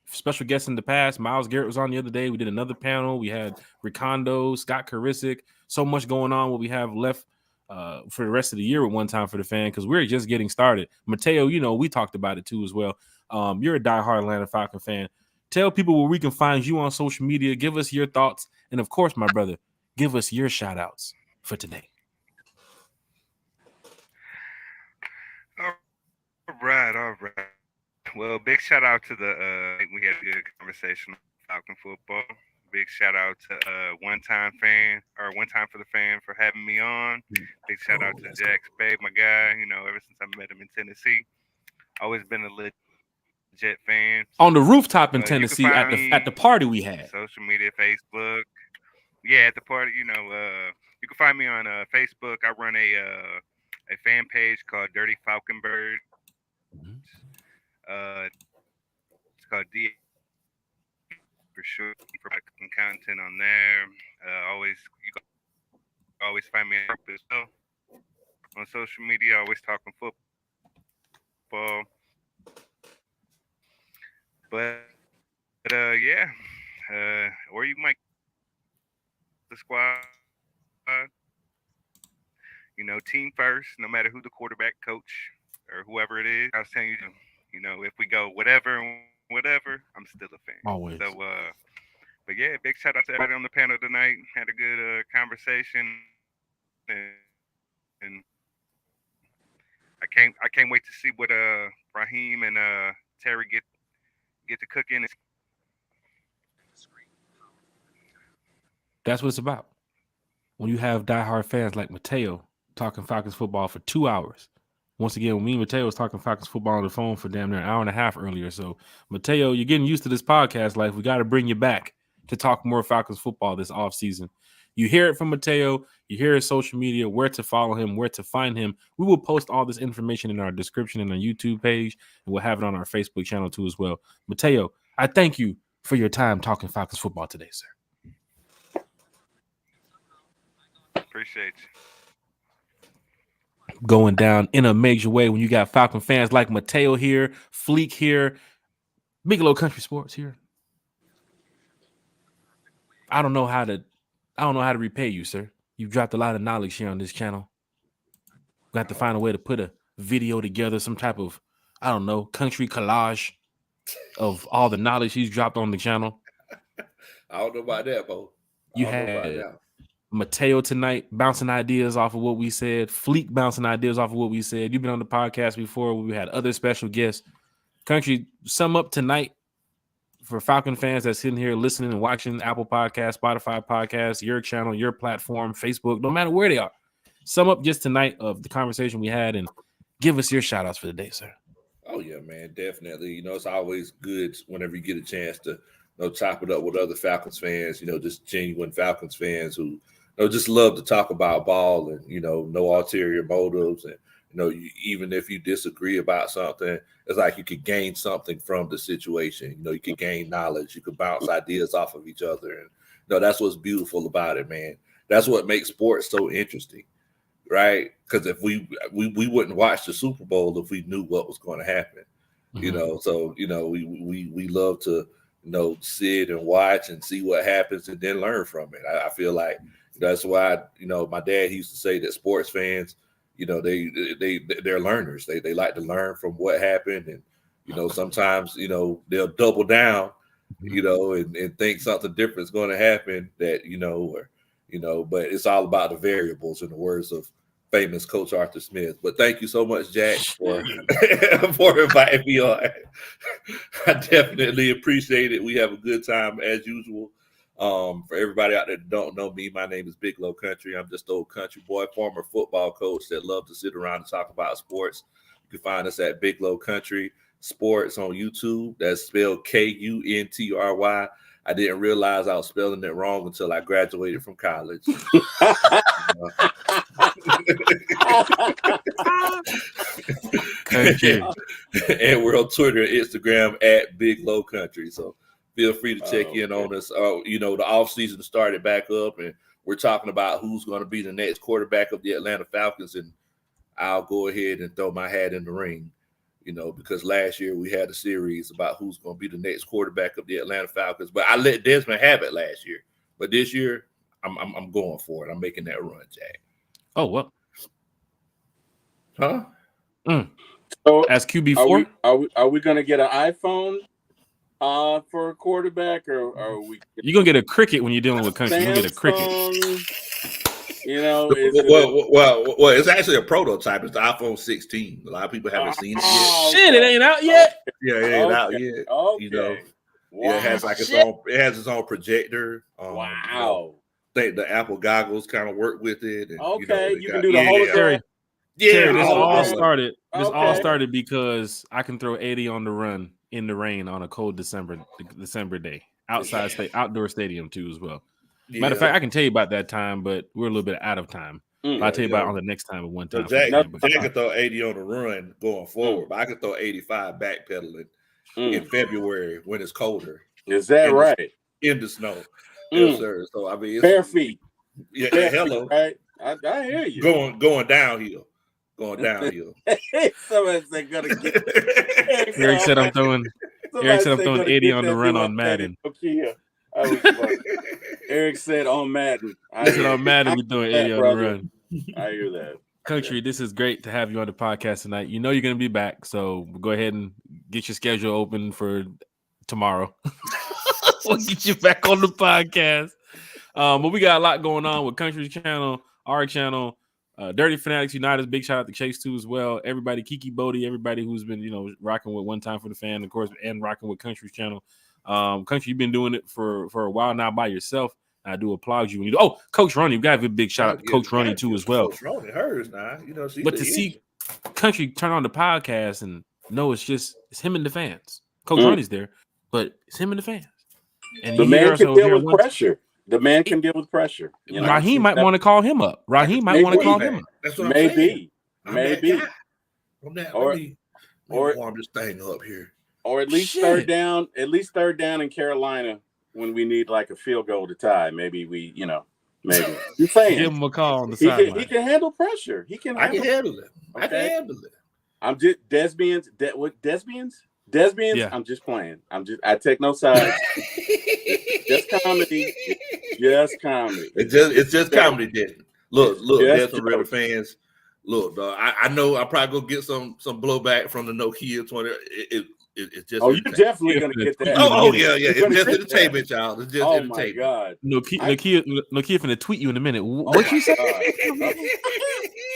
Special guests in the past. Myles Garrett was on the other day. We did another panel. We had Ricondo, Scott Karisic. So much going on what we have left for the rest of the year with One Time for the Fan because we're just getting started. Mateo, you know, we talked about it too as well. You're a diehard Atlanta Falcon fan. Tell people where we can find you on social media. Give us your thoughts. And, of course, my brother, give us your shout-outs for today. All right. Well, big shout-out to we had a good conversation on Falcon football. Big shout-out to One Time for the Fan for having me on. Big shout-out to Jack Spade, my guy. You know, ever since I met him in Tennessee, always been a legit fan. On the rooftop in Tennessee at the party we had. Social media, Facebook. Yeah, at the party, you know, you can find me on Facebook. I run a fan page called Dirty Falcon Bird. It's called D for sure. Provide some content on there. You can always find me as well on social media. Always talking football. But yeah, or you might the squad. You know, team first, no matter who the quarterback, coach, or whoever it is. I was telling you, you know, if we go whatever, I'm still a fan. Always. So, but yeah, big shout out to everybody on the panel tonight. Had a good conversation, and can't wait to see what Raheem and Terry get to cooking. That's what it's about. When you have diehard fans like Mateo talking Falcons football for 2 hours. Once again, when me and Mateo was talking Falcons football on the phone for damn near an hour and a half earlier. So, Mateo, you're getting used to this podcast life. We got to bring you back to talk more Falcons football this offseason. You hear it from Mateo. You hear his social media, where to follow him, where to find him. We will post all this information in our description in our YouTube page, and we'll have it on our Facebook channel too as well. Mateo, I thank you for your time talking Falcons football today, sir. Appreciate you. Going down in a major way when you got Falcon fans like Mateo here, Fleek here, Bigelow Country Sports here. I don't know how to repay you, sir. You've dropped a lot of knowledge here on this channel. We have to find a way to put a video together, some type of, I don't know, country collage of all the knowledge he's dropped on the channel. I don't know about that, Bo. You had Mateo tonight bouncing ideas off of what we said. Fleek bouncing ideas off of what we said. You've been on the podcast before. We had other special guests. Country, sum up tonight for Falcon fans that's sitting here listening and watching Apple Podcasts, Spotify Podcasts, your channel, your platform, Facebook, no matter where they are. Sum up just tonight of the conversation we had and give us your shout outs for the day, sir. Oh, yeah, man, definitely. It's always good whenever you get a chance to chop it up with other Falcons fans, just genuine Falcons fans who just love to talk about ball and, no ulterior motives. And, even if you disagree about something, it's like you could gain something from the situation. You could gain knowledge. You could bounce ideas off of each other. And, that's what's beautiful about it, man. That's what makes sports so interesting, right? Because if we wouldn't watch the Super Bowl if we knew what was going to happen, So, we love to, sit and watch and see what happens and then learn from it. I feel like that's why, my dad used to say that sports fans, they're learners. They like to learn from what happened. And, sometimes, they'll double down, and think something different is going to happen that, but it's all about the variables in the words of famous Coach Arthur Smith. But thank you so much, Jack, for inviting me on. I definitely appreciate it. We have a good time as usual. For everybody out there that don't know me, my name is Bigelow Country. I'm just an old country boy, former football coach that love to sit around and talk about sports. You can find us at Bigelow Country Sports on YouTube. That's spelled Kuntry. I didn't realize I was spelling it wrong until I graduated from college. And we're on Twitter and Instagram at Bigelow Country. So feel free to check in on us. The offseason started back up, and we're talking about who's going to be the next quarterback of the Atlanta Falcons. And I'll go ahead and throw my hat in the ring, because last year we had a series about who's going to be the next quarterback of the Atlanta Falcons. But I let Desmond have it last year. But this year, I'm going for it. I'm making that run, Jack. Oh, well. Huh? So as QB4? Are we going to get an iPhone for a quarterback, or are we? You're going to get a Cricket when you're dealing with country. You're going to get a Cricket. Well, it's actually a prototype. It's the iPhone 16. A lot of people haven't seen it yet. Shit, it ain't out yet. Yeah, it ain't out yet. Okay. Wow. Yeah, it has like its own projector. Wow. The Apple goggles kind of work with it. And, you can do the hologram. Yeah, this all started. All started because I can throw 80 on the run in the rain on a cold December day, outdoor stadium too as well. Yeah. Matter of fact, I can tell you about that time, but we're a little bit out of time. I'll tell you about it on the next time at one time. So Jack could throw 80 on the run going forward, but I could throw 85 backpedaling in February when it's colder. Is that right? In the snow. Yes, sir. So I mean, bare feet. Yeah, hello. Right? I hear you. Going downhill. Somebody said gonna get Eric said I'm throwing 80 on the run on Madden. Eric said on Madden. I said on Madden we're doing 80 on the run. I hear that. Country, this is great to have you on the podcast tonight. You're going to be back, so go ahead and get your schedule open for tomorrow. We'll get you back on the podcast. But we got a lot going on with Country's channel, our channel, Dirty Fanatics United, big shout out to Chase too as well. Everybody, Kiki Bodie, everybody who's been rocking with One Time for the Fan, of course, and rocking with Country's channel. Country, you've been doing it for a while now by yourself. I do applaud you. Coach Ronnie, you got to give a big shout out to Coach Ronnie too as well. Coach Ronnie, hers now, but to see Country turn on the podcast and it's him and the fans. Coach Ronnie's there, but it's him and the fans. And the man can deal with pressure. The man can deal with pressure. Raheem might want to call him up. Raheem might want to call him up. That's what I'm saying. Maybe. Or warm this thing up here. Or at least third down in Carolina when we need like a field goal to tie. Maybe maybe. You're saying give him a call on the sideline. He can handle pressure. I can handle it. I can handle it. I'm just Desmonds. Desmonds. Yeah. I'm just playing. I take no sides. Just comedy. Just comedy. It's just comedy, Desmond. Look, there's some Ridder fans. Look, dog, I know I'll probably go get some blowback from the No-Kill 20. It's just. Oh, you're definitely gonna get that. Oh yeah. It's just entertainment, y'all. It's just entertainment. My God. Nokia finna tweet you in a minute. What you say?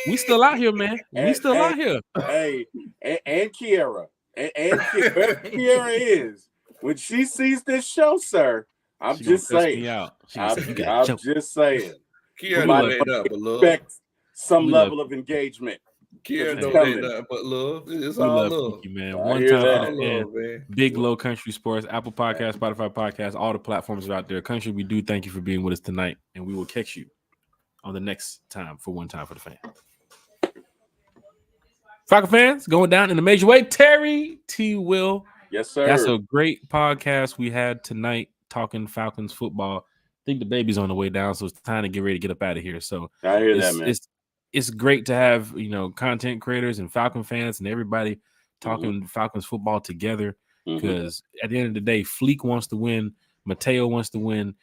We still out here, man. We still out here. Hey, and Kiara. And whoever Kiara is, when she sees this show, sir, I'm just saying. I'm just saying. Kiara expect some level of engagement. Kiara don't ain't nothing but love. It's all love. You, man. One time, man. Big Low Country Sports, Apple Podcast, Spotify Podcast, all the platforms are out there. Country, we do thank you for being with us tonight, and we will catch you on the next time for One Time for the Fan. Falcon fans, going down in a major way. Terry T. Will. Yes, sir. That's a great podcast we had tonight talking Falcons football. I think the baby's on the way down, so it's time to get ready to get up out of here. So I hear that, man. It's great to have content creators and Falcon fans and everybody talking Falcons football together, because at the end of the day, Fleek wants to win, Mateo wants to win,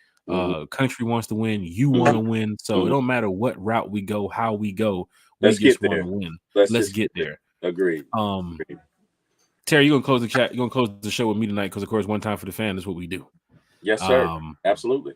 Country wants to win, you want to win. So it don't matter what route we go, how we go, we just want to win. Let's get there. Agreed. Terry, you're gonna close the chat. You're gonna close the show with me tonight because, of course, One Time for the Fan is what we do. Yes, sir. Absolutely.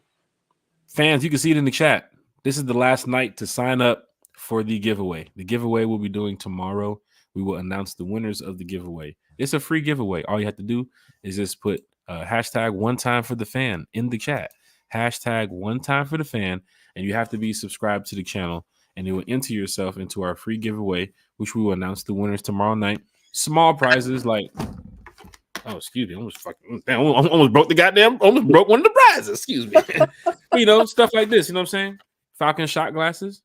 Fans, you can see it in the chat. This is the last night to sign up for the giveaway. The giveaway we'll be doing tomorrow. We will announce the winners of the giveaway. It's a free giveaway. All you have to do is just put hashtag One Time for the Fan in the chat. Hashtag One Time for the Fan, and you have to be subscribed to the channel, and you will enter yourself into our free giveaway, which we will announce the winners tomorrow night. Small prizes like, excuse me, almost broke one of the prizes. Excuse me. Stuff like this. You know what I'm saying? Falcon shot glasses.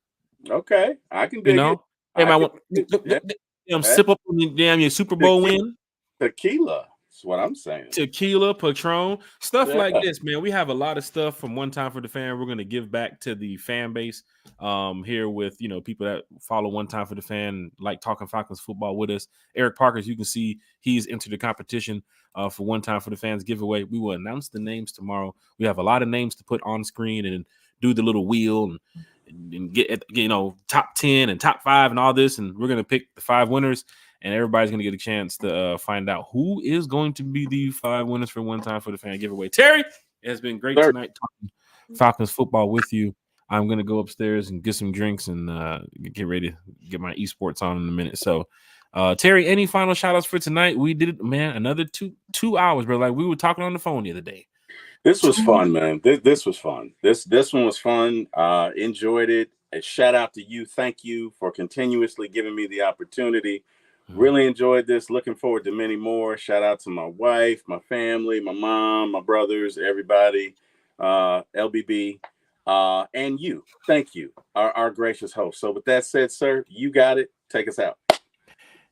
Okay, I can dig it. Hey, sip up on your Super Bowl win. Tequila. That's what I'm saying. Tequila, Patron, stuff like this, man. We have a lot of stuff from One Time for the Fan. We're going to give back to the fan base here with, people that follow One Time for the Fan, like talking Falcons football with us. Eric Parker, as you can see, he's entered the competition for One Time for the Fans giveaway. We will announce the names tomorrow. We have a lot of names to put on screen and do the little wheel and get, top 10 and top 5 and all this. And we're going to pick the 5 winners. And everybody's going to get a chance to find out who is going to be the 5 winners for One Time for the Fan giveaway. Terry, it has been great tonight talking Falcons football with you. I'm going to go upstairs and get some drinks and get ready to get my esports on in a minute. So, Terry, any final shout-outs for tonight? We did it, man, another two hours, bro. Like we were talking on the phone the other day. This was fun, man. This was fun. This one was fun. Enjoyed it. A shout out to you. Thank you for continuously giving me the opportunity. Really enjoyed this. Looking forward to many more. Shout out to my wife, my family, my mom, my brothers, everybody, LBB, and you. Thank you, our gracious host. So with that said, sir, you got it. Take us out.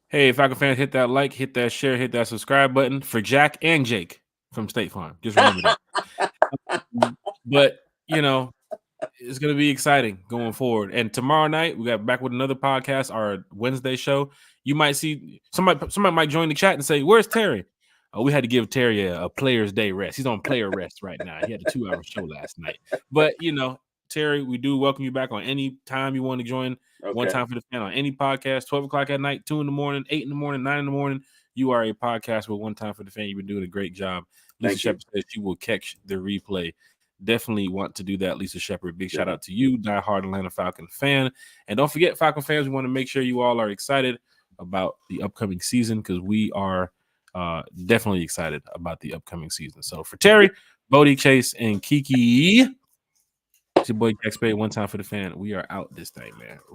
Hey, Falcon fans, hit that like, hit that share, hit that subscribe button for Jack and Jake from State Farm. Just remember that. But, it's going to be exciting going forward. And tomorrow night, we got back with another podcast, our Wednesday show. You might see somebody might join the chat and say, "Where's Terry?" We had to give Terry a player's day rest. He's on player rest right now. He had a 2-hour show last night. But, Terry, we do welcome you back on any time you want to join One Time for the Fan on any podcast, 12 o'clock at night, 2 in the morning, 8 in the morning, 9 in the morning. You are a podcast with One Time for the Fan. You've been doing a great job. Lisa Shepard says she will catch the replay. definitely want to do that. Lisa Shepard, big shout out to you, diehard Atlanta Falcon fan. And don't forget, Falcon fans, we want to make sure you all are excited about the upcoming season, because we are definitely excited about the upcoming season. So for Terry, Bodie, Chase, and Kiki, it's your boy Jack Spade, one time for the fan. We are out this thing, man.